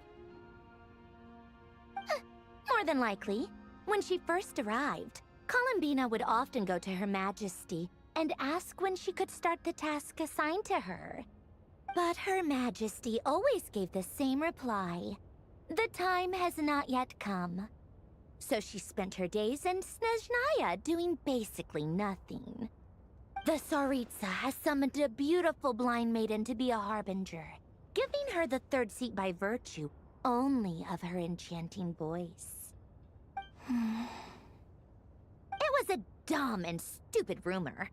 More than likely. When she first arrived, Columbina would often go to Her Majesty and ask when she could start the task assigned to her. But Her Majesty always gave the same reply. The time has not yet come. So she spent her days in Snezhnaya doing basically nothing. The Tsaritsa has summoned a beautiful blind maiden to be a harbinger, giving her the third seat by virtue only of her enchanting voice. It was a dumb and stupid rumor,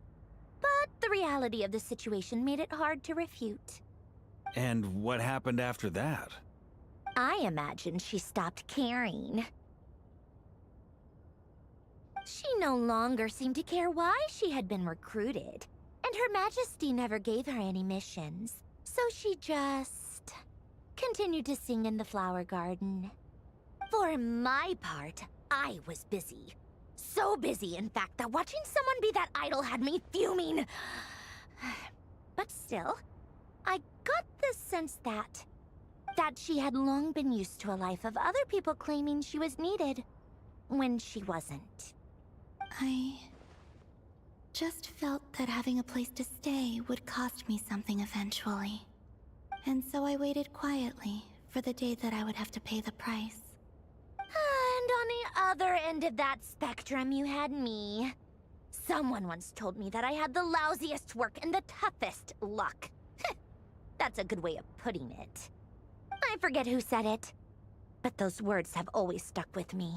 but the reality of the situation made it hard to refute. And what happened after that? I imagine she stopped caring. She no longer seemed to care why she had been recruited, and Her Majesty never gave her any missions, so she just continued to sing in the flower garden. For my part, I was busy. So busy, in fact, that watching someone be that idle had me fuming. But still, I got the sense that she had long been used to a life of other people claiming she was needed, when she wasn't? I just felt that having a place to stay would cost me something eventually. And so I waited quietly for the day that I would have to pay the price. And on the other end of that spectrum, you had me. Someone once told me that I had the lousiest work and the toughest luck. That's a good way of putting it. I forget who said it, but those words have always stuck with me.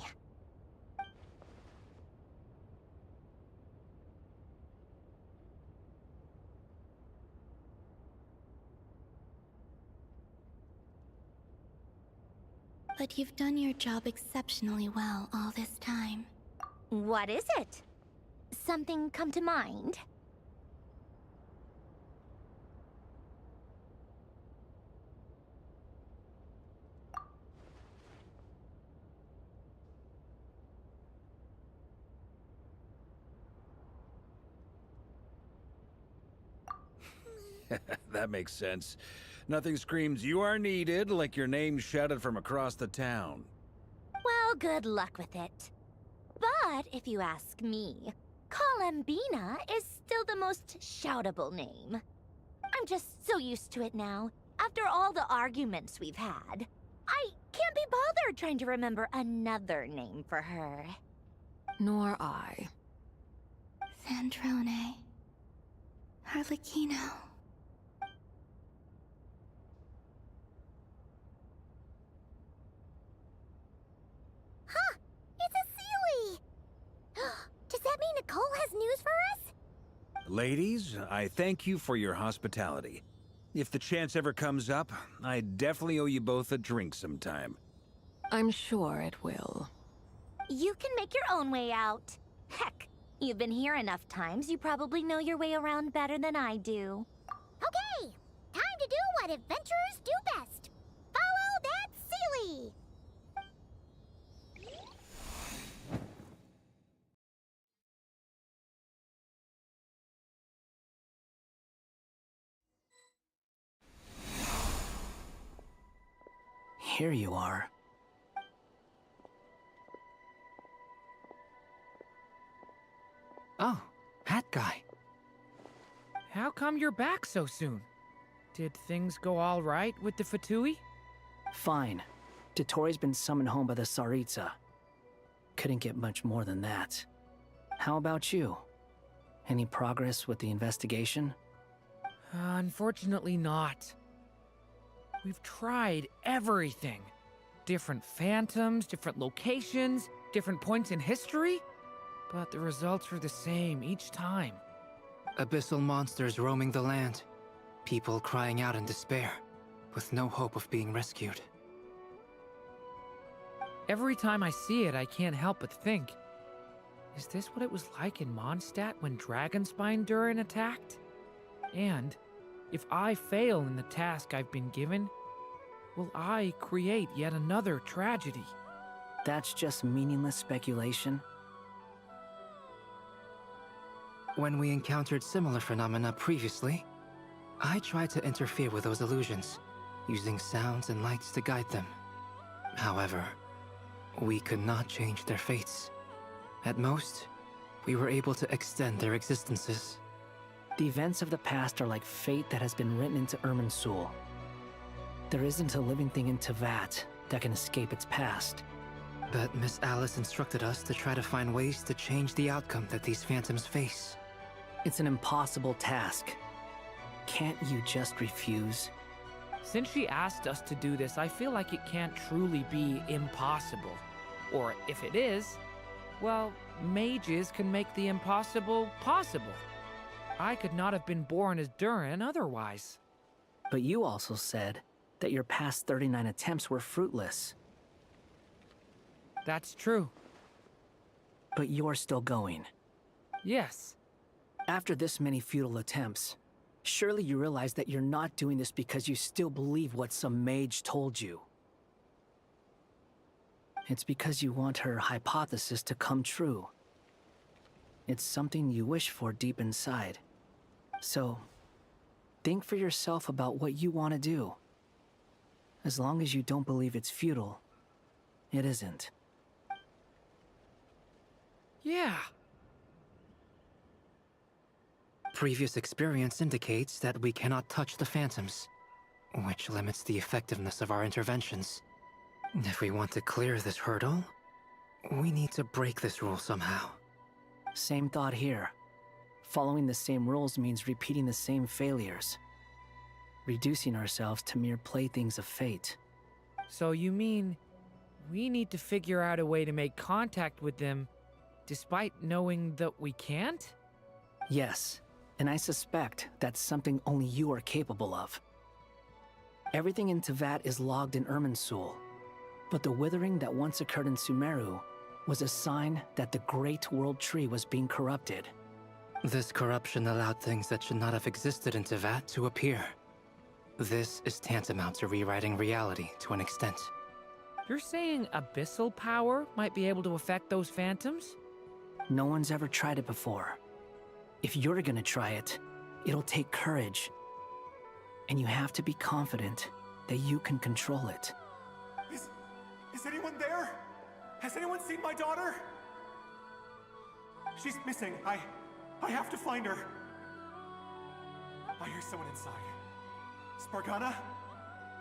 But you've done your job exceptionally well all this time. What is it? Something come to mind? That makes sense. Nothing screams you are needed like your name shouted from across the town. Well, good luck with it. But if you ask me, Colambina is still the most shoutable name. I'm just so used to it now, after all the arguments we've had. I can't be bothered trying to remember another name for her. Nor I. Sandrone. Harlequino. Huh! It's a Sealy! Does that mean Nicole has news for us? Ladies, I thank you for your hospitality. If the chance ever comes up, I definitely owe you both a drink sometime. I'm sure it will. You can make your own way out. Heck, you've been here enough times, you probably know your way around better than I do. Okay, time to do what adventurers do best. Follow that Sealy! Here you are. Oh, hat guy. How come you're back so soon? Did things go all right with the Fatui? Fine. Dotori's been summoned home by the Tsaritsa. Couldn't get much more than that. How about you? Any progress with the investigation? Unfortunately not. We've tried everything. Different phantoms, different locations, different points in history. But the results are the same each time. Abyssal monsters roaming the land. People crying out in despair, with no hope of being rescued. Every time I see it, I can't help but think, is this what it was like in Mondstadt when Dragonspine Durin attacked? And if I fail in the task I've been given, will I create yet another tragedy? That's just meaningless speculation. When we encountered similar phenomena previously, I tried to interfere with those illusions, using sounds and lights to guide them. However, we could not change their fates. At most, we were able to extend their existences. The events of the past are like fate that has been written into Irminsul. There isn't a living thing in Tevat that can escape its past. But Miss Alice instructed us to try to find ways to change the outcome that these phantoms face. It's an impossible task. Can't you just refuse? Since she asked us to do this, I feel like it can't truly be impossible. Or if it is, well, mages can make the impossible possible. I could not have been born as Durin otherwise. But you also said that your past 39 attempts were fruitless. That's true. But you're still going. Yes. After this many futile attempts, surely you realize that you're not doing this because you still believe what some mage told you. It's because you want her hypothesis to come true. It's something you wish for deep inside. So, think for yourself about what you want to do. As long as you don't believe it's futile, it isn't. Yeah. Previous experience indicates that we cannot touch the phantoms, which limits the effectiveness of our interventions. If we want to clear this hurdle, we need to break this rule somehow. Same thought here. Following the same rules means repeating the same failures, reducing ourselves to mere playthings of fate. So you mean we need to figure out a way to make contact with them despite knowing that we can't? Yes, and I suspect that's something only you are capable of. Everything in Tevat is logged in Irminsul, but the withering that once occurred in Sumeru was a sign that the Great World Tree was being corrupted. This corruption allowed things that should not have existed in Tevat to appear. This is tantamount to rewriting reality to an extent. You're saying abyssal power might be able to affect those phantoms? No one's ever tried it before. If you're gonna try it, it'll take courage. And you have to be confident that you can control it. Is anyone there? Has anyone seen my daughter? She's missing. I have to find her. I hear someone inside. Spargana?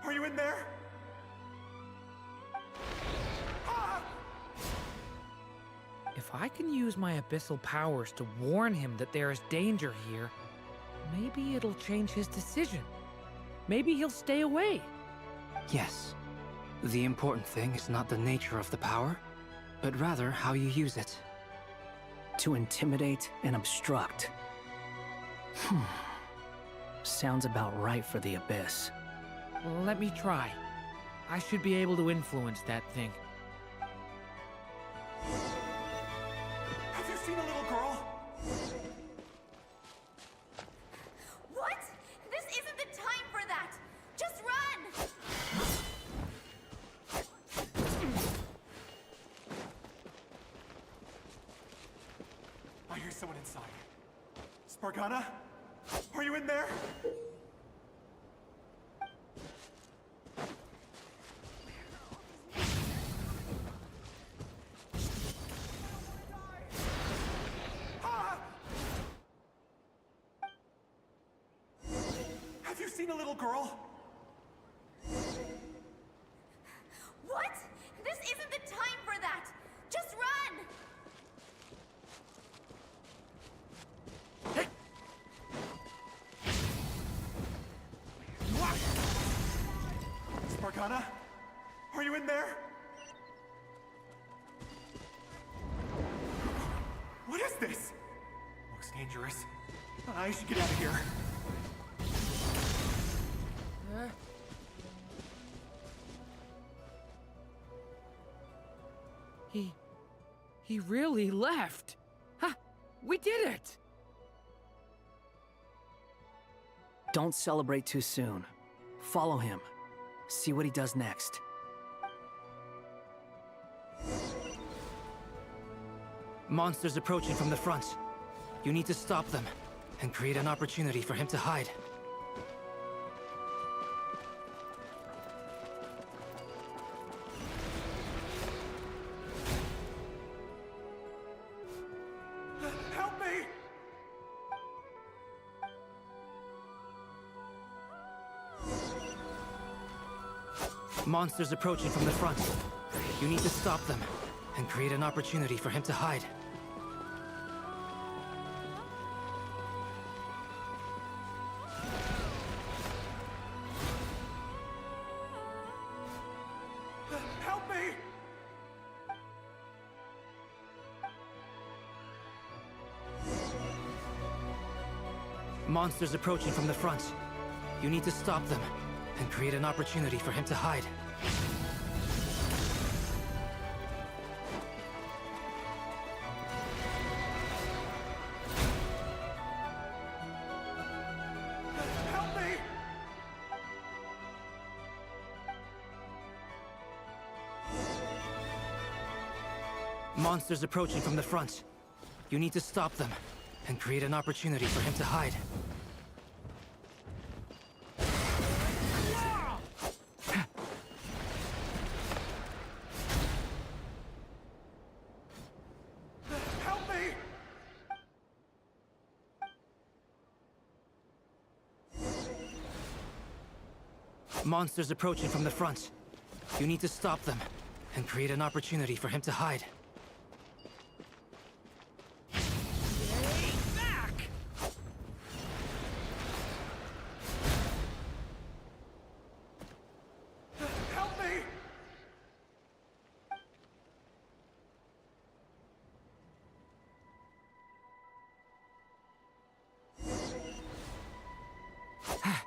Are you in there? If I can use my abyssal powers to warn him that there is danger here, maybe it'll change his decision. Maybe he'll stay away. Yes. The important thing is not the nature of the power, but rather how you use it. To intimidate and obstruct. Sounds about right for the Abyss. Well, let me try. I should be able to influence that thing. Have you seen a little girl? What? This isn't the time for that! Just run! I hear someone inside. Spargana? Are you in there? Have you seen a little girl? What? This isn't the time for that! Just run! Spargana? Are you in there? What is this? Looks dangerous. I should get out of here. He really left. Ha! We did it! Don't celebrate too soon. Follow him. See what he does next. Monsters approaching from the front. You need to stop them and create an opportunity for him to hide. Help me! Monsters approaching from the front. You need to stop them and create an opportunity for him to hide. Help me! Monsters approaching from the front. You need to stop them and create an opportunity for him to hide. Help me! Monsters approaching from the front. You need to stop them and create an opportunity for him to hide. Help Monsters approaching from the front. You need to stop them and create an opportunity for him to hide. Help me!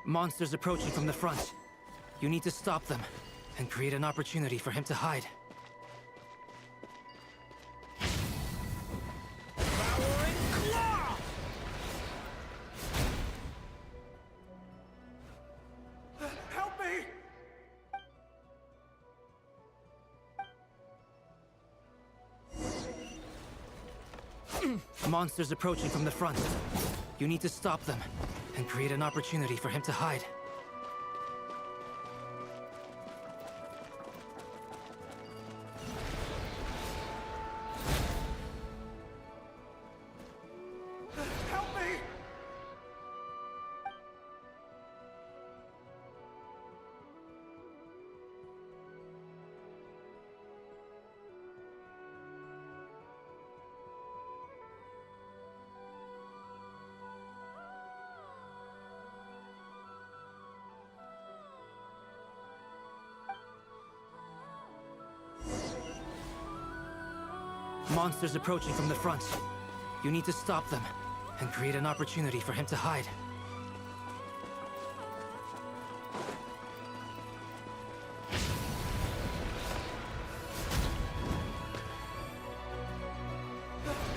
Monsters approaching from the front. You need to stop them and create an opportunity for him to hide. Help me! Monsters approaching from the front. You need to stop them and create an opportunity for him to hide. Help me! Monsters approaching from the front. You need to stop them and create an opportunity for him to hide.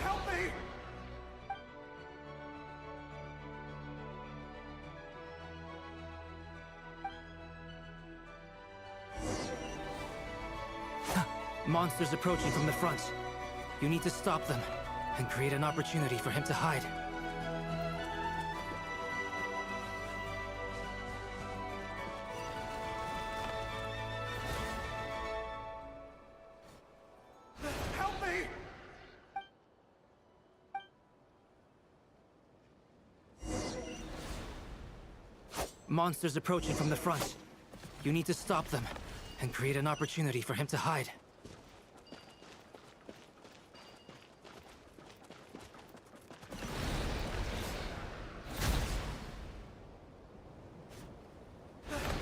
Help me! Monsters approaching from the front. You need to stop them and create an opportunity for him to hide. Help me! Monsters approaching from the front. You need to stop them and create an opportunity for him to hide.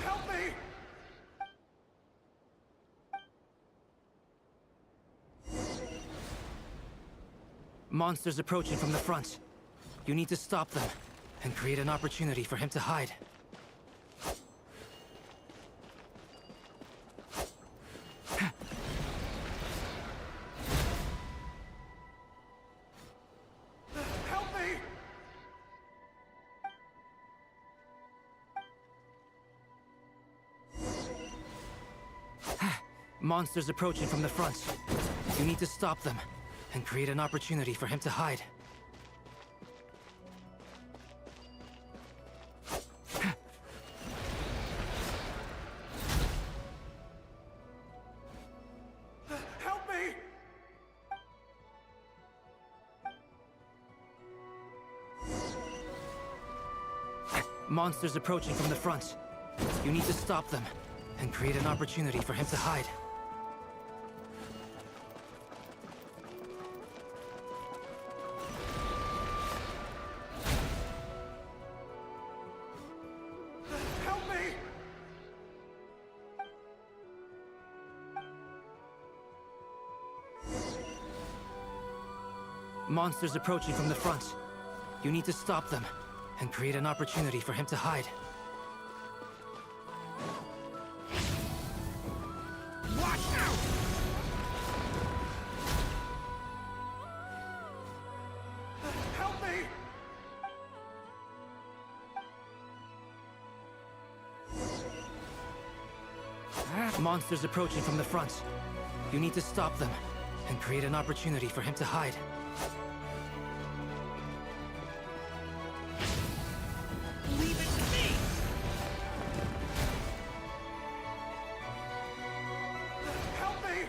Help me! Monsters approaching from the front. You need to stop them and create an opportunity for him to hide. Help me! Monsters approaching from the front. You need to stop them and create an opportunity for him to hide. Help me! Monsters approaching from the front. You need to stop them and create an opportunity for him to hide. Help me! Monsters approaching from the front. You need to stop them and create an opportunity for him to hide. Watch out! Help me! Monsters approaching from the front. You need to stop them and create an opportunity for him to hide. Leave it to me! Help me!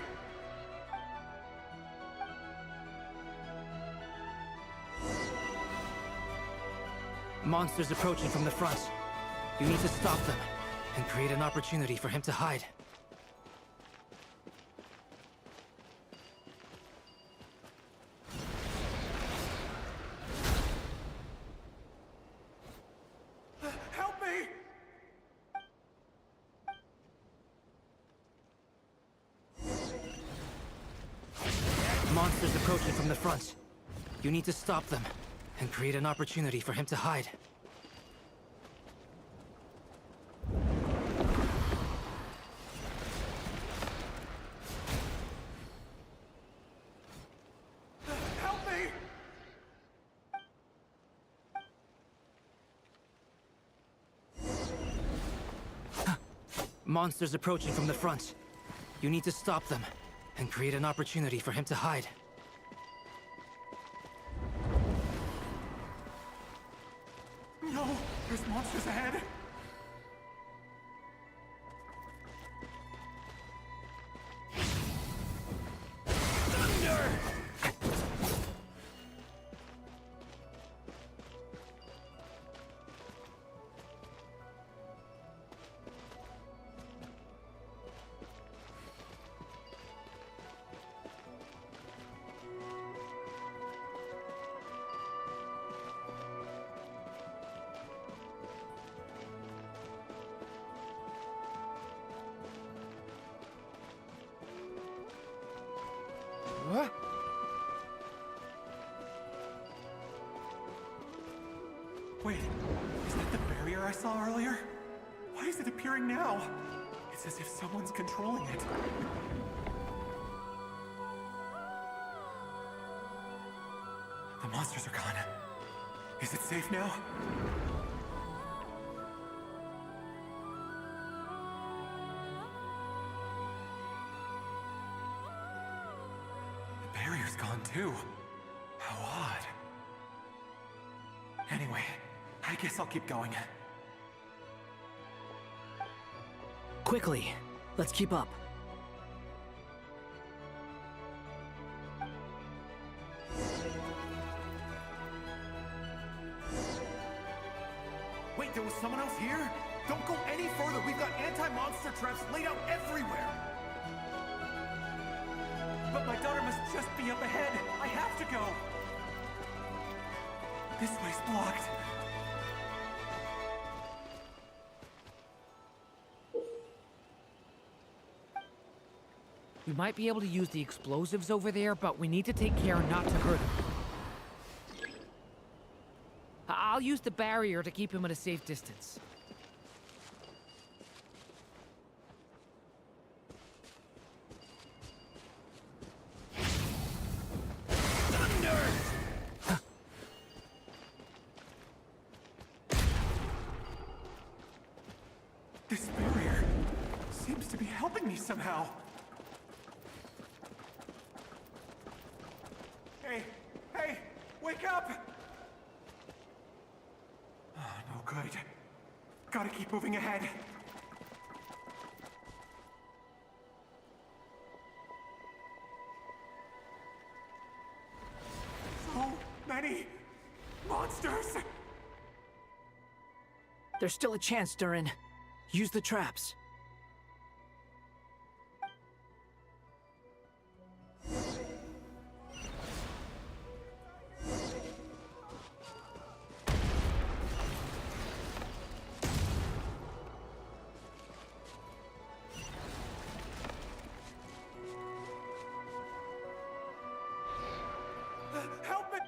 Monsters approaching from the front. You need to stop them and create an opportunity for him to hide. Help me! Monsters approaching from the front. You need to stop them and create an opportunity for him to hide. Help me! Monsters approaching from the front. You need to stop them and create an opportunity for him to hide. No! There's monsters ahead! What? Wait, is that the barrier I saw earlier? Why is it appearing now? It's as if someone's controlling it. The monsters are gone. Is it safe now? The barrier's gone too. How odd. Anyway, I guess I'll keep going. Quickly, let's keep up. Wait, there was someone else here? Don't go any further. We've got anti-monster traps laid out everywhere. But my daughter must just be up ahead. I have to go. This way's blocked. We might be able to use the explosives over there, but we need to take care not to hurt him. I'll use the barrier to keep him at a safe distance. This barrier seems to be helping me somehow. Hey, wake up! Oh, no good. Gotta keep moving ahead. So many monsters! There's still a chance, Durin. Use the traps. Help me!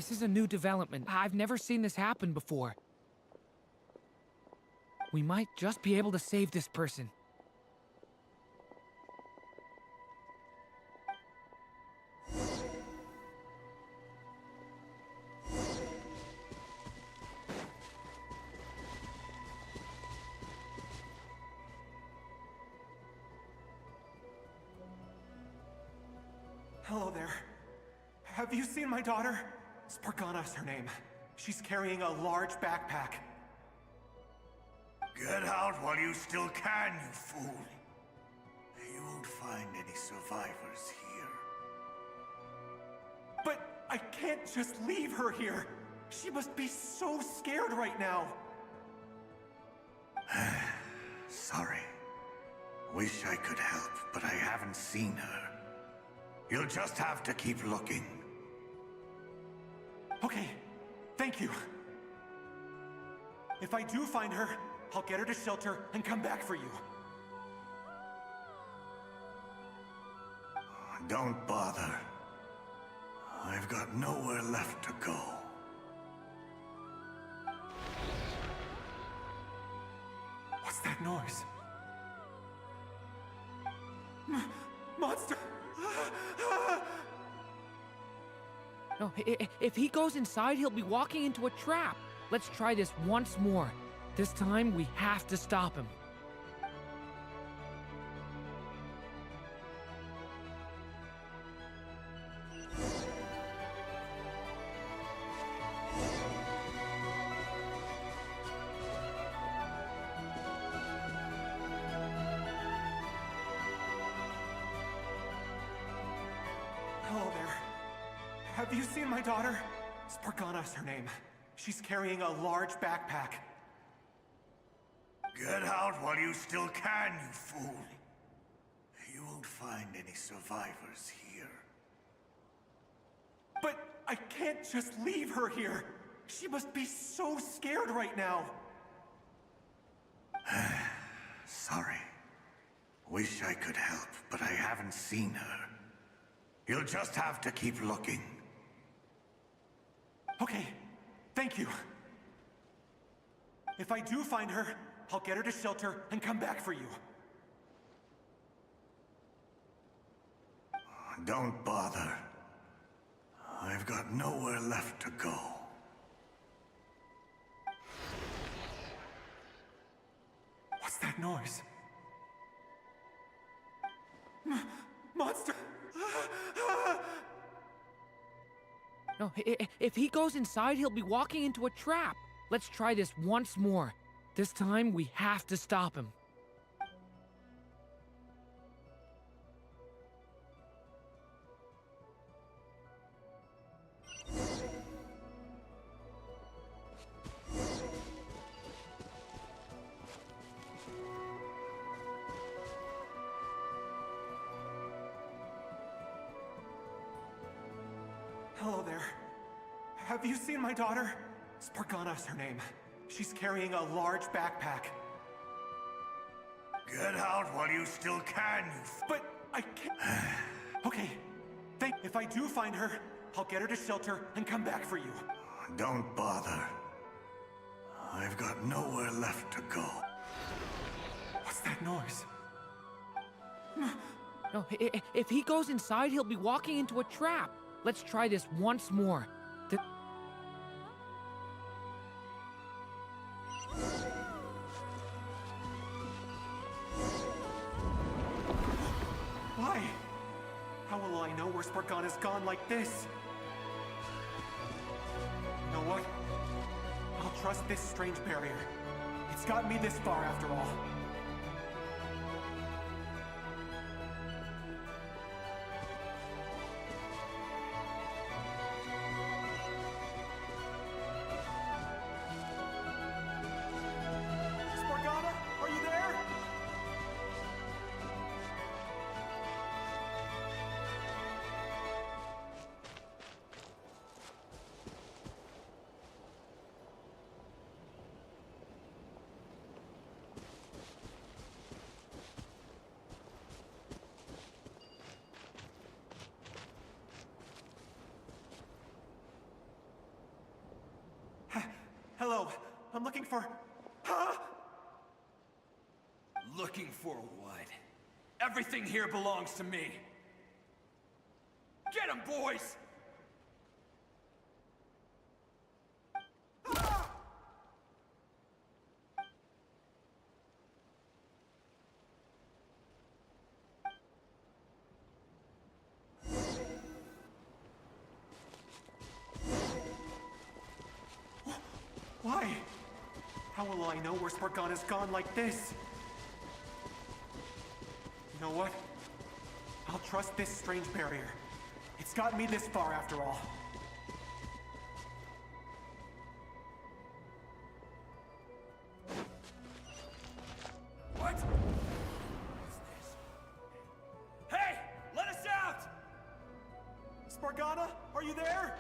This is a new development. I've never seen this happen before. We might just be able to save this person. Hello there. Have you seen my daughter? Spargana's her name. She's carrying a large backpack. Get out while you still can, you fool. You won't find any survivors here. But I can't just leave her here. She must be so scared right now. Sorry. Wish I could help, but I haven't seen her. You'll just have to keep looking. Okay, thank you. If I do find her, I'll get her to shelter and come back for you. Don't bother. I've got nowhere left to go. What's that noise? Monster! No, if he goes inside, he'll be walking into a trap. Let's try this once more. This time, we have to stop him. Hello there. Have you seen my daughter? Spargana's her name. She's carrying a large backpack. Get out while you still can, you fool. You won't find any survivors here. But I can't just leave her here. She must be so scared right now. Sorry. Wish I could help, but I haven't seen her. You'll just have to keep looking. Okay, thank you. If I do find her, I'll get her to shelter and come back for you. Don't bother. I've got nowhere left to go. What's that noise? Monster! No, if he goes inside, he'll be walking into a trap. Let's try this once more. This time, we have to stop him. Hello there. Have you seen my daughter? Spargana's her name. She's carrying a large backpack. Get out while you still can, you But I can't... Okay, if I do find her, I'll get her to shelter and come back for you. Don't bother. I've got nowhere left to go. What's that noise? No, if he goes inside, he'll be walking into a trap. Let's try this once more. Why? How will I know where Spargana's gone like this? You know what? I'll trust this strange barrier. It's got me this far after all. Spargana, are you there? I'm looking for... Huh? Looking for what? Everything here belongs to me. Get 'em, boys! Why? How will I know where Spargana's gone like this? You know what? I'll trust this strange barrier. It's gotten me this far after all. What? What is this? Hey! Let us out! Spargana, are you there?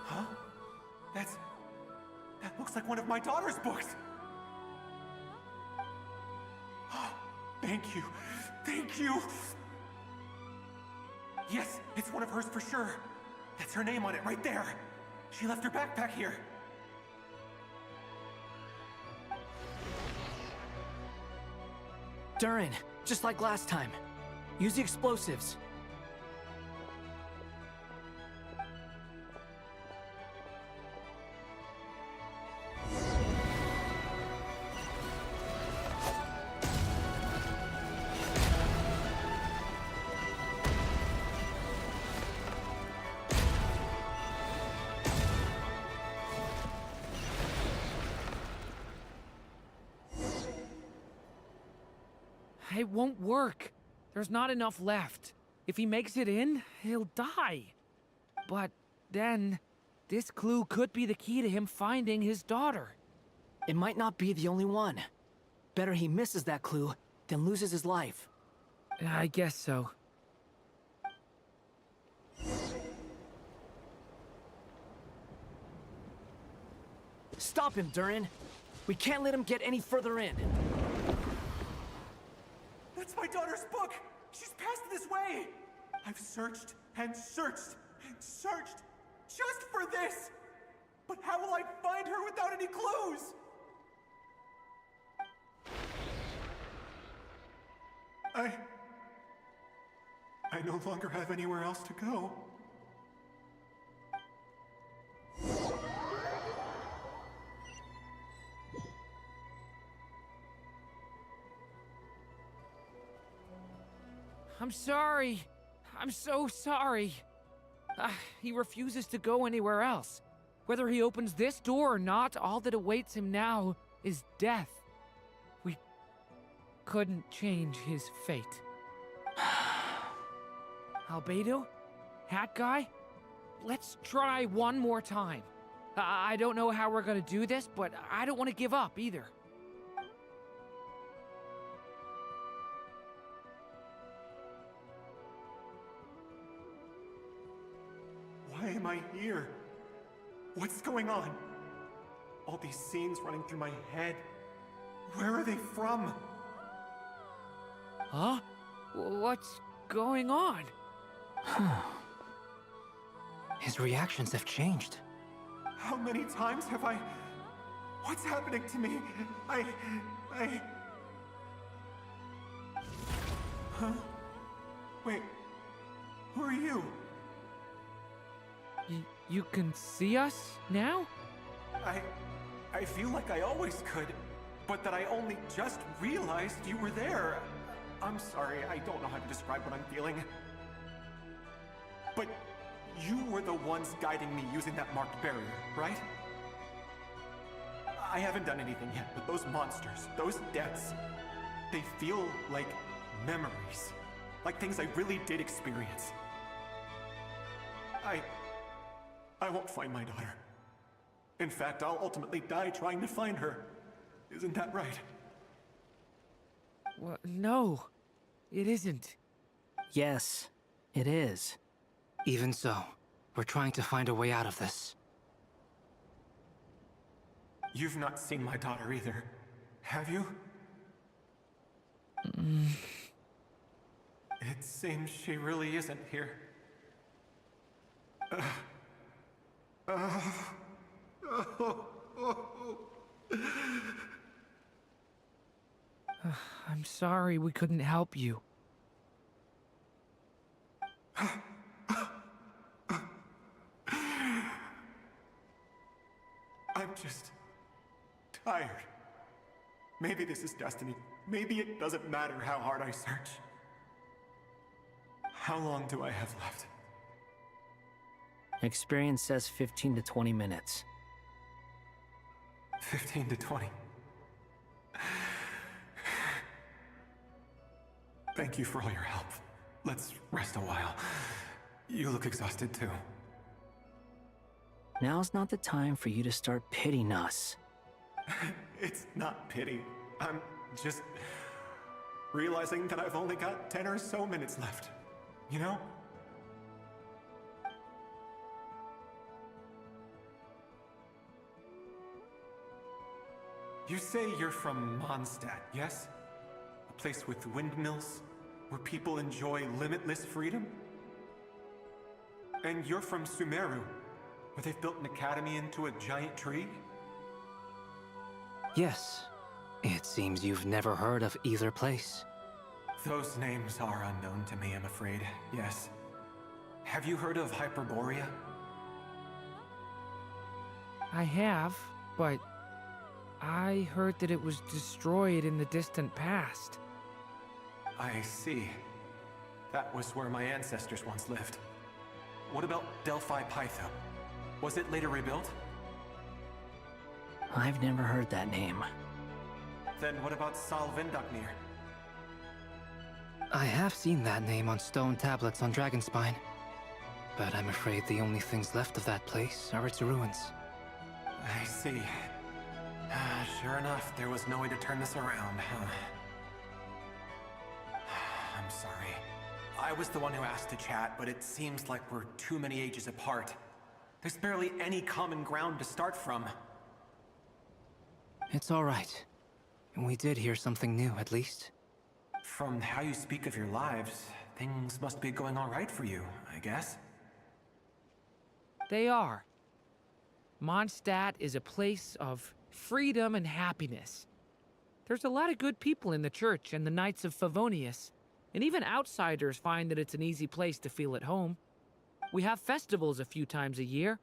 Huh? That looks like one of my daughter's books! Thank you. Thank you! Yes, it's one of hers for sure. That's her name on it right there. She left her backpack here. Durin, just like last time. Use the explosives. It won't work. There's not enough left. If he makes it in, he'll die. But then, this clue could be the key to him finding his daughter. It might not be the only one. Better he misses that clue than loses his life. I guess so. Stop him, Durin. We can't let him get any further in. That's my daughter's book! She's passed this way! I've searched and searched and searched just for this! But how will I find her without any clues? I no longer have anywhere else to go. I'm sorry. I'm so sorry. He refuses to go anywhere else. Whether he opens this door or not, all that awaits him now is death. We couldn't change his fate. Albedo? Hat Guy? Let's try one more time. I don't know how we're gonna do this, but I don't want to give up either. Why am I here? What's going on? All these scenes running through my head. Where are they from? Huh? What's going on? His reactions have changed. How many times have I... What's happening to me? Huh? Wait, who are you? You can see us now? I feel like I always could, but that I only just realized you were there. I'm sorry, I don't know how to describe what I'm feeling. But you were the ones guiding me using that marked barrier, right? I haven't done anything yet, but those monsters, those deaths, they feel like memories. Like things I really did experience. I won't find my daughter. In fact, I'll ultimately die trying to find her. Isn't that right? Well, no, it isn't. Yes, it is. Even so, we're trying to find a way out of this. You've not seen my daughter either, have you? It seems she really isn't here. I'm sorry we couldn't help you. I'm just tired. Maybe this is destiny. Maybe it doesn't matter how hard I search. How long do I have left? Experience says 15 to 20 minutes. 15 to 20. Thank you for all your help. Let's rest a while. You look exhausted too. Now's not the time for you to start pitying us. It's not pity. I'm just realizing that I've only got 10 or so minutes left. You know? You say you're from Mondstadt, yes? A place with windmills, where people enjoy limitless freedom? And you're from Sumeru, where they've built an academy into a giant tree? Yes. It seems you've never heard of either place. Those names are unknown to me, I'm afraid, yes. Have you heard of Hyperborea? I have, but I heard that it was destroyed in the distant past. I see. That was where my ancestors once lived. What about Delphi Pytho? Was it later rebuilt? I've never heard that name. Then what about Salvindaknir? I have seen that name on stone tablets on Dragonspine. But I'm afraid the only things left of that place are its ruins. I see. Sure enough, there was no way to turn this around, huh? I'm sorry. I was the one who asked to chat, but it seems like we're too many ages apart. There's barely any common ground to start from. It's all right. We did hear something new, at least. From how you speak of your lives, things must be going all right for you, I guess. They are. Mondstadt is a place of freedom and happiness. There's a lot of good people in the church and the Knights of Favonius, and even outsiders find that it's an easy place to feel at home. We have festivals a few times a year.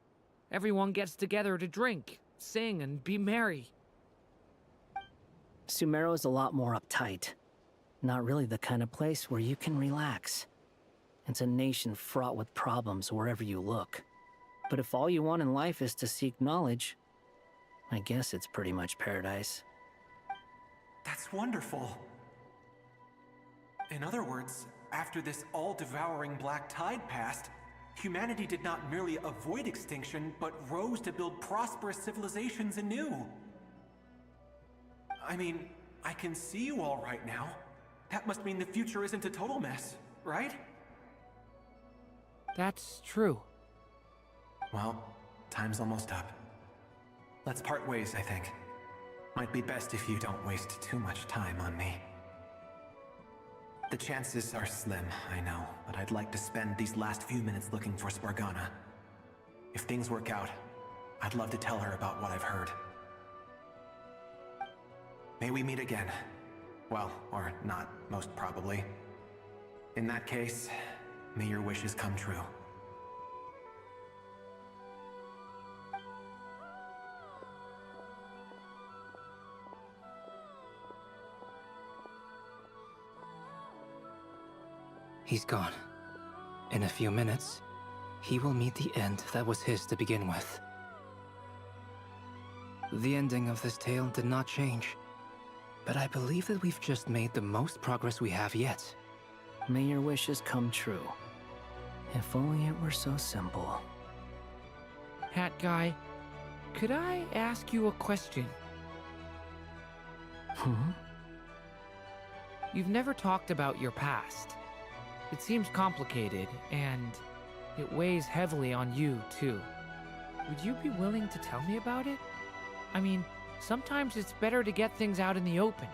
Everyone gets together to drink, sing, and be merry. Sumeru is a lot more uptight. Not really the kind of place where you can relax. It's a nation fraught with problems wherever you look. But if all you want in life is to seek knowledge, I guess it's pretty much paradise. That's wonderful. In other words, after this all-devouring black tide passed, humanity did not merely avoid extinction, but rose to build prosperous civilizations anew. I mean, I can see you all right now. That must mean the future isn't a total mess, right? That's true. Well, time's almost up. Let's part ways, I think. Might be best if you don't waste too much time on me. The chances are slim, I know, but I'd like to spend these last few minutes looking for Spargana. If things work out, I'd love to tell her about what I've heard. May we meet again. Well, or not, most probably. In that case, may your wishes come true. He's gone. In a few minutes, he will meet the end that was his to begin with. The ending of this tale did not change, but I believe that we've just made the most progress we have yet. May your wishes come true. If only it were so simple. Hat guy, could I ask you a question? You've never talked about your past. It seems complicated, and it weighs heavily on you, too. Would you be willing to tell me about it? I mean, sometimes it's better to get things out in the open.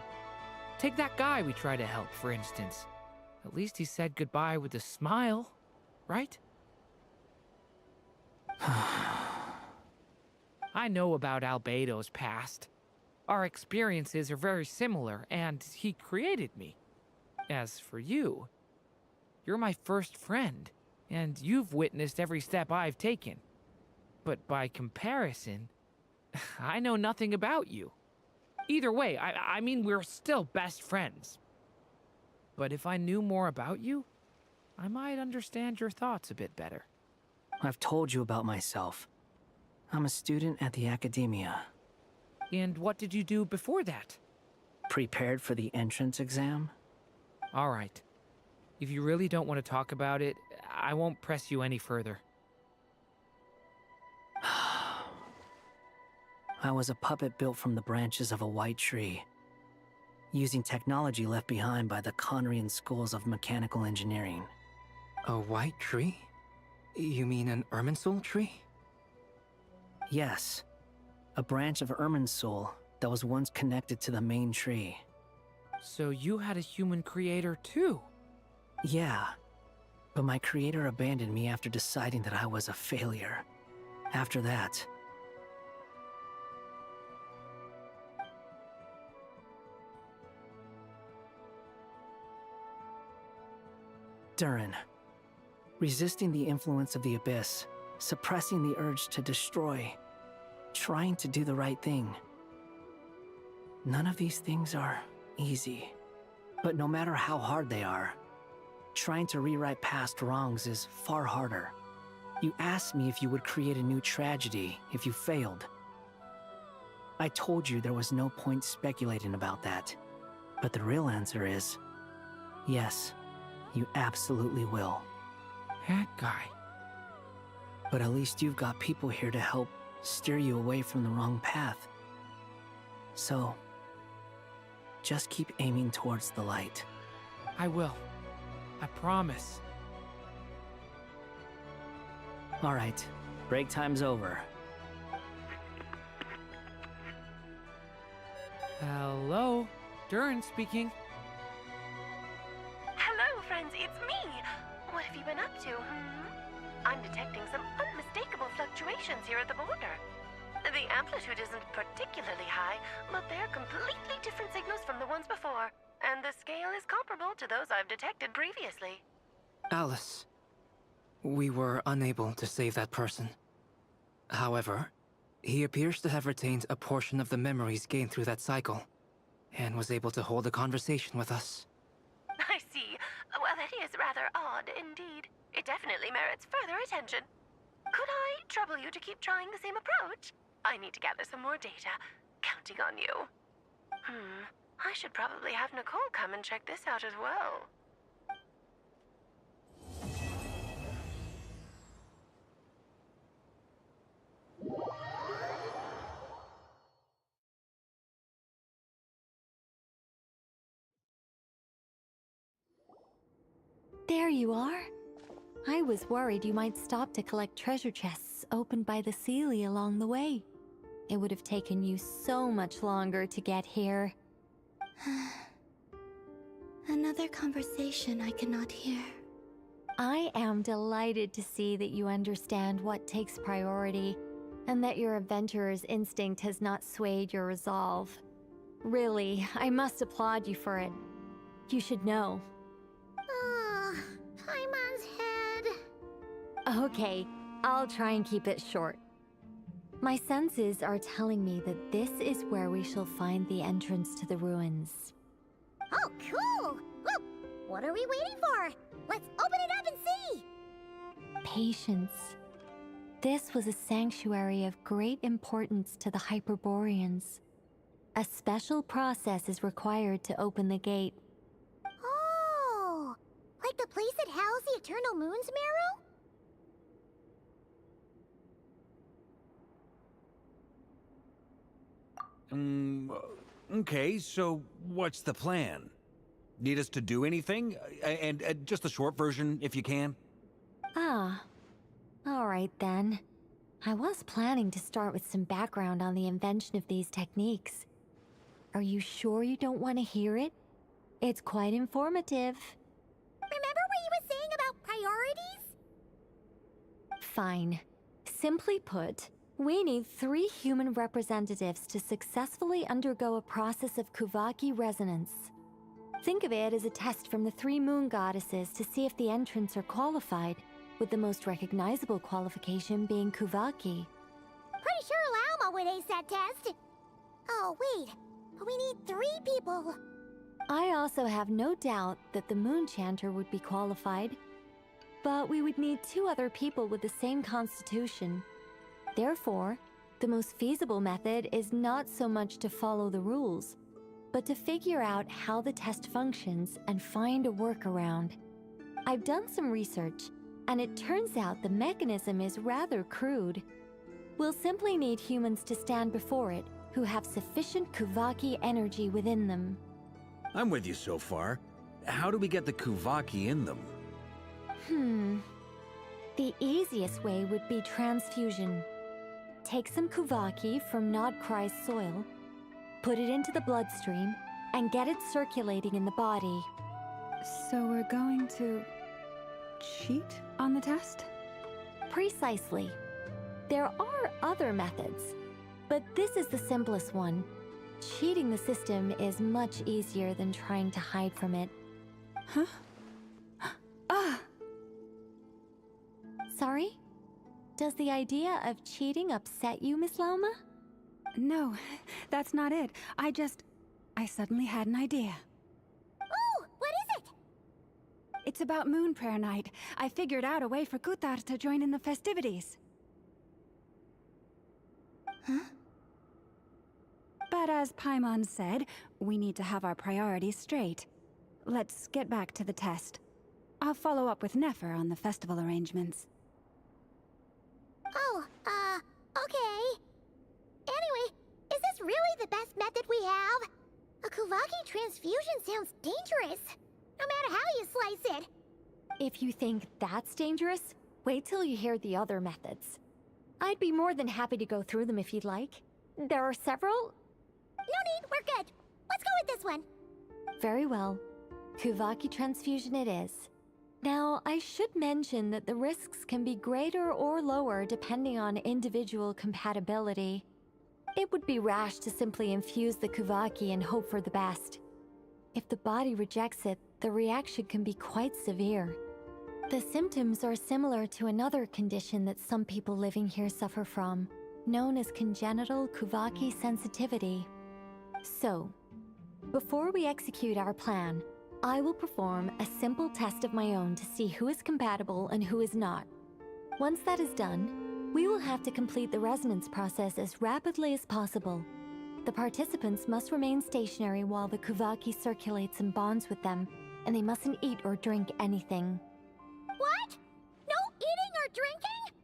Take that guy we tried to help, for instance. At least he said goodbye with a smile, right? I know about Albedo's past. Our experiences are very similar, and he created me. As for you, you're my first friend, and you've witnessed every step I've taken. But by comparison, I know nothing about you. Either way, I mean, we're still best friends. But if I knew more about you, I might understand your thoughts a bit better. I've told you about myself. I'm a student at the academia. And what did you do before that? Prepared for the entrance exam? All right. If you really don't want to talk about it, I won't press you any further. I was a puppet built from the branches of a white tree, using technology left behind by the Conrian schools of mechanical engineering. A white tree? You mean an Irminsul tree? Yes. A branch of Irminsul that was once connected to the main tree. So you had a human creator too? Yeah. But my creator abandoned me after deciding that I was a failure. After that, Durin. Resisting the influence of the Abyss, suppressing the urge to destroy, trying to do the right thing. None of these things are easy. But no matter how hard they are, trying to rewrite past wrongs is far harder. You asked me if you would create a new tragedy if you failed. I told you there was no point speculating about that. But the real answer is, yes, you absolutely will. That guy. But at least you've got people here to help steer you away from the wrong path. So, just keep aiming towards the light. I will. I promise. All right, break time's over. Hello, Durin speaking. Hello, friends, it's me. What have you been up to, I'm detecting some unmistakable fluctuations here at the border. The amplitude isn't particularly high, but they're completely different signals from the ones before, and the scale is comparable to those I've detected previously. Alice, we were unable to save that person. However, he appears to have retained a portion of the memories gained through that cycle, and was able to hold a conversation with us. I see. Well, that is rather odd indeed. It definitely merits further attention. Could I trouble you to keep trying the same approach? I need to gather some more data. Counting on you. I should probably have Nicole come and check this out as well. There you are. I was worried you might stop to collect treasure chests opened by the Seelie along the way. It would have taken you so much longer to get here. Another conversation I cannot hear. I am delighted to see that you understand what takes priority, and that your adventurer's instinct has not swayed your resolve. Really, I must applaud you for it. You should know. Paimon's head. Okay, I'll try and keep it short. My senses are telling me that this is where we shall find the entrance to the ruins. Oh, cool! Well, what are we waiting for? Let's open it up and see! Patience. This was a sanctuary of great importance to the Hyperboreans. A special process is required to open the gate. Oh! The place that housed the Eternal Moon's marrow? Okay, so what's the plan? Need us to do anything? And just the short version, if you can. Ah, alright then. I was planning to start with some background on the invention of these techniques. Are you sure you don't want to hear it? It's quite informative. Remember what you were saying about priorities? Fine. Simply put, we need 3 human representatives to successfully undergo a process of Kuvaki resonance. Think of it as a test from the 3 moon goddesses to see if the entrants are qualified, with the most recognizable qualification being Kuvaki. Pretty sure Lauma would ace that test. Oh, wait. But we need 3 people. I also have no doubt that the Moon Chanter would be qualified. But we would need 2 other people with the same constitution. Therefore, the most feasible method is not so much to follow the rules, but to figure out how the test functions and find a workaround. I've done some research, and it turns out the mechanism is rather crude. We'll simply need humans to stand before it who have sufficient Kuvaki energy within them. I'm with you so far. How do we get the Kuvaki in them? The easiest way would be transfusion. Take some Kuvaki from Nodcry's soil, put it into the bloodstream, and get it circulating in the body. So we're going to cheat on the test? Precisely. There are other methods, but this is the simplest one. Cheating the system is much easier than trying to hide from it. Huh? Ah! Sorry? Does the idea of cheating upset you, Miss Lauma? No, that's not it. I suddenly had an idea. Oh, what is it? It's about Moon Prayer Night. I figured out a way for Kutar to join in the festivities. Huh? But as Paimon said, we need to have our priorities straight. Let's get back to the test. I'll follow up with Nefer on the festival arrangements. Oh, okay. Anyway, is this really the best method we have? A Kuvaki transfusion sounds dangerous, no matter how you slice it. If you think that's dangerous, wait till you hear the other methods. I'd be more than happy to go through them if you'd like. There are several. No need, we're good. Let's go with this one. Very well. Kuvaki transfusion it is. Now, I should mention that the risks can be greater or lower depending on individual compatibility. It would be rash to simply infuse the Kuvaki and hope for the best. If the body rejects it, the reaction can be quite severe. The symptoms are similar to another condition that some people living here suffer from, known as congenital Kuvaki sensitivity. So, before we execute our plan, I will perform a simple test of my own to see who is compatible and who is not. Once that is done, we will have to complete the resonance process as rapidly as possible. The participants must remain stationary while the Kuvaki circulates and bonds with them, and they mustn't eat or drink anything. What? No eating or drinking?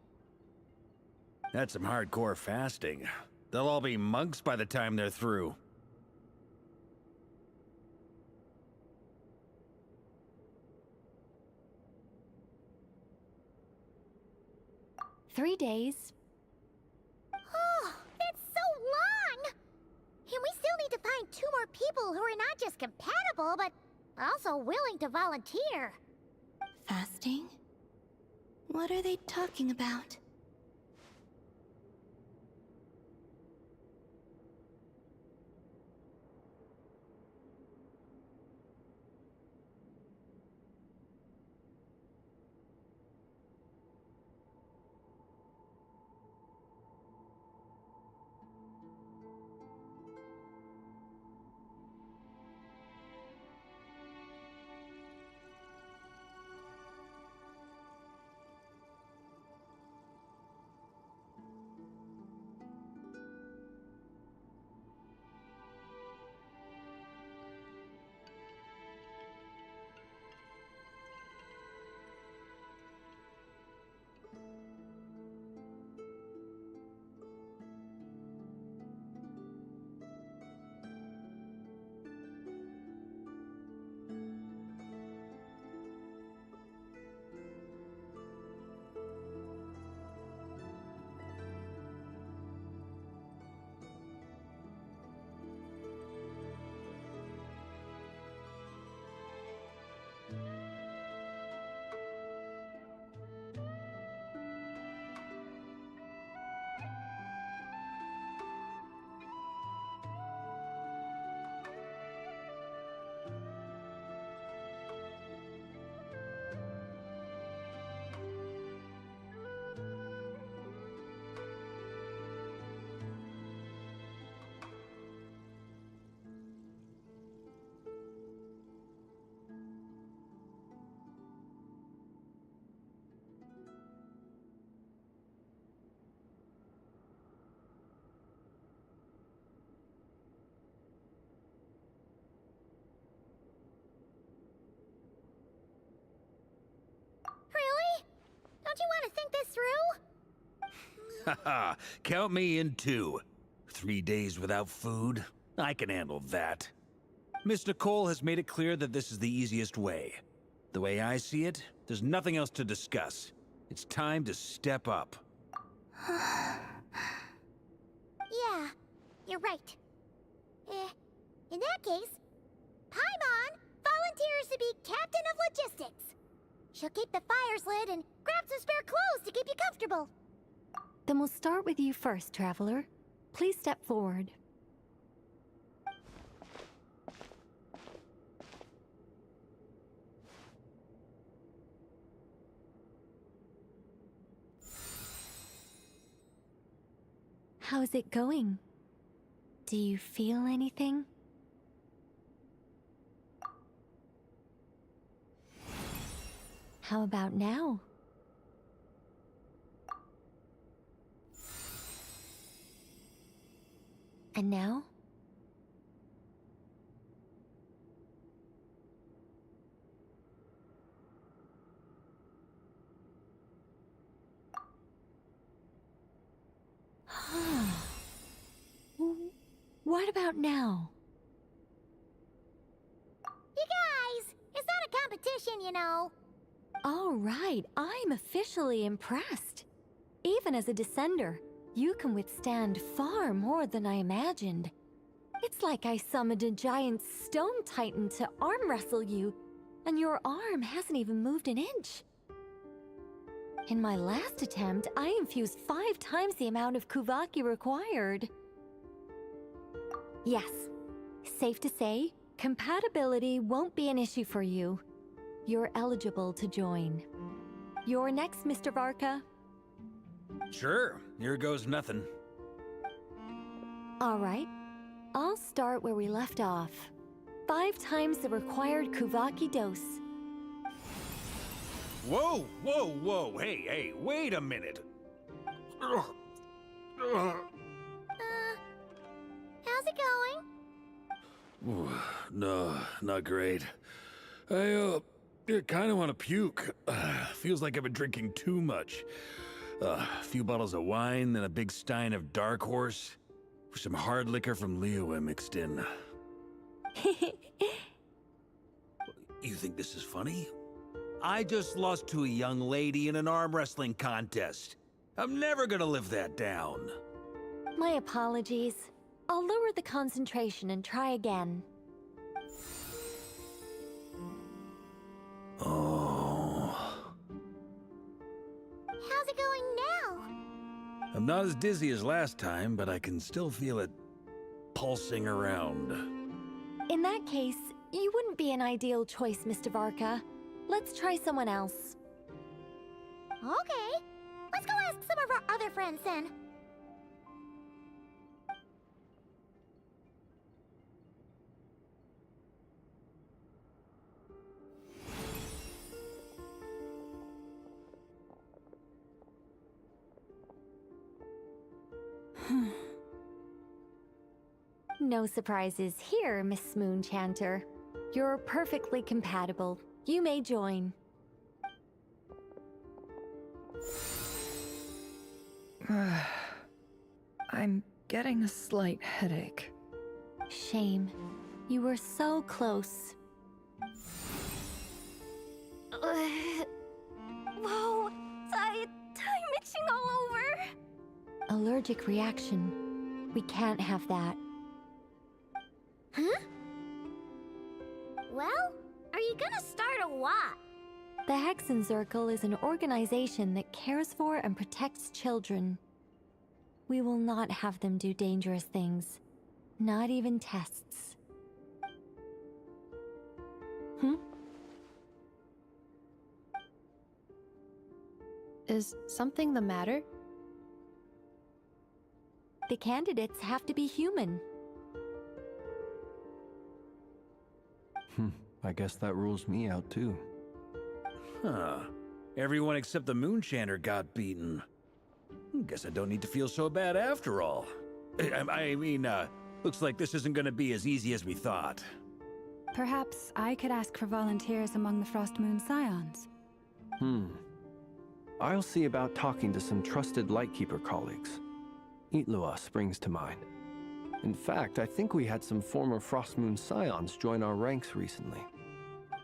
That's some hardcore fasting. They'll all be monks by the time they're through. "3 days. Oh, that's so long! And we still need to find 2 more people who are not just compatible, but also willing to volunteer. Fasting? What are they talking about? Haha, count me in too. 3 days without food? I can handle that. Miss Nicole has made it clear that this is the easiest way. The way I see it, there's nothing else to discuss. It's time to step up. Yeah, you're right. In that case, Paimon volunteers to be captain of logistics. She'll keep the fires lit and grab some spare clothes to keep you comfortable. Then we'll start with you first, Traveler. Please step forward. How's it going? Do you feel anything? How about now? And now? What about now? You guys, it's not a competition, you know. All right, I'm officially impressed. Even as a descender, you can withstand far more than I imagined. It's like I summoned a giant stone titan to arm wrestle you, and your arm hasn't even moved an inch. In my last attempt, I infused 5 times the amount of Kuvaki required. Yes, safe to say, compatibility won't be an issue for you. You're eligible to join. You're next, Mr. Varka. Sure, here goes nothing. All right, I'll start where we left off. 5 times the required Kuvaki dose. Whoa, whoa, whoa, hey, wait a minute. How's it going? No, not great. I kind of want to puke. Feels like I've been drinking too much. A few bottles of wine, then a big stein of Dark Horse. With some hard liquor from Liyue mixed in. You think this is funny? I just lost to a young lady in an arm wrestling contest. I'm never gonna live that down. My apologies. I'll lower the concentration and try again. Oh. How's it going now? I'm not as dizzy as last time, but I can still feel it pulsing around. In that case, you wouldn't be an ideal choice, Mr. Varka. Let's try someone else. Okay, let's go ask some of our other friends then. No surprises here, Miss Moonchanter. You're perfectly compatible. You may join. I'm getting a slight headache. Shame. You were so close. Whoa! I'm itching all over! Allergic reaction. We can't have that. Huh? Well, are you gonna start a what? The Hexenzirkel is an organization that cares for and protects children. We will not have them do dangerous things. Not even tests. Is something the matter? The candidates have to be human. I guess that rules me out too. Huh. Everyone except the Moonchanter got beaten. Guess I don't need to feel so bad after all. I mean, looks like this isn't gonna be as easy as we thought. Perhaps I could ask for volunteers among the Frost Moon Scions. I'll see about talking to some trusted Lightkeeper colleagues. Itlua springs to mind. In fact, I think we had some former Frostmoon Scions join our ranks recently.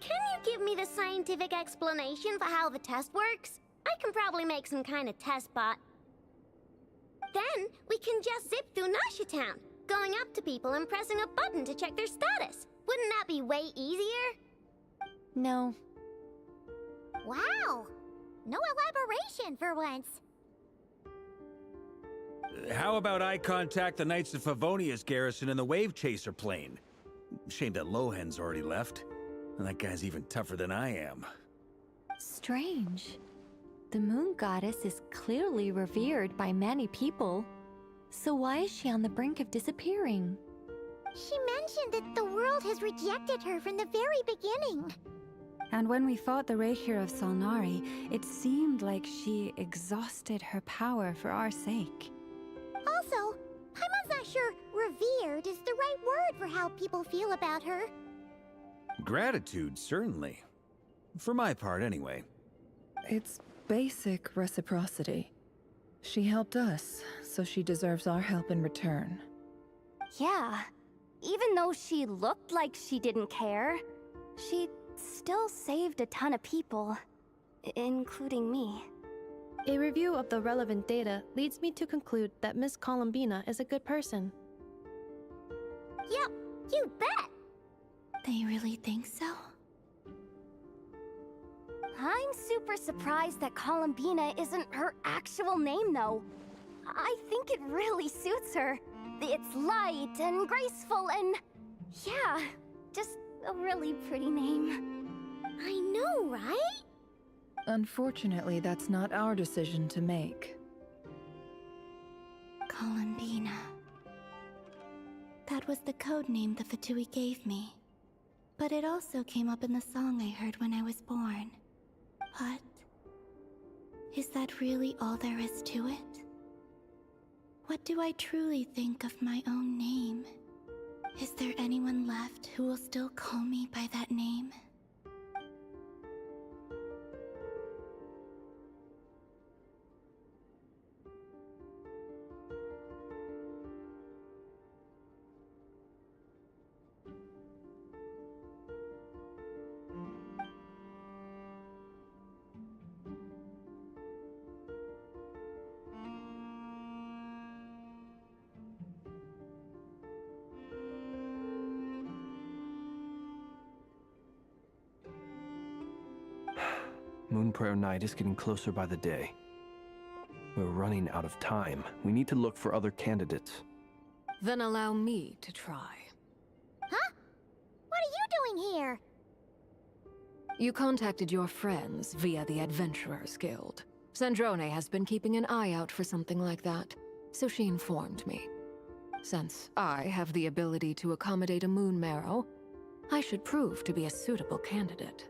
Can you give me the scientific explanation for how the test works? I can probably make some kind of test bot. Then we can just zip through Nasha Town, going up to people and pressing a button to check their status. Wouldn't that be way easier? No. Wow! No elaboration for once. How about I contact the Knights of Favonia's garrison in the Wave Chaser plane? Shame that Lohan's already left. And that guy's even tougher than I am. Strange. The moon goddess is clearly revered by many people. So why is she on the brink of disappearing? She mentioned that the world has rejected her from the very beginning. And when we fought the Rahier of Salnari, it seemed like she exhausted her power for our sake. Also, Paimon's not sure revered is the right word for how people feel about her. Gratitude, certainly. For my part, anyway. It's basic reciprocity. She helped us, so she deserves our help in return. Yeah. Even though she looked like she didn't care, she still saved a ton of people, including me. A review of the relevant data leads me to conclude that Miss Columbina is a good person. Yep, you bet! They really think so? I'm super surprised that Columbina isn't her actual name, though. I think it really suits her. It's light and graceful and... yeah, just a really pretty name. I know, right? Unfortunately, that's not our decision to make. Columbina. That was the code name the Fatui gave me. But it also came up in the song I heard when I was born. But... is that really all there is to it? What do I truly think of my own name? Is there anyone left who will still call me by that name? Moon Prayer Night is getting closer by the day. We're running out of time. We need to look for other candidates. Then allow me to try. Huh? What are you doing here? You contacted your friends via the Adventurers Guild. Sandrone has been keeping an eye out for something like that, so she informed me. Since I have the ability to accommodate a moon marrow, I should prove to be a suitable candidate.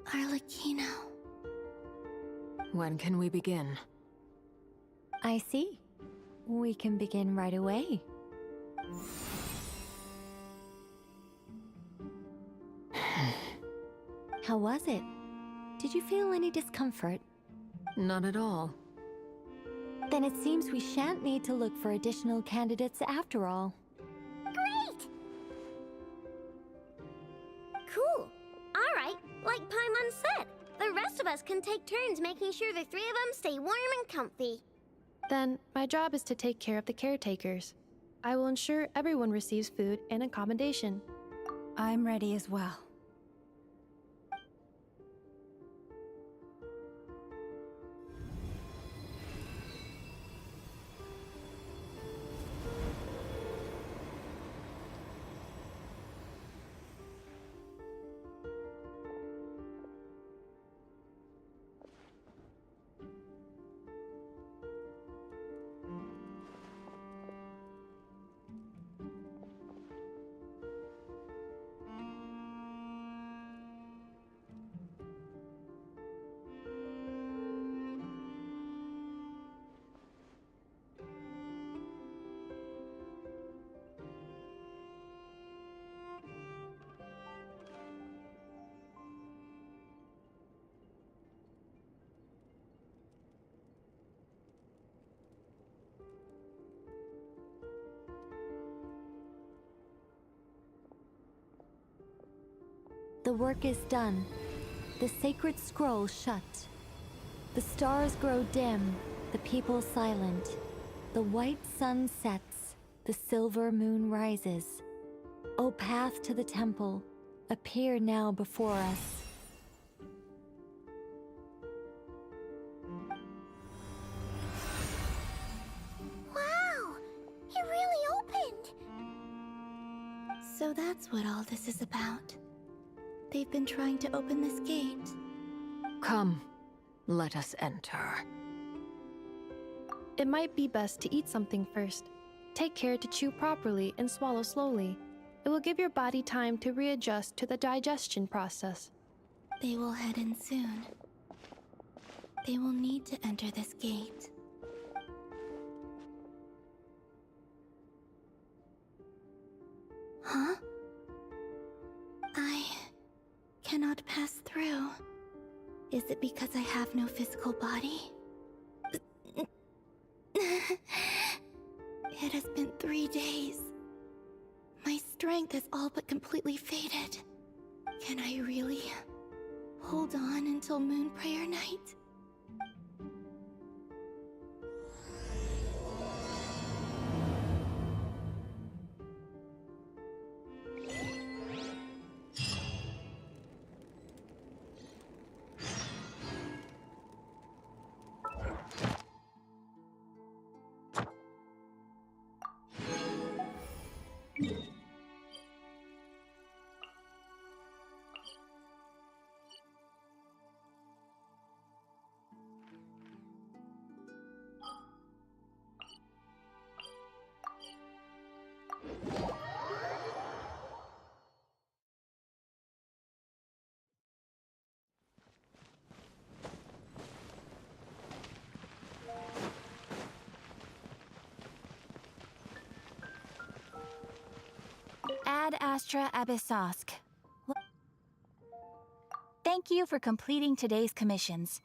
Arlecchino. When can we begin? I see. We can begin right away. How was it? Did you feel any discomfort? Not at all. Then it seems we shan't need to look for additional candidates after all. Great! Cool. All right, like Paimon said, the rest of us can take turns making sure the three of them stay warm and comfy. Then, my job is to take care of the caretakers. I will ensure everyone receives food and accommodation. I'm ready as well. The work is done. The sacred scroll shut. The stars grow dim, the people silent. The white sun sets, the silver moon rises. O path to the temple, appear now before us. Wow! It really opened! So that's what all this is about. They've been trying to open this gate. Come, let us enter. It might be best to eat something first. Take care to chew properly and swallow slowly. It will give your body time to readjust to the digestion process. They will head in soon. They will need to enter this gate. Huh? I cannot pass through. Is it because I have no physical body? It has been 3 days. My strength has all but completely faded. Can I really hold on until Moon Prayer Night? Ad Astra Abyssosk. Thank you for completing today's commissions.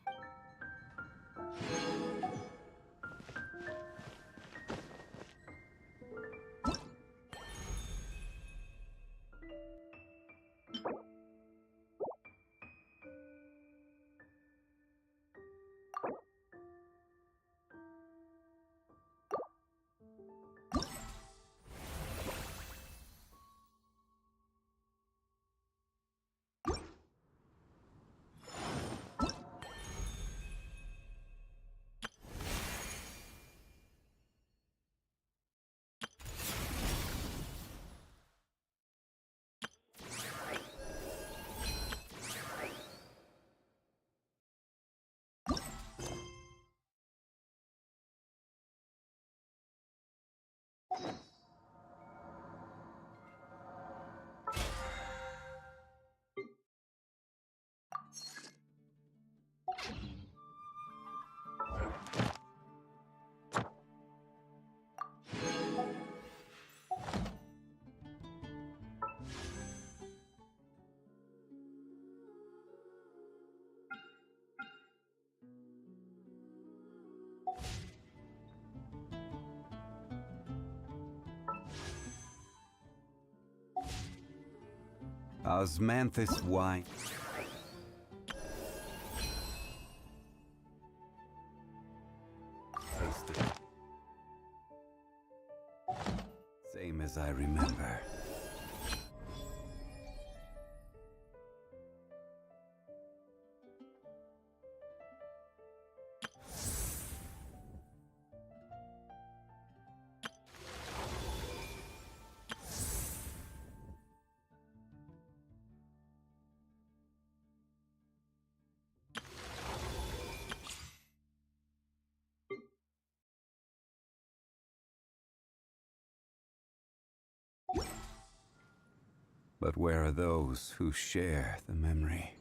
Osmanthus wine. Taste it. Same as I remember. But where are those who share the memory?